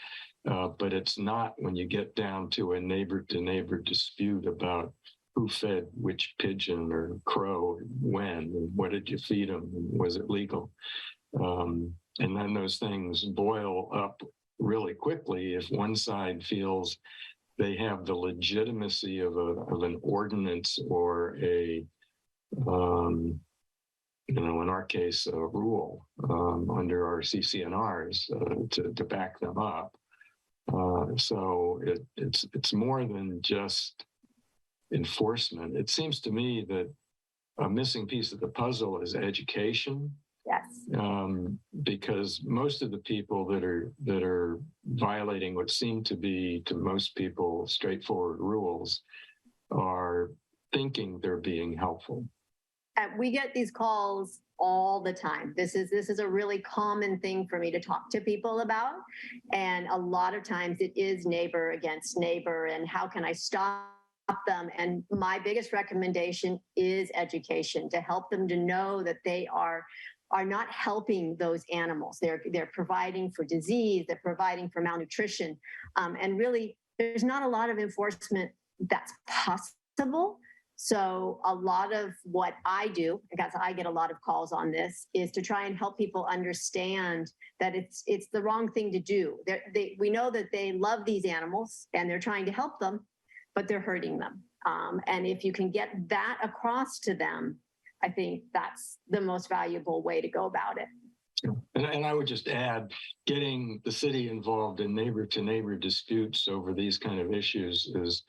but it's not when you get down to a neighbor-to-neighbor dispute about who fed which pigeon or crow, when, and what did you feed them, and was it legal? And then those things boil up really quickly if one side feels they have the legitimacy of an ordinance or a, you know, in our case, a rule under our CCNRs to back them up. So it's more than just enforcement. It seems to me that a missing piece of the puzzle is education. Yes. Because most of the people that are violating what seem to be, to most people, straightforward rules are thinking they're being helpful. We get these calls all the time. This is a really common thing for me to talk to people about. And a lot of times it is neighbor against neighbor and how can I stop them? And my biggest recommendation is education, to help them to know that they are not helping those animals. They're providing for disease, they're providing for malnutrition. And really, there's not a lot of enforcement that's possible. So a lot of what I do, because I get a lot of calls on this, is to try and help people understand that it's the wrong thing to do. We know that they love these animals and they're trying to help them, but they're hurting them. And if you can get that across to them, I think that's the most valuable way to go about it. And I would just add, getting the city involved in neighbor-to-neighbor disputes over these kind of issues is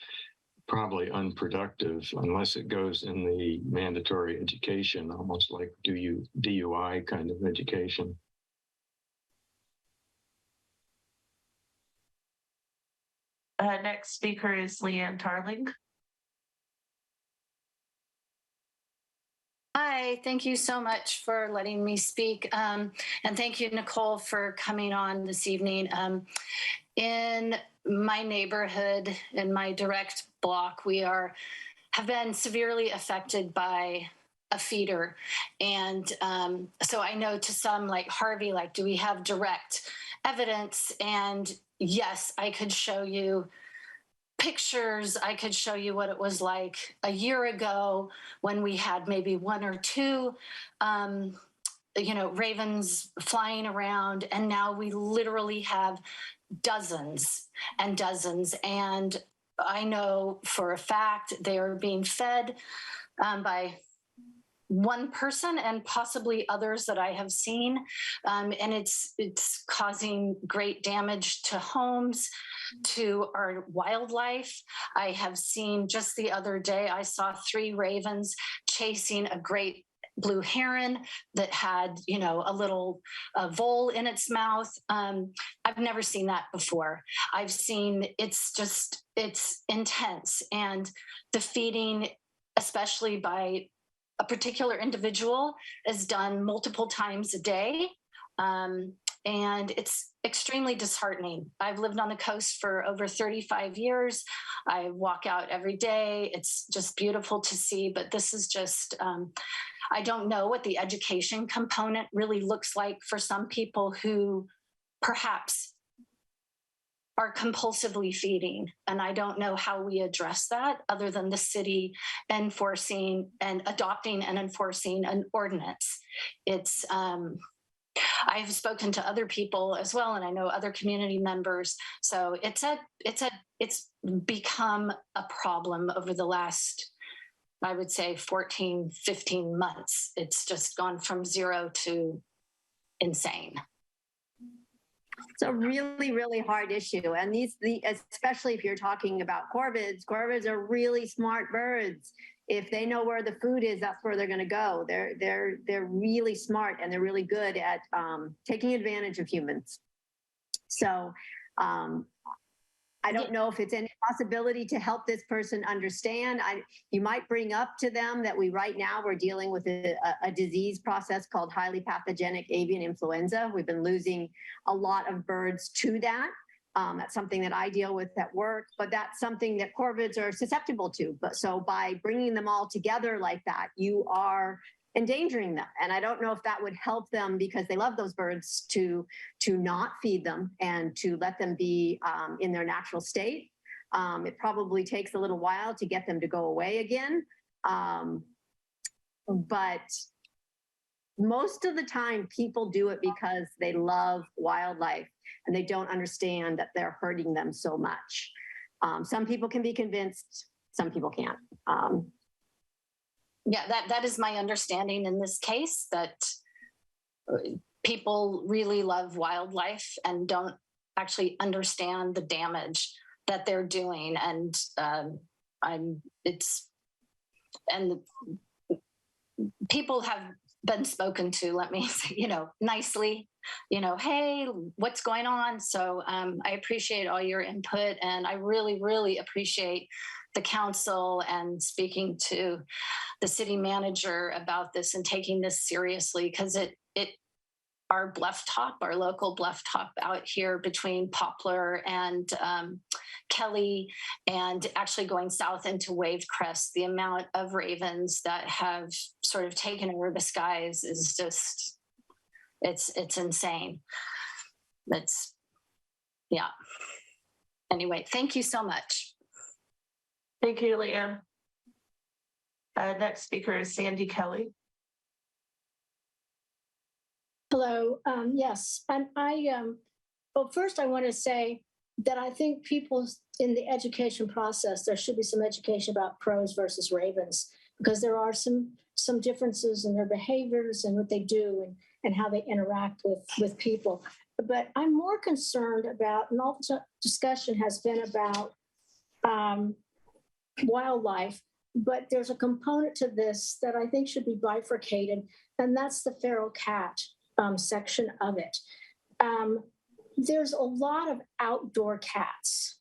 probably unproductive unless it goes in the mandatory education, almost like DUI kind of education. Next speaker is Leanne Tarling. Hi, thank you so much for letting me speak. And thank you, Nicole, for coming on this evening. In my neighborhood, in my direct block, we have been severely affected by a feeder. And so I know to some like Harvey, like, do we have direct evidence? And yes, I could show you pictures. I could show you what it was like a year ago when we had maybe 1 or 2, ravens flying around. And now we literally have dozens and dozens. And I know for a fact they are being fed by one person and possibly others that I have seen. And it's causing great damage to homes, to our wildlife. I have seen just the other day, I saw 3 ravens chasing a great blue heron that had, a little vole in its mouth. I've never seen that before. I've seen, it's intense. And the feeding, especially by a particular individual is done multiple times a day. And it's extremely disheartening. I've lived on the coast for over 35 years. I walk out every day. It's just beautiful to see, but this is just, I don't know what the education component really looks like for some people who perhaps are compulsively feeding. And I don't know how we address that other than the city enforcing and adopting and enforcing an ordinance. It's, I've spoken to other people as well, and I know other community members. So it's become a problem over the last, I would say 14, 15 months. It's just gone from zero to insane. It's a really, really hard issue. And especially if you're talking about corvids are really smart birds. If they know where the food is, that's where they're going to go. They're really smart, and they're really good at taking advantage of humans. So I don't know if it's any possibility to help this person understand. You might bring up to them that right now we're dealing with a disease process called highly pathogenic avian influenza. We've been losing a lot of birds to that. That's something that I deal with at work, but that's something that corvids are susceptible to. But so by bringing them all together like that, you are endangering them. And I don't know if that would help them, because they love those birds, to not feed them and to let them be in their natural state. It probably takes a little while to get them to go away again. But most of the time people do it because they love wildlife and they don't understand that they're hurting them so much. Some people can be convinced, some people can't. Yeah, that is my understanding in this case, that people really love wildlife and don't actually understand the damage that they're doing. And people have been spoken to, let me say, nicely, hey, what's going on? So I appreciate all your input, and I really, really appreciate the council and speaking to the city manager about this and taking this seriously, because our local bluff top out here between Poplar and Kelly, and actually going south into Wave Crest, the amount of ravens that have sort of taken over the skies is just, it's insane. Yeah. Anyway, thank you so much. Thank you, Leanne. Next speaker is Sandy Kelly. Hello. Yes, and well, first I want to say that I think people in the education process, there should be some education about crows versus ravens, because there are some differences in their behaviors and what they do and how they interact with people. But I'm more concerned about, and all the discussion has been about wildlife, but there's a component to this that I think should be bifurcated, and that's the feral cat section of it. There's a lot of outdoor cats,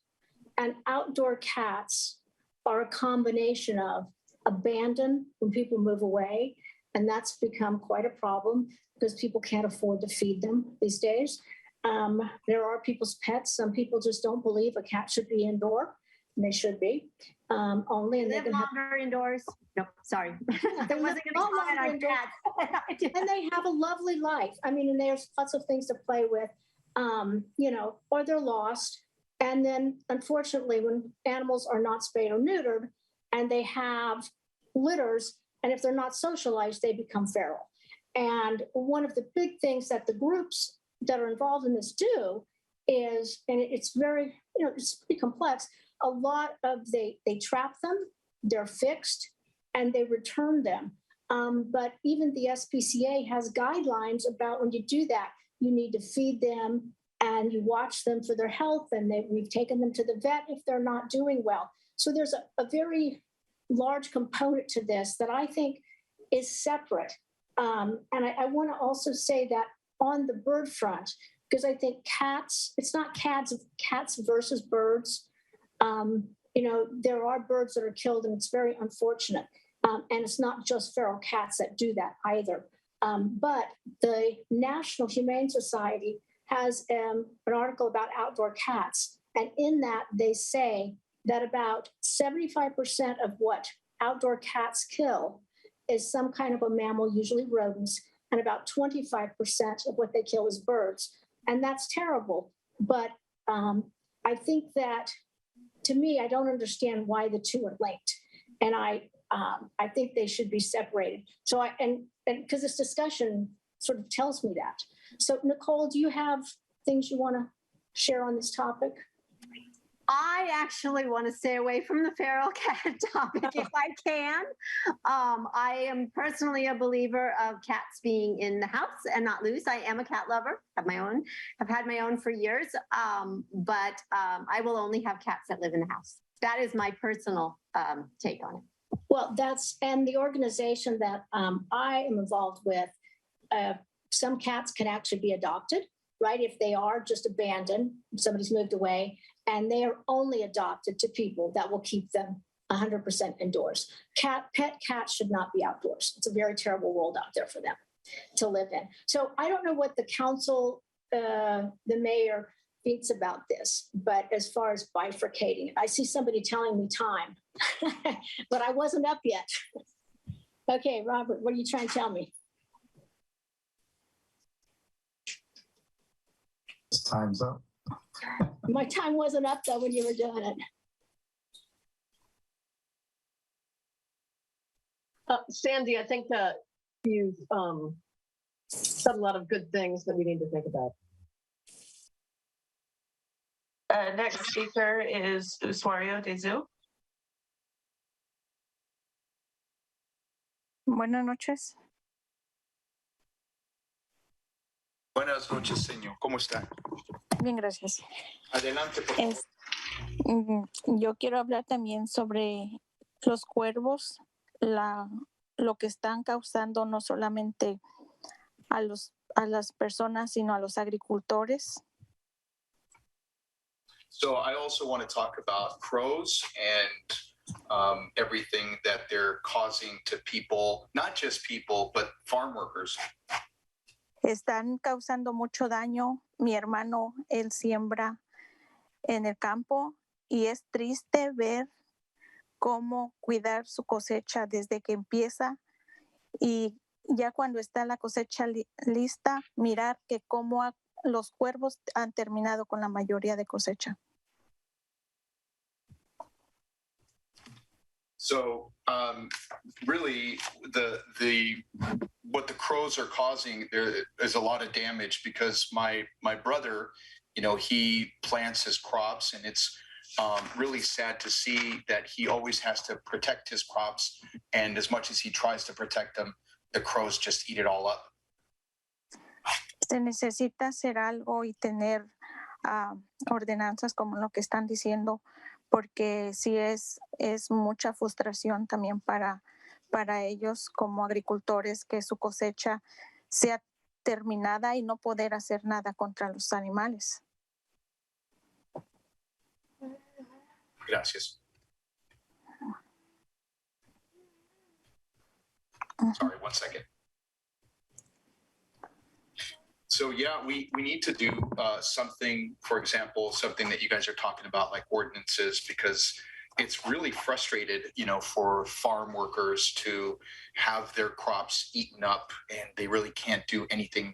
and outdoor cats are a combination of abandoned when people move away, and that's become quite a problem because people can't afford to feed them these days. There are people's pets. Some people just don't believe a cat should be indoor, and they should be only. And they live longer indoors. No, sorry. They wasn't going to comment on cats. And they have a lovely life. I mean, and there's lots of things to play with, or they're lost. And then, unfortunately, when animals are not spayed or neutered and they have litters, and if they're not socialized, they become feral. And one of the big things that the groups that are involved in this do is, and it's very, it's pretty complex, a lot of they trap them, they're fixed, and they return them. But even the SPCA has guidelines about when you do that, you need to feed them and you watch them for their health, and we've taken them to the vet if they're not doing well. So there's a very large component to this that I think is separate. And I want to also say that on the bird front, because I think cats, it's not cats versus birds. There are birds that are killed, and it's very unfortunate. And it's not just feral cats that do that either. But the National Humane Society has an article about outdoor cats. And in that, they say that about 75% of what outdoor cats kill is some kind of a mammal, usually rodents, and about 25% of what they kill is birds. And that's terrible. But I think that, to me, I don't understand why the two are linked. And I think they should be separated. So and because this discussion sort of tells me that. So Nicole, do you have things you want to share on this topic? I actually want to stay away from the feral cat topic if I can. I am personally a believer of cats being in the house and not loose. I am a cat lover. Have had my own for years. But I will only have cats that live in the house. That is my personal take on it. Well, and the organization that I am involved with, some cats can actually be adopted, right? If they are just abandoned, somebody's moved away, and they are only adopted to people that will keep them 100% indoors. Pet cats should not be outdoors. It's a very terrible world out there for them to live in. So I don't know what the council, the mayor thinks about this, but as far as bifurcating, I see somebody telling me time, but I wasn't up yet. Okay, Robert, what are you trying to tell me? Time's up. My time wasn't up though when you were doing it. Sandy, I think that you've said a lot of good things that we need to think about. Next speaker is Usuario de Zu. Buenas noches. Buenas noches, señor. ¿Cómo está? Bien, gracias. Adelante, por favor. Yo quiero hablar también sobre los cuervos, lo que están causando no solamente a las personas, sino a los agricultores. So I also want to talk about crows and everything that they're causing to people, not just people, but farm workers. Están causando mucho daño. Mi hermano, él siembra en el campo y es triste ver cómo cuidar su cosecha desde que empieza y ya cuando está la cosecha lista, mirar que cómo los cuervos han terminado con la mayoría de cosecha. So really what the crows are causing, there is a lot of damage because my brother, he plants his crops and it's really sad to see that he always has to protect his crops. And as much as he tries to protect them, the crows just eat it all up. Se necesita hacer algo y tener ordenanzas como lo que están diciendo, porque sí es mucha frustración también para ellos como agricultores que su cosecha sea terminada y no poder hacer nada contra los animales. Gracias. Sorry, 1 second. So yeah, we need to do something, for example, something that you guys are talking about, like ordinances, because it's really frustrated, for farm workers to have their crops eaten up and they really can't do anything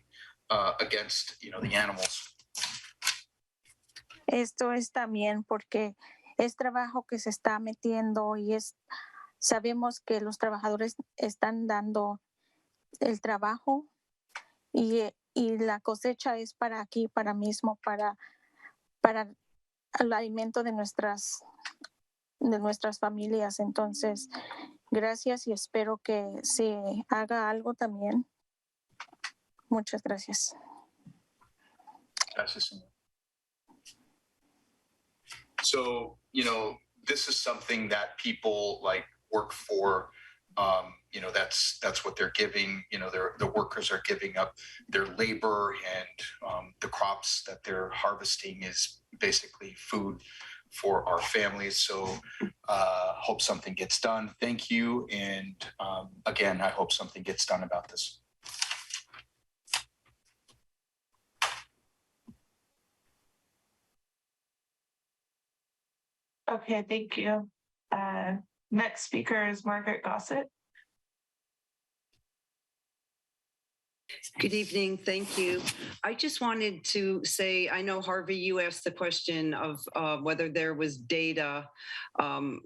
against, the animals. Esto es también porque es trabajo que se está metiendo y sabemos que los trabajadores están dando el trabajo y la cosecha es para aquí, para el alimento de nuestras familias. Entonces, gracias y espero que se haga algo también. Muchas gracias. Gracias, señor. So, this is something that people work for. That's what they're giving. The workers are giving up their labor and the crops that they're harvesting is basically food for our families. So hope something gets done. Thank you. And again, I hope something gets done about this. Okay, thank you. Next speaker is Margaret Gossett. Good evening. Thank you. I just wanted to say, I know, Harvey, you asked the question of whether there was data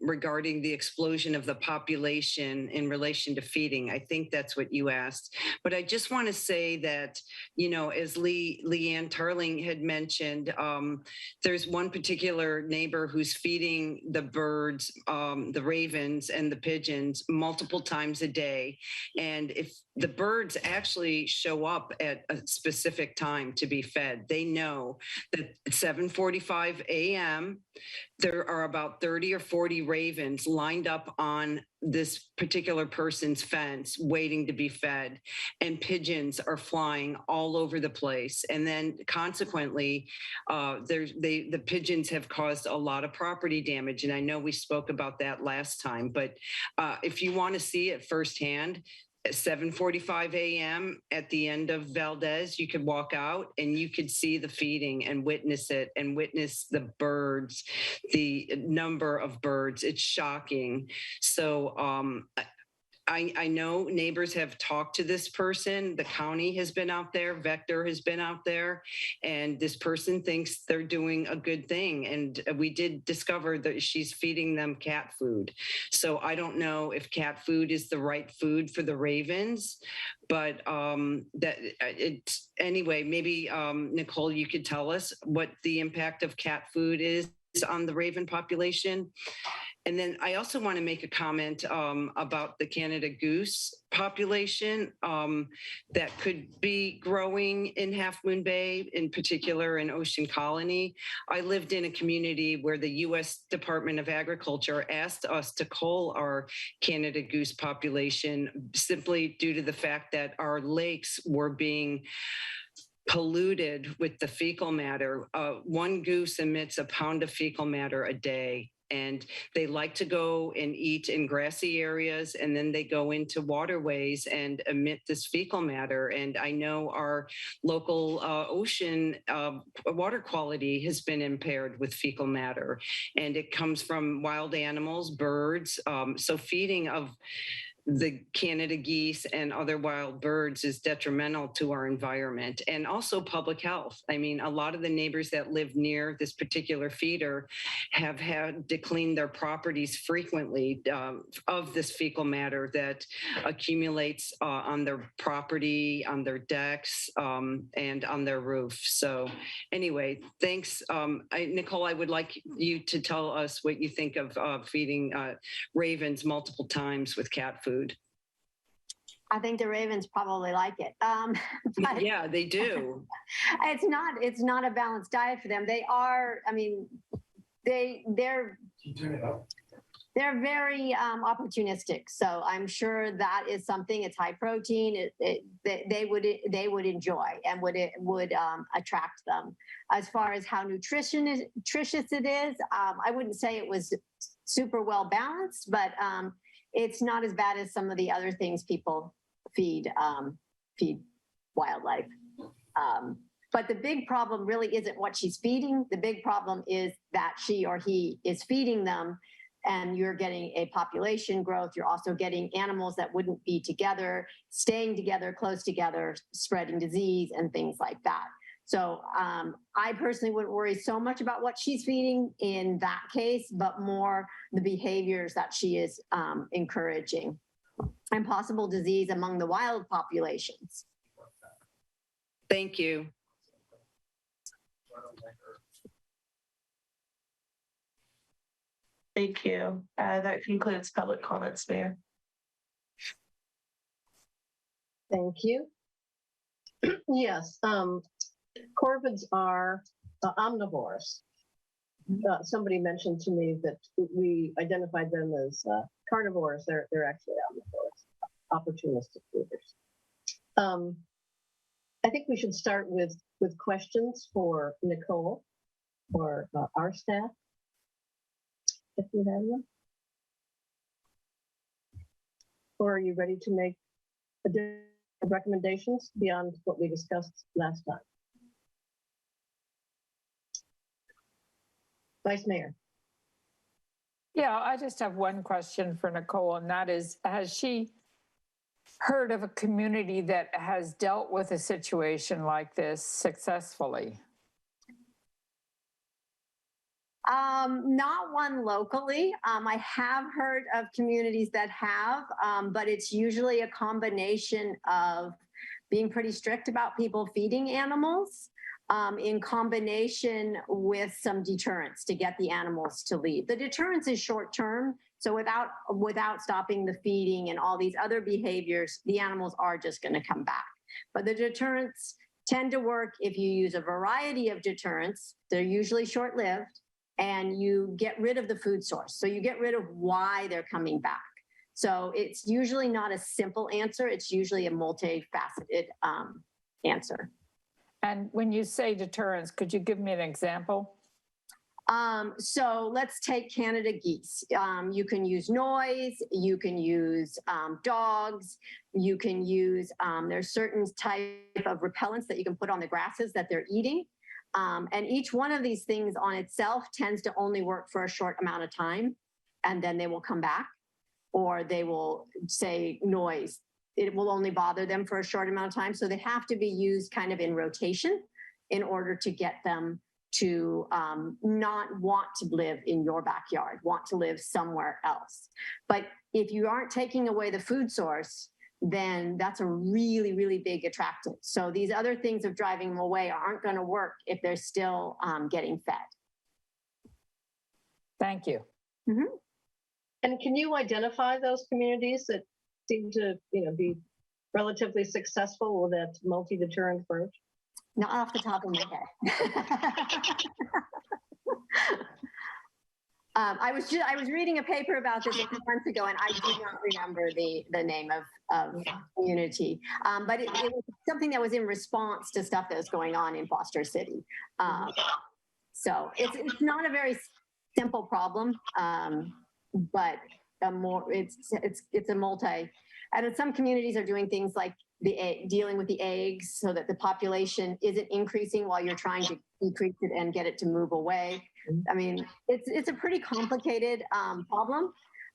regarding the explosion of the population in relation to feeding. I think that's what you asked. But I just want to say that, you know, as Leanne Tarling had mentioned, there's one particular neighbor who's feeding the birds, the ravens and the pigeons multiple times a day. And if the birds actually show up at a specific time to be fed, they know that at 7:45 a.m., there are about 30 or 40 ravens lined up on this particular person's fence waiting to be fed, and pigeons are flying all over the place. And then consequently, the pigeons have caused a lot of property damage. And I know we spoke about that last time, but if you want to see it firsthand, at 7:45 a.m. at the end of Valdez, you could walk out and you could see the feeding and witness it and witness the birds, the number of birds. It's shocking. So I know neighbors have talked to this person. The county has been out there, Vector has been out there, and this person thinks they're doing a good thing. And we did discover that she's feeding them cat food. So I don't know if cat food is the right food for the ravens, but anyway, maybe Nicole, you could tell us what the impact of cat food is on the raven population. And then I also want to make a comment about the Canada goose population that could be growing in Half Moon Bay, in particular in Ocean Colony. I lived in a community where the U.S. Department of Agriculture asked us to cull our Canada goose population simply due to the fact that our lakes were being polluted with the fecal matter. One goose emits a pound of fecal matter a day. And they like to go and eat in grassy areas, and then they go into waterways and emit this fecal matter. And I know our local ocean water quality has been impaired with fecal matter, and it comes from wild animals, birds. So feeding of the Canada geese and other wild birds is detrimental to our environment and also public health. I mean, a lot of the neighbors that live near this particular feeder have had to clean their properties frequently of this fecal matter that accumulates on their property, on their decks, and on their roof. So anyway, thanks. Nicole, I would like you to tell us what you think of feeding ravens multiple times with cat food. I think the ravens probably like it. Yeah, they do. It's not a balanced diet for them. They are, I mean, they're very opportunistic. So I'm sure that is something. It's high protein. They would enjoy and would attract them. As far as how nutritious it is, I wouldn't say it was super well balanced, but it's not as bad as some of the other things people feed wildlife. But the big problem really isn't what she's feeding. The big problem is that she or he is feeding them, and you're getting a population growth. You're also getting animals that wouldn't be together, staying together, close together, spreading disease and things like that. So I personally wouldn't worry so much about what she's feeding in that case, but more the behaviors that she is encouraging and possible disease among the wild populations. Thank you. Thank you. That concludes public comments, Mayor. Thank you. Yes, corvids are omnivores. Somebody mentioned to me that we identified them as carnivores. They're actually omnivores, opportunistic feeders. I think we should start with questions for Nicole or our staff. if you have them. Or are you ready to make additional recommendations beyond what we discussed last time? Vice Mayor. Yeah, I just have one question for Nicole, and that is, has she heard of a community that has dealt with a situation like this successfully? Not one locally. I have heard of communities that have, but it's usually a combination of being pretty strict about people feeding animals, in combination with some deterrence to get the animals to leave. The deterrence is short term. So without stopping the feeding and all these other behaviors, the animals are just going to come back. But the deterrents tend to work if you use a variety of deterrents. They're usually short-lived, and you get rid of the food source. So you get rid of why they're coming back. So it's usually not a simple answer. It's usually a multifaceted answer. And when you say deterrence, could you give me an example? So let's take Canada geese. You can use noise, you can use dogs, you can use, there's certain type of repellents that you can put on the grasses that they're eating. And each one of these things on itself tends to only work for a short amount of time, and then they will come back, or they will say noise. It will only bother them for a short amount of time. So they have to be used kind of in rotation in order to get them to not want to live in your backyard, want to live somewhere else. But if you aren't taking away the food source, then that's a really, really big attractant. So these other things of driving them away aren't going to work if they're still getting fed. Thank you. Mm-hmm. And can you identify those communities that seem to, be relatively successful with that multi-deterrent approach? Not off the top of my head. I was reading a paper about this a few months ago, and I do not remember the name of community. But it was something that was in response to stuff that was going on in Foster City. So it's not a very simple problem, but it's a multi. And some communities are doing things like dealing with the eggs so that the population isn't increasing while you're trying to decrease it and get it to move away. I mean, it's a pretty complicated problem.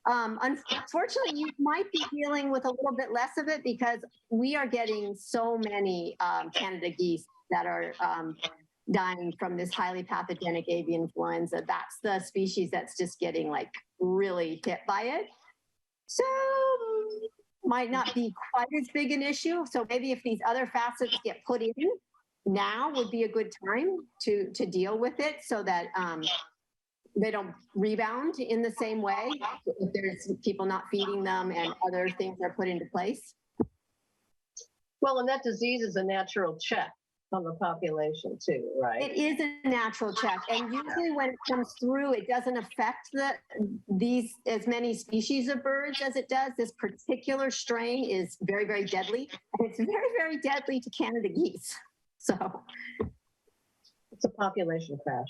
Unfortunately, you might be dealing with a little bit less of it because we are getting so many Canada geese that are dying from this highly pathogenic avian influenza. That's the species that's just getting like really hit by it. So might not be quite as big an issue. So maybe if these other facets get put in, now would be a good time to deal with it so that they don't rebound in the same way if there's people not feeding them and other things are put into place. Well, and that disease is a natural check on the population too, right? It is a natural check, and usually when it comes through, it doesn't affect these as many species of birds as it does. This particular strain is very, very deadly, and it's very, very deadly to Canada geese. So it's a population crash.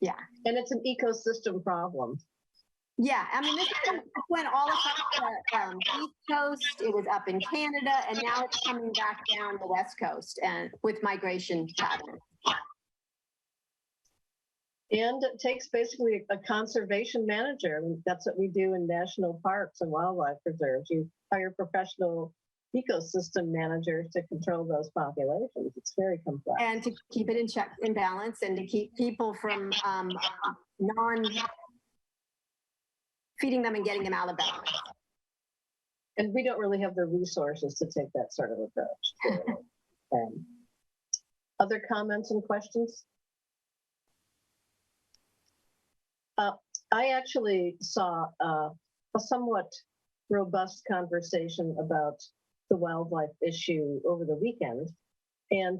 Yeah, and it's an ecosystem problem. Yeah, I mean, this went all across the East Coast. It was up in Canada, and now it's coming back down the West Coast and with migration patterns. And it takes basically a conservation manager. I mean, that's what we do in national parks and wildlife preserves. You hire professional ecosystem managers to control those populations. It's very complex. And to keep it in check, in balance, and to keep people from feeding them and getting them out of balance. And we don't really have the resources to take that sort of approach. Other comments and questions? I actually saw a somewhat robust conversation about the wildlife issue over the weekend. And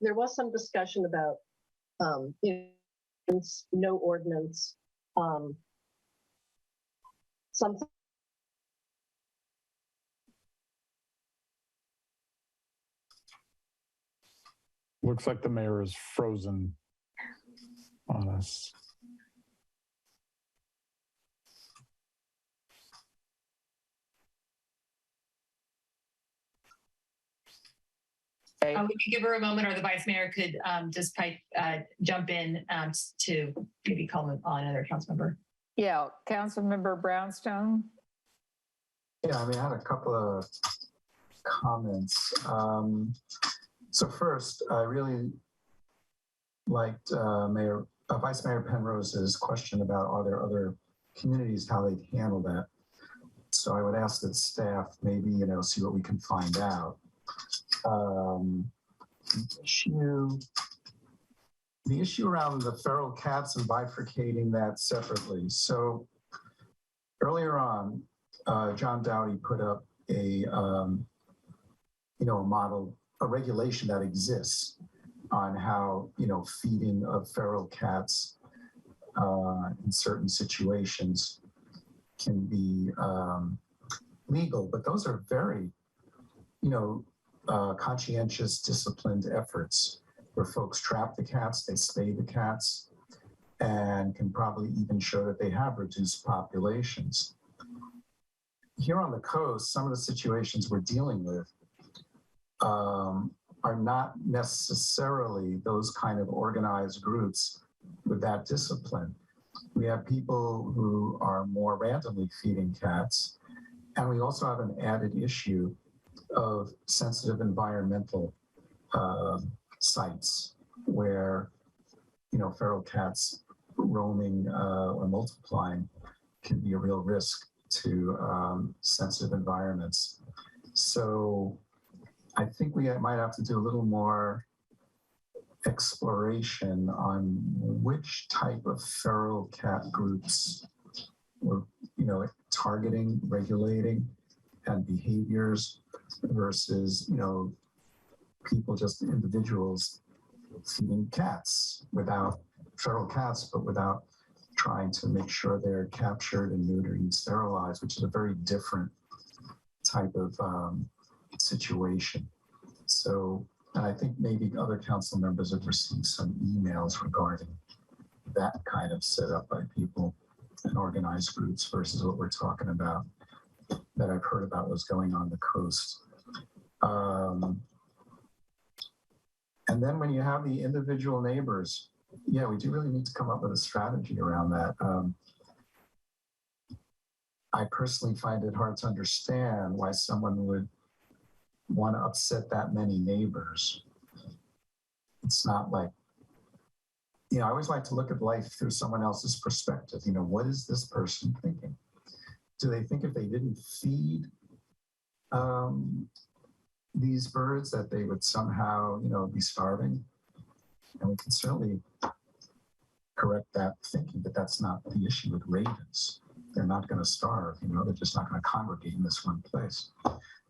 there was some discussion about no ordinance, something. Looks like the mayor is frozen on us. We could give her a moment, or the vice mayor could just jump in to maybe call on another council member. Yeah, Councilmember Brownstone. Yeah, I mean, I had a couple of comments. So first, I really liked Vice Mayor Penrose's question about are there other communities, how they handle that. So I would ask that staff maybe, see what we can find out. The issue around the feral cats and bifurcating that separately. So earlier on, John Dowdy put up a model, a regulation that exists on how, feeding of feral cats in certain situations can be legal, but those are very, conscientious, disciplined efforts where folks trap the cats, they spay the cats, and can probably even show that they have reduced populations. Here on the coast, some of the situations we're dealing with are not necessarily those kind of organized groups with that discipline. We have people who are more randomly feeding cats, and we also have an added issue of sensitive environmental sites where, feral cats roaming or multiplying can be a real risk to sensitive environments. So I think we might have to do a little more exploration on which type of feral cat groups we're, targeting, regulating, and behaviors versus, people, just individuals feeding cats without feral cats, but without trying to make sure they're captured and neutered and sterilized, which is a very different type of situation. So, and I think maybe other council members have received some emails regarding that kind of setup by people and organized groups versus what we're talking about that I've heard about what's going on the coast. And then when you have the individual neighbors, yeah, we do really need to come up with a strategy around that. I personally find it hard to understand why someone would want to upset that many neighbors. It's not like, I always like to look at life through someone else's perspective. What is this person thinking? Do they think if they didn't feed these birds that they would somehow, be starving? And we can certainly correct that thinking, but that's not the issue with ravens. They're not going to starve, they're just not going to congregate in this one place.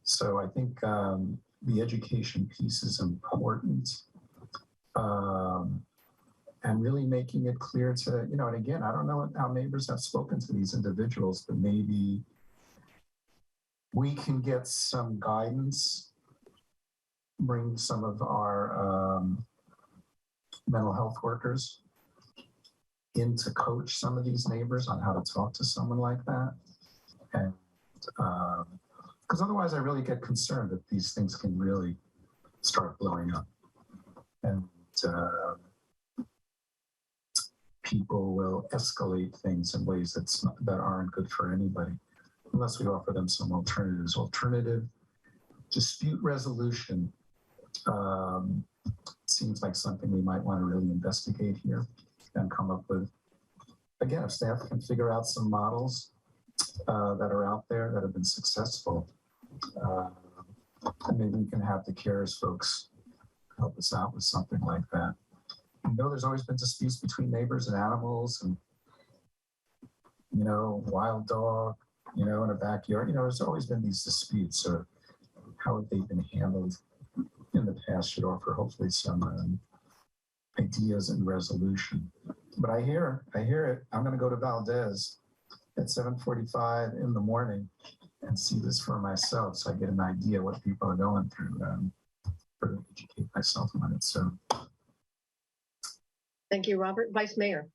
So I think the education piece is important. And really making it clear to, and again, I don't know how neighbors have spoken to these individuals, but maybe we can get some guidance, bring some of our mental health workers in to coach some of these neighbors on how to talk to someone like that. And because otherwise I really get concerned that these things can really start blowing up. And people will escalate things in ways that aren't good for anybody, unless we offer them some alternatives. Alternative dispute resolution seems like something we might want to really investigate here and come up with. Again, if staff can figure out some models that are out there that have been successful, and maybe we can have the CARES folks help us out with something like that. There's always been disputes between neighbors and animals and, wild dog, in a backyard. There's always been these disputes. So how have they been handled in the past should offer hopefully some ideas and resolution. But I hear it. I'm going to go to Valdez at 7:45 in the morning and see this for myself so I get an idea what people are going through to educate myself on it. So. Thank you, Robert. Vice Mayor.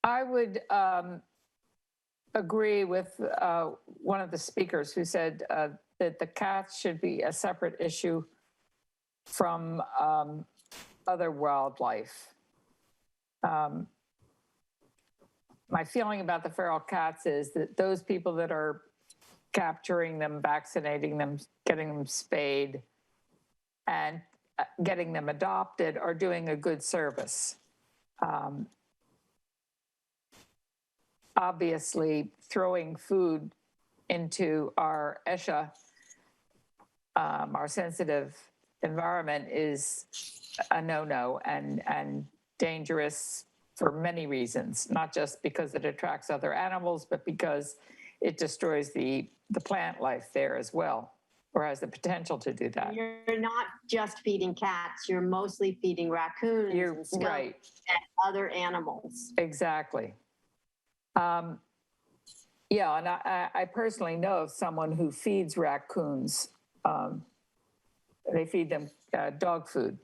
I would agree with one of the speakers who said that the cats should be a separate issue from other wildlife. My feeling about the feral cats is that those people that are capturing them, vaccinating them, getting them spayed, and getting them adopted are doing a good service. Obviously, throwing food into our ESHA, our sensitive environment, is a no-no and dangerous for many reasons, not just because it attracts other animals, but because it destroys the plant life there as well, or has the potential to do that. You're not just feeding cats, you're mostly feeding raccoons and skunks right. and other animals. Exactly. Yeah, and I personally know of someone who feeds raccoons. They feed them dog food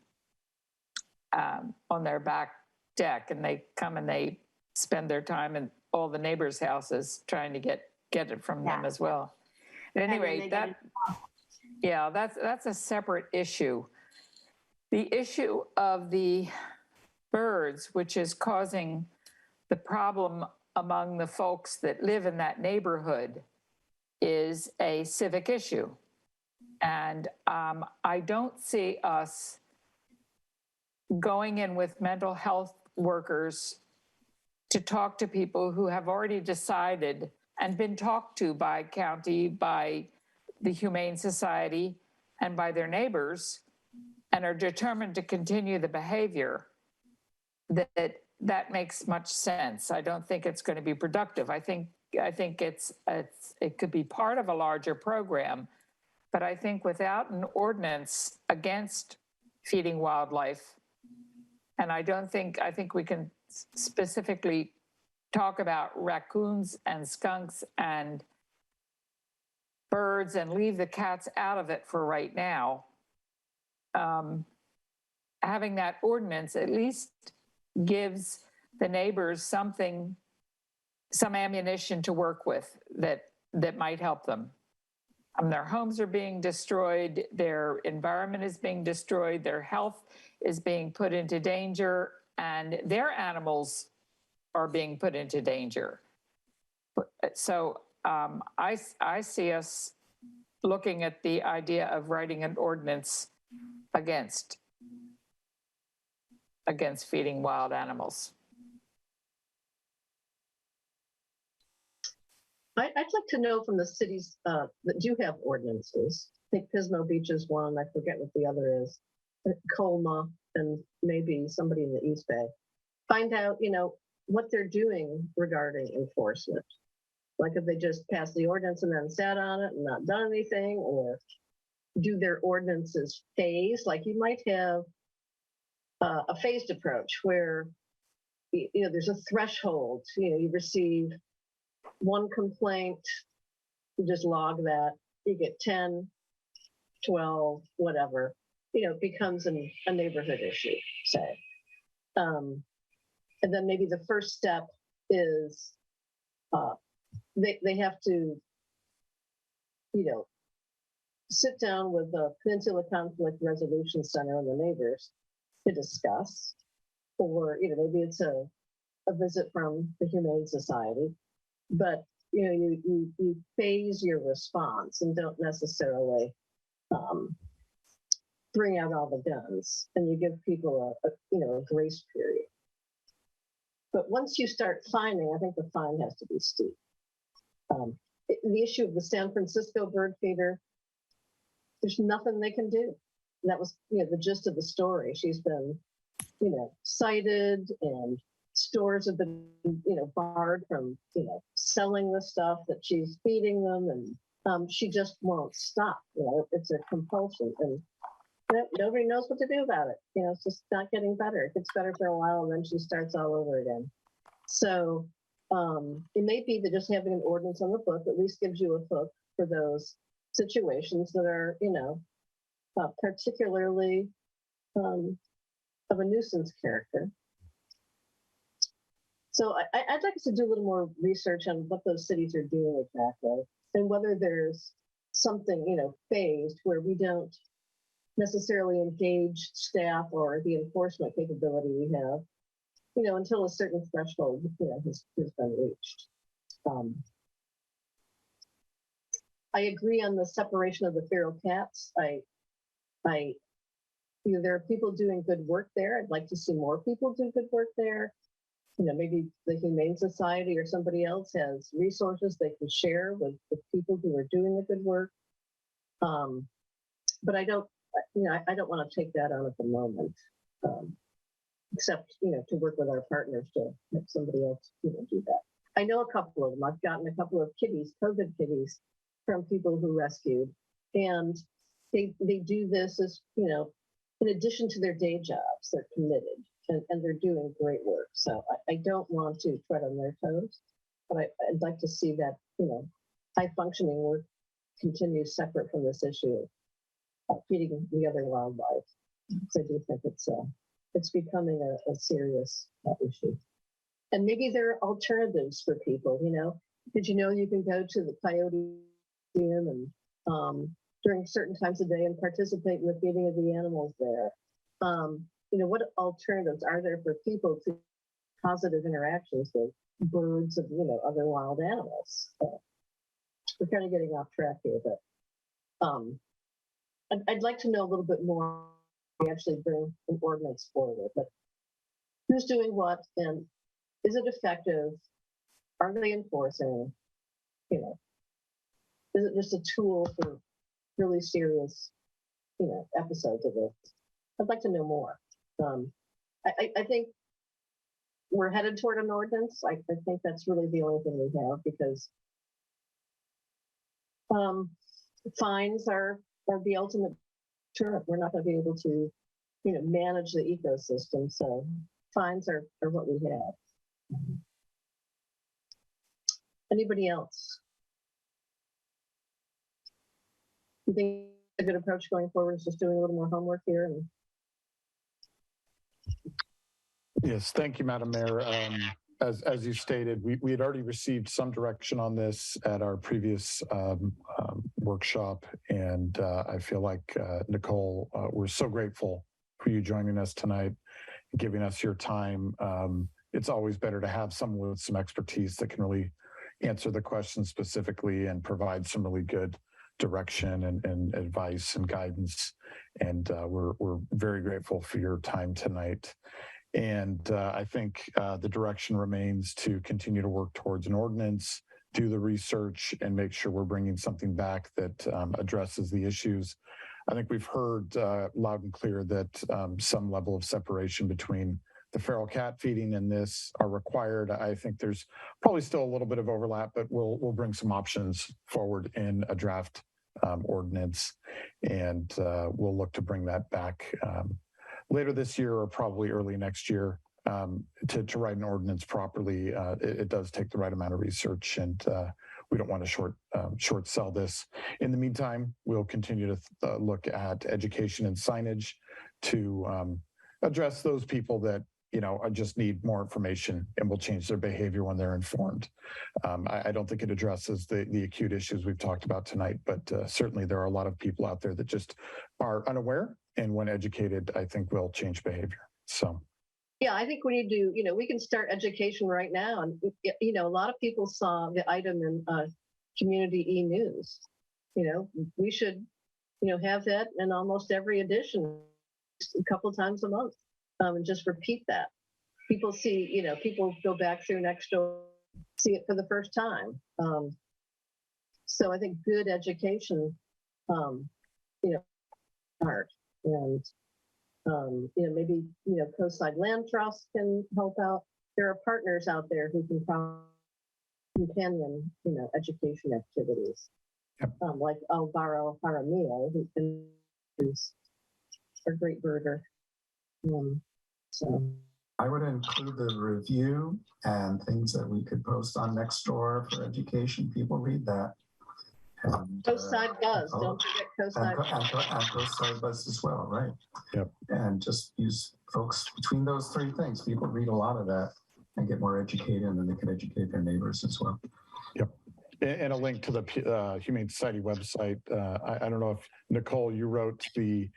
on their back deck, and they come and they spend their time in all the neighbors' houses trying to get it from them as well. At any rate, that's a separate issue. The issue of the birds, which is causing the problem among the folks that live in that neighborhood, is a civic issue. And I don't see us going in with mental health workers to talk to people who have already decided and been talked to by county, by the Humane Society, and by their neighbors, and are determined to continue the behavior. That makes much sense. I don't think it's going to be productive. I think it could be part of a larger program, but I think without an ordinance against feeding wildlife, and I think we can specifically talk about raccoons and skunks and birds and leave the cats out of it for right now. Having that ordinance at least gives the neighbors some ammunition to work with that might help them. Their homes are being destroyed, their environment is being destroyed, their health is being put into danger, and their animals are being put into danger. So I see us looking at the idea of writing an ordinance against feeding wild animals. I'd like to know from the cities that do have ordinances. I think Pismo Beach is one. I forget what the other is. Colma and maybe somebody in the East Bay. Find out, what they're doing regarding enforcement. Like if they just passed the ordinance and then sat on it and not done anything, or do their ordinances phase? Like you might have a phased approach where there's a threshold. You receive one complaint, you just log that, you get 10, 12, whatever, it becomes a neighborhood issue, say. And then maybe the first step is they have to, sit down with the Peninsula Conflict Resolution Center and the neighbors to discuss, or, maybe it's a visit from the Humane Society. But you phase your response and don't necessarily bring out all the guns, and you give people a grace period. But once you start fining, I think the fine has to be steep. The issue of the San Francisco bird feeder, there's nothing they can do. That was the gist of the story. She's been cited, and stores have been, barred from, selling the stuff that she's feeding them, and she just won't stop. It's a compulsion, and nobody knows what to do about it. It's just not getting better. It gets better for a while, and then she starts all over again. So it may be that just having an ordinance on the book at least gives you a hook for those situations that are, particularly of a nuisance character. So I'd like us to do a little more research on what those cities are doing exactly, and whether there's something, phased where we don't necessarily engage staff or the enforcement capability we have, until a certain threshold, has been reached. I agree on the separation of the feral cats. There are people doing good work there. I'd like to see more people do good work there. Maybe the Humane Society or somebody else has resources they can share with the people who are doing the good work. But I don't want to take that on at the moment, except, to work with our partners to have somebody else, do that. I know a couple of them. I've gotten a couple of kitties, COVID kitties, from people who rescued, and they do this as, in addition to their day jobs. They're committed and they're doing great work. So I don't want to tread on their toes, but I'd like to see that, high functioning work continue separate from this issue of feeding the other wildlife. So I do think it's becoming a serious issue. And maybe there are alternatives for people, Did you know you can go to the Coyote Museum and during certain times of day and participate in the feeding of the animals there? What alternatives are there for people to positive interactions with birds and, other wild animals? We're kind of getting off track here, but I'd like to know a little bit more. We actually bring an ordinance forward, but who's doing what, and is it effective? Are they enforcing? Is it just a tool for really serious, episodes of this? I'd like to know more. I think we're headed toward an ordinance. I think that's really the only thing we have, because fines are the ultimate deterrent. We're not going to be able to, manage the ecosystem. So fines are what we have. Anybody else? You think a good approach going forward is just doing a little more homework here? Yes, thank you, Madam Mayor. As you stated, we had already received some direction on this at our previous workshop, and I feel like, Nicole, we're so grateful for you joining us tonight, giving us your time. It's always better to have someone with some expertise that can really answer the questions specifically and provide some really good direction and advice and guidance. And we're very grateful for your time tonight. And I think the direction remains to continue to work towards an ordinance, do the research, and make sure we're bringing something back that addresses the issues. I think we've heard loud and clear that some level of separation between the feral cat feeding and this are required. I think there's probably still a little bit of overlap, but we'll bring some options forward in a draft ordinance, and we'll look to bring that back later this year or probably early next year. To write an ordinance properly, it does take the right amount of research, and we don't want to short sell this. In the meantime, we'll continue to look at education and signage to address those people that just need more information and will change their behavior when they're informed. I don't think it addresses the acute issues we've talked about tonight, but certainly there are a lot of people out there that just are unaware, and when educated, I think will change behavior. So. Yeah, I think we need to, we can start education right now. And, a lot of people saw the item in Community E-News. We should, have that in almost every edition, a couple times a month, and just repeat that. People see, people go back through next door, see it for the first time. So I think good education, art, and maybe, Coastside Land Trust can help out. There are partners out there who can companion, education activities. Yep. Like Alvaro Jaramillo, who's a great birder. So I would include the review and things that we could post on Nextdoor for education. People read that. And, Coastside Buzz, don't forget Coastside Buzz. And Coastside Buzz as well, right? Yep. And just use folks between those three things. People read a lot of that and get more educated, and then they can educate their neighbors as well. Yep. And a link to the Humane Society website. I don't know if Nicole, you wrote the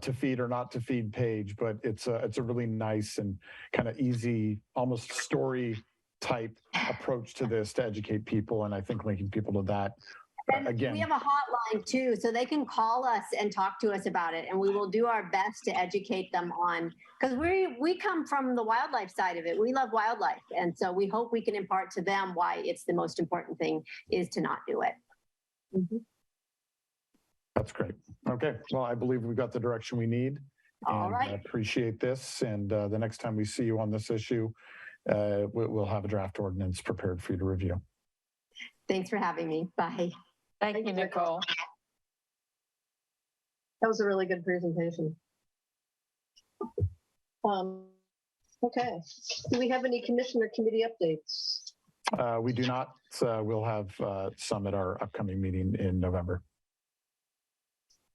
to feed or not to feed page, but it's a really nice and kind of easy, almost story type approach to this to educate people. And I think linking people to that And again. we have a hotline too, so they can call us and talk to us about it, and we will do our best to educate them on, because we come from the wildlife side of it. We love wildlife, and so we hope we can impart to them why it's the most important thing is to not do it. Mm-hmm. That's great. Okay, well, I believe we've got the direction we need. All right. I appreciate this, and the next time we see you on this issue, we'll have a draft ordinance prepared for you to review. Thanks for having me. Bye. Thank you, Nicole. That was a really good presentation. Okay. Do we have any commissioner committee updates? We do not. We'll have some at our upcoming meeting in November.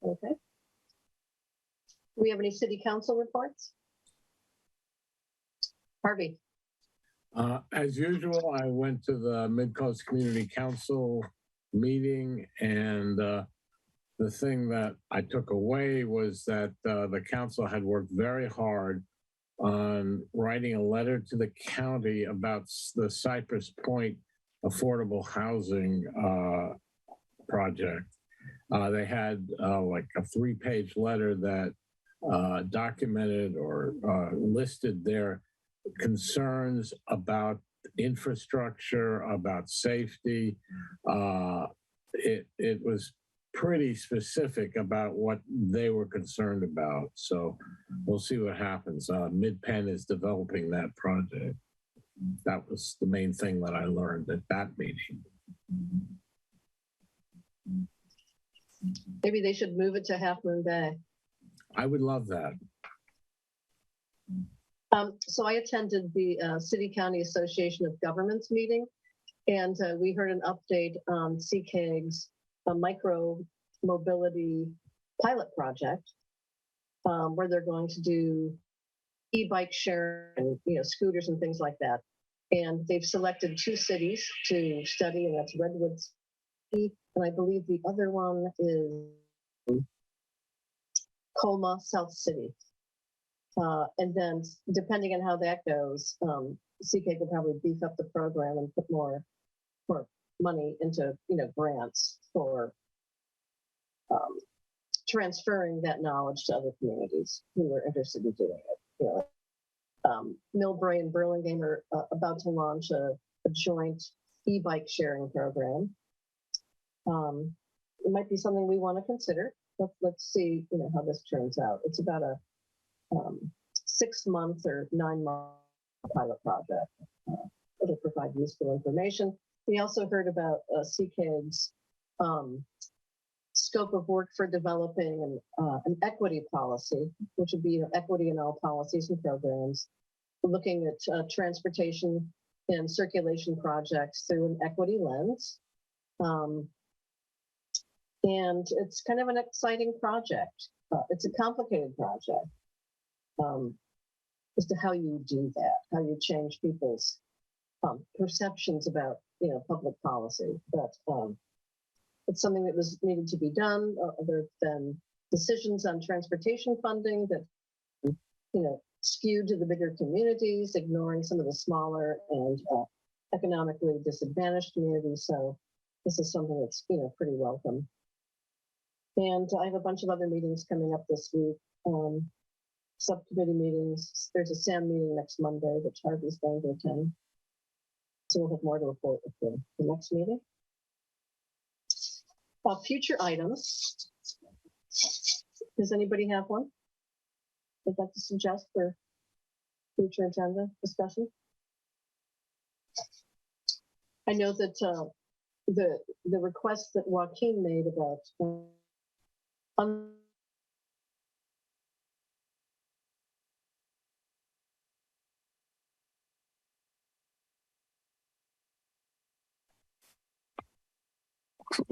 Okay. Do we have any city council reports? Harvey. As usual, I went to the Mid-Coast Community Council meeting, and the thing that I took away was that the council had worked very hard on writing a letter to the county about the Cypress Point affordable housing project. They had like a 3-page letter that documented or listed their concerns about infrastructure, about safety. It was pretty specific about what they were concerned about. So we'll see what happens. Mid-Penn is developing that project. That was the main thing that I learned at that meeting. Maybe they should move it to Half Moon Bay. I would love that. So I attended the City County Association of Governments meeting, and we heard an update on CCAG's micro mobility pilot project, where they're going to do e-bike sharing, scooters and things like that. And they've selected 2 cities to study, and that's Redwood City, and I believe the other one is Colma, South City. And then depending on how that goes, CK could probably beef up the program and put more money into, grants for transferring that knowledge to other communities who are interested in doing it. Millbrae and Burlingame are about to launch a joint e-bike sharing program. It might be something we want to consider. Let's see, how this turns out. It's about a 6-month or 9-month pilot project. It'll provide useful information. We also heard about CCAG's scope of work for developing an equity policy, which would be equity in all policies and programs, looking at transportation and circulation projects through an equity lens. And it's kind of an exciting project. It's a complicated project. As to how you do that, how you change people's perceptions about public policy. But it's something that was needed to be done. There have been decisions on transportation funding that skewed to the bigger communities, ignoring some of the smaller and economically disadvantaged communities. So this is something that's pretty welcome. And I have a bunch of other meetings coming up this week. Subcommittee meetings. There's a SAM meeting next Monday that Harvey's going to attend. So we'll have more to report at the next meeting. Future items. Does anybody have one they'd like to suggest for future agenda discussion? I know that the request that Joaquin made about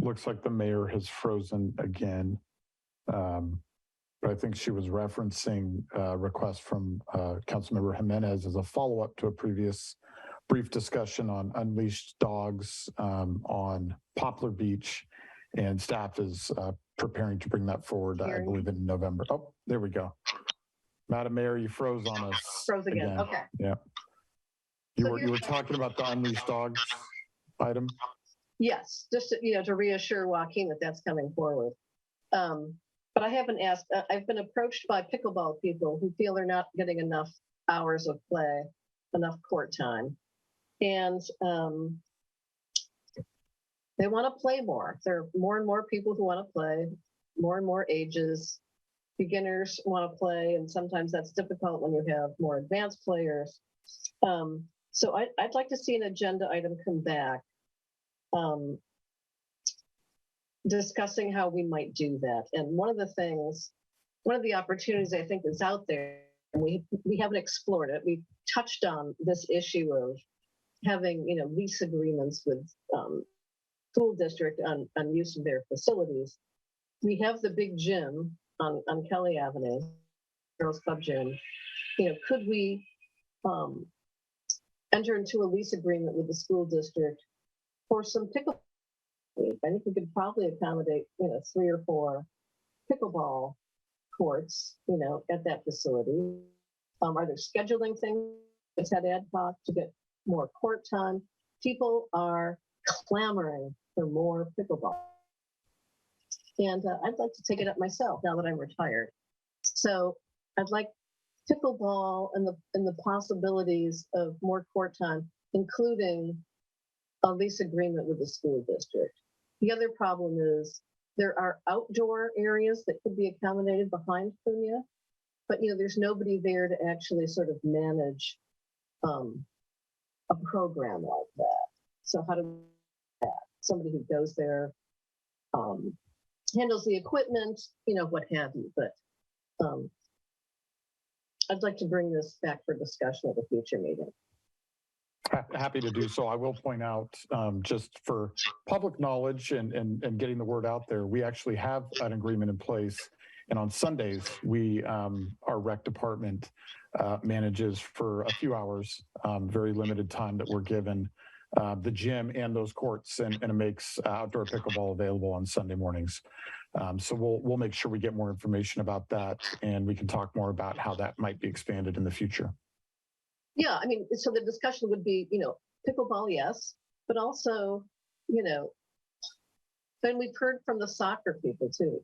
Looks like the mayor has frozen again. But I think she was referencing a request from Councilmember Jimenez as a follow-up to a previous brief discussion on unleashed dogs on Poplar Beach, and staff is preparing to bring that forward, I believe, in November. Oh, there we go. Madam Mayor, you froze on us. Froze again. Okay. Yeah. You were talking about the unleashed dogs item? Yes, just to reassure Joaquin that that's coming forward. But I haven't asked, I've been approached by pickleball people who feel they're not getting enough hours of play, enough court time. And they want to play more. There are more and more people who want to play, more and more ages. Beginners want to play, and sometimes that's difficult when you have more advanced players. So I'd like to see an agenda item come back discussing how we might do that. And one of the opportunities I think is out there, and we haven't explored it. We've touched on this issue of having, lease agreements with school district on use of their facilities. We have the big gym on Kelly Avenue, Girls Club Gym. Could we enter into a lease agreement with the school district for some pickleball? I think we could probably accommodate, 3 or 4 pickleball courts, at that facility. Are there scheduling things that's had ad hoc to get more court time? People are clamoring for more pickleball. And I'd like to take it up myself now that I'm retired. So I'd like pickleball and the possibilities of more court time, including a lease agreement with the school district. The other problem is there are outdoor areas that could be accommodated behind Punya, but there's nobody there to actually sort of manage a program like that. So how do we do that? Somebody who goes there, handles the equipment, what have you. But I'd like to bring this back for discussion at a future meeting. Happy to do so. I will point out, just for public knowledge and getting the word out there, we actually have an agreement in place. And on Sundays, our rec department manages for a few hours, very limited time that we're given, the gym and those courts, and it makes outdoor pickleball available on Sunday mornings. So we'll make sure we get more information about that, and we can talk more about how that might be expanded in the future. Yeah, so the discussion would be, pickleball, yes, but also, then we've heard from the soccer people too.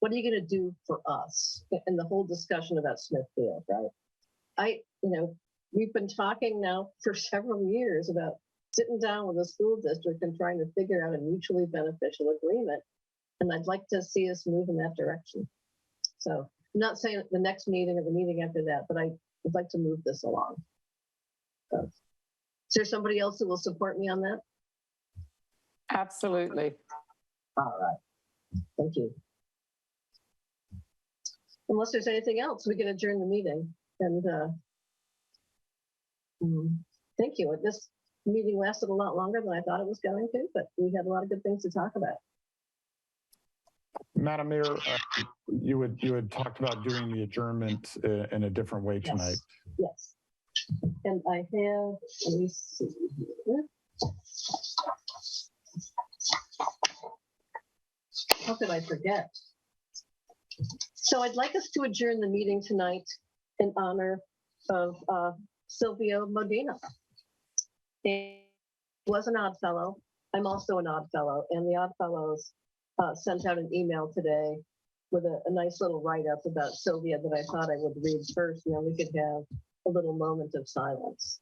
What are you going to do for us? And the whole discussion about Smithfield, right? We've been talking now for several years about sitting down with the school district and trying to figure out a mutually beneficial agreement. And I'd like to see us move in that direction. So I'm not saying the next meeting or the meeting after that, but I would like to move this along. So, is there somebody else who will support me on that? Absolutely. All right. Thank you. Unless there's anything else, we can adjourn the meeting. And thank you. This meeting lasted a lot longer than I thought it was going to, but we had a lot of good things to talk about. Madam Mayor, you had talked about doing the adjournment in a different way tonight. Yes. And I have, let me see here. How could I forget? So I'd like us to adjourn the meeting tonight in honor of Silvio Modena. He was an Odd Fellow. I'm also an Odd Fellow, and the Odd Fellows sent out an email today with a nice little write-up about Sylvia that I thought I would read first, and then we could have a little moment of silence.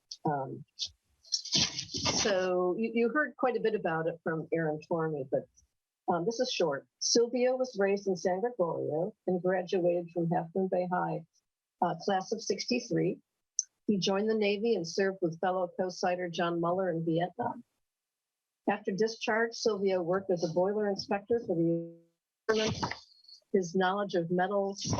So you heard quite a bit about it from Aaron Tormey, but this is short. Silvio was raised in San Gregorio and graduated from Half Moon Bay High, class of '63. He joined the Navy and served with fellow co-sider John Muller in Vietnam. After discharge, Silvio worked as a boiler inspector for the government. His knowledge of metals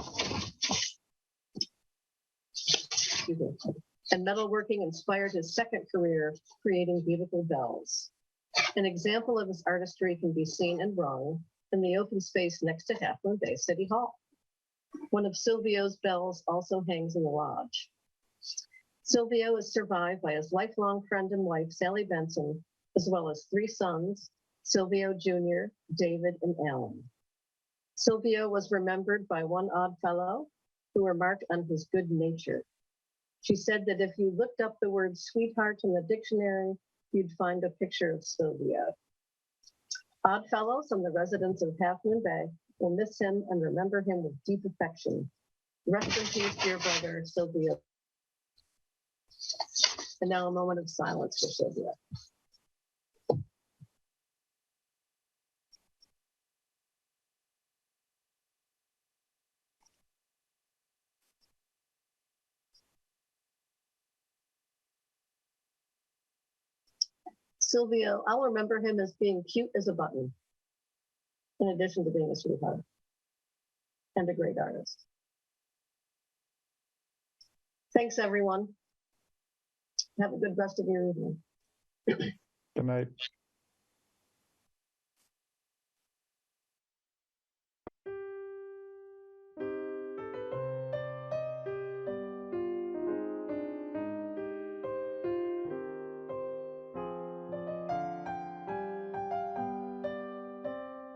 and metalworking inspired his second career, creating beautiful bells. An example of his artistry can be seen and rung in the open space next to Half Moon Bay City Hall. One of Silvio's bells also hangs in the lodge. Silvio is survived by his lifelong friend and wife, Sally Benson, as well as 3 sons, Silvio Jr., David, and Alan. Silvio was remembered by one Odd Fellow who remarked on his good nature. She said that if you looked up the word sweetheart in the dictionary, you'd find a picture of Silvio. Odd Fellows and the residents of Half Moon Bay will miss him and remember him with deep affection. Rest in peace, dear brother, Silvio. And now a moment of silence for Silvio. Silvio, I'll remember him as being cute as a button, in addition to being a sweetheart and a great artist. Thanks, everyone. Have a good rest of your evening. Good night.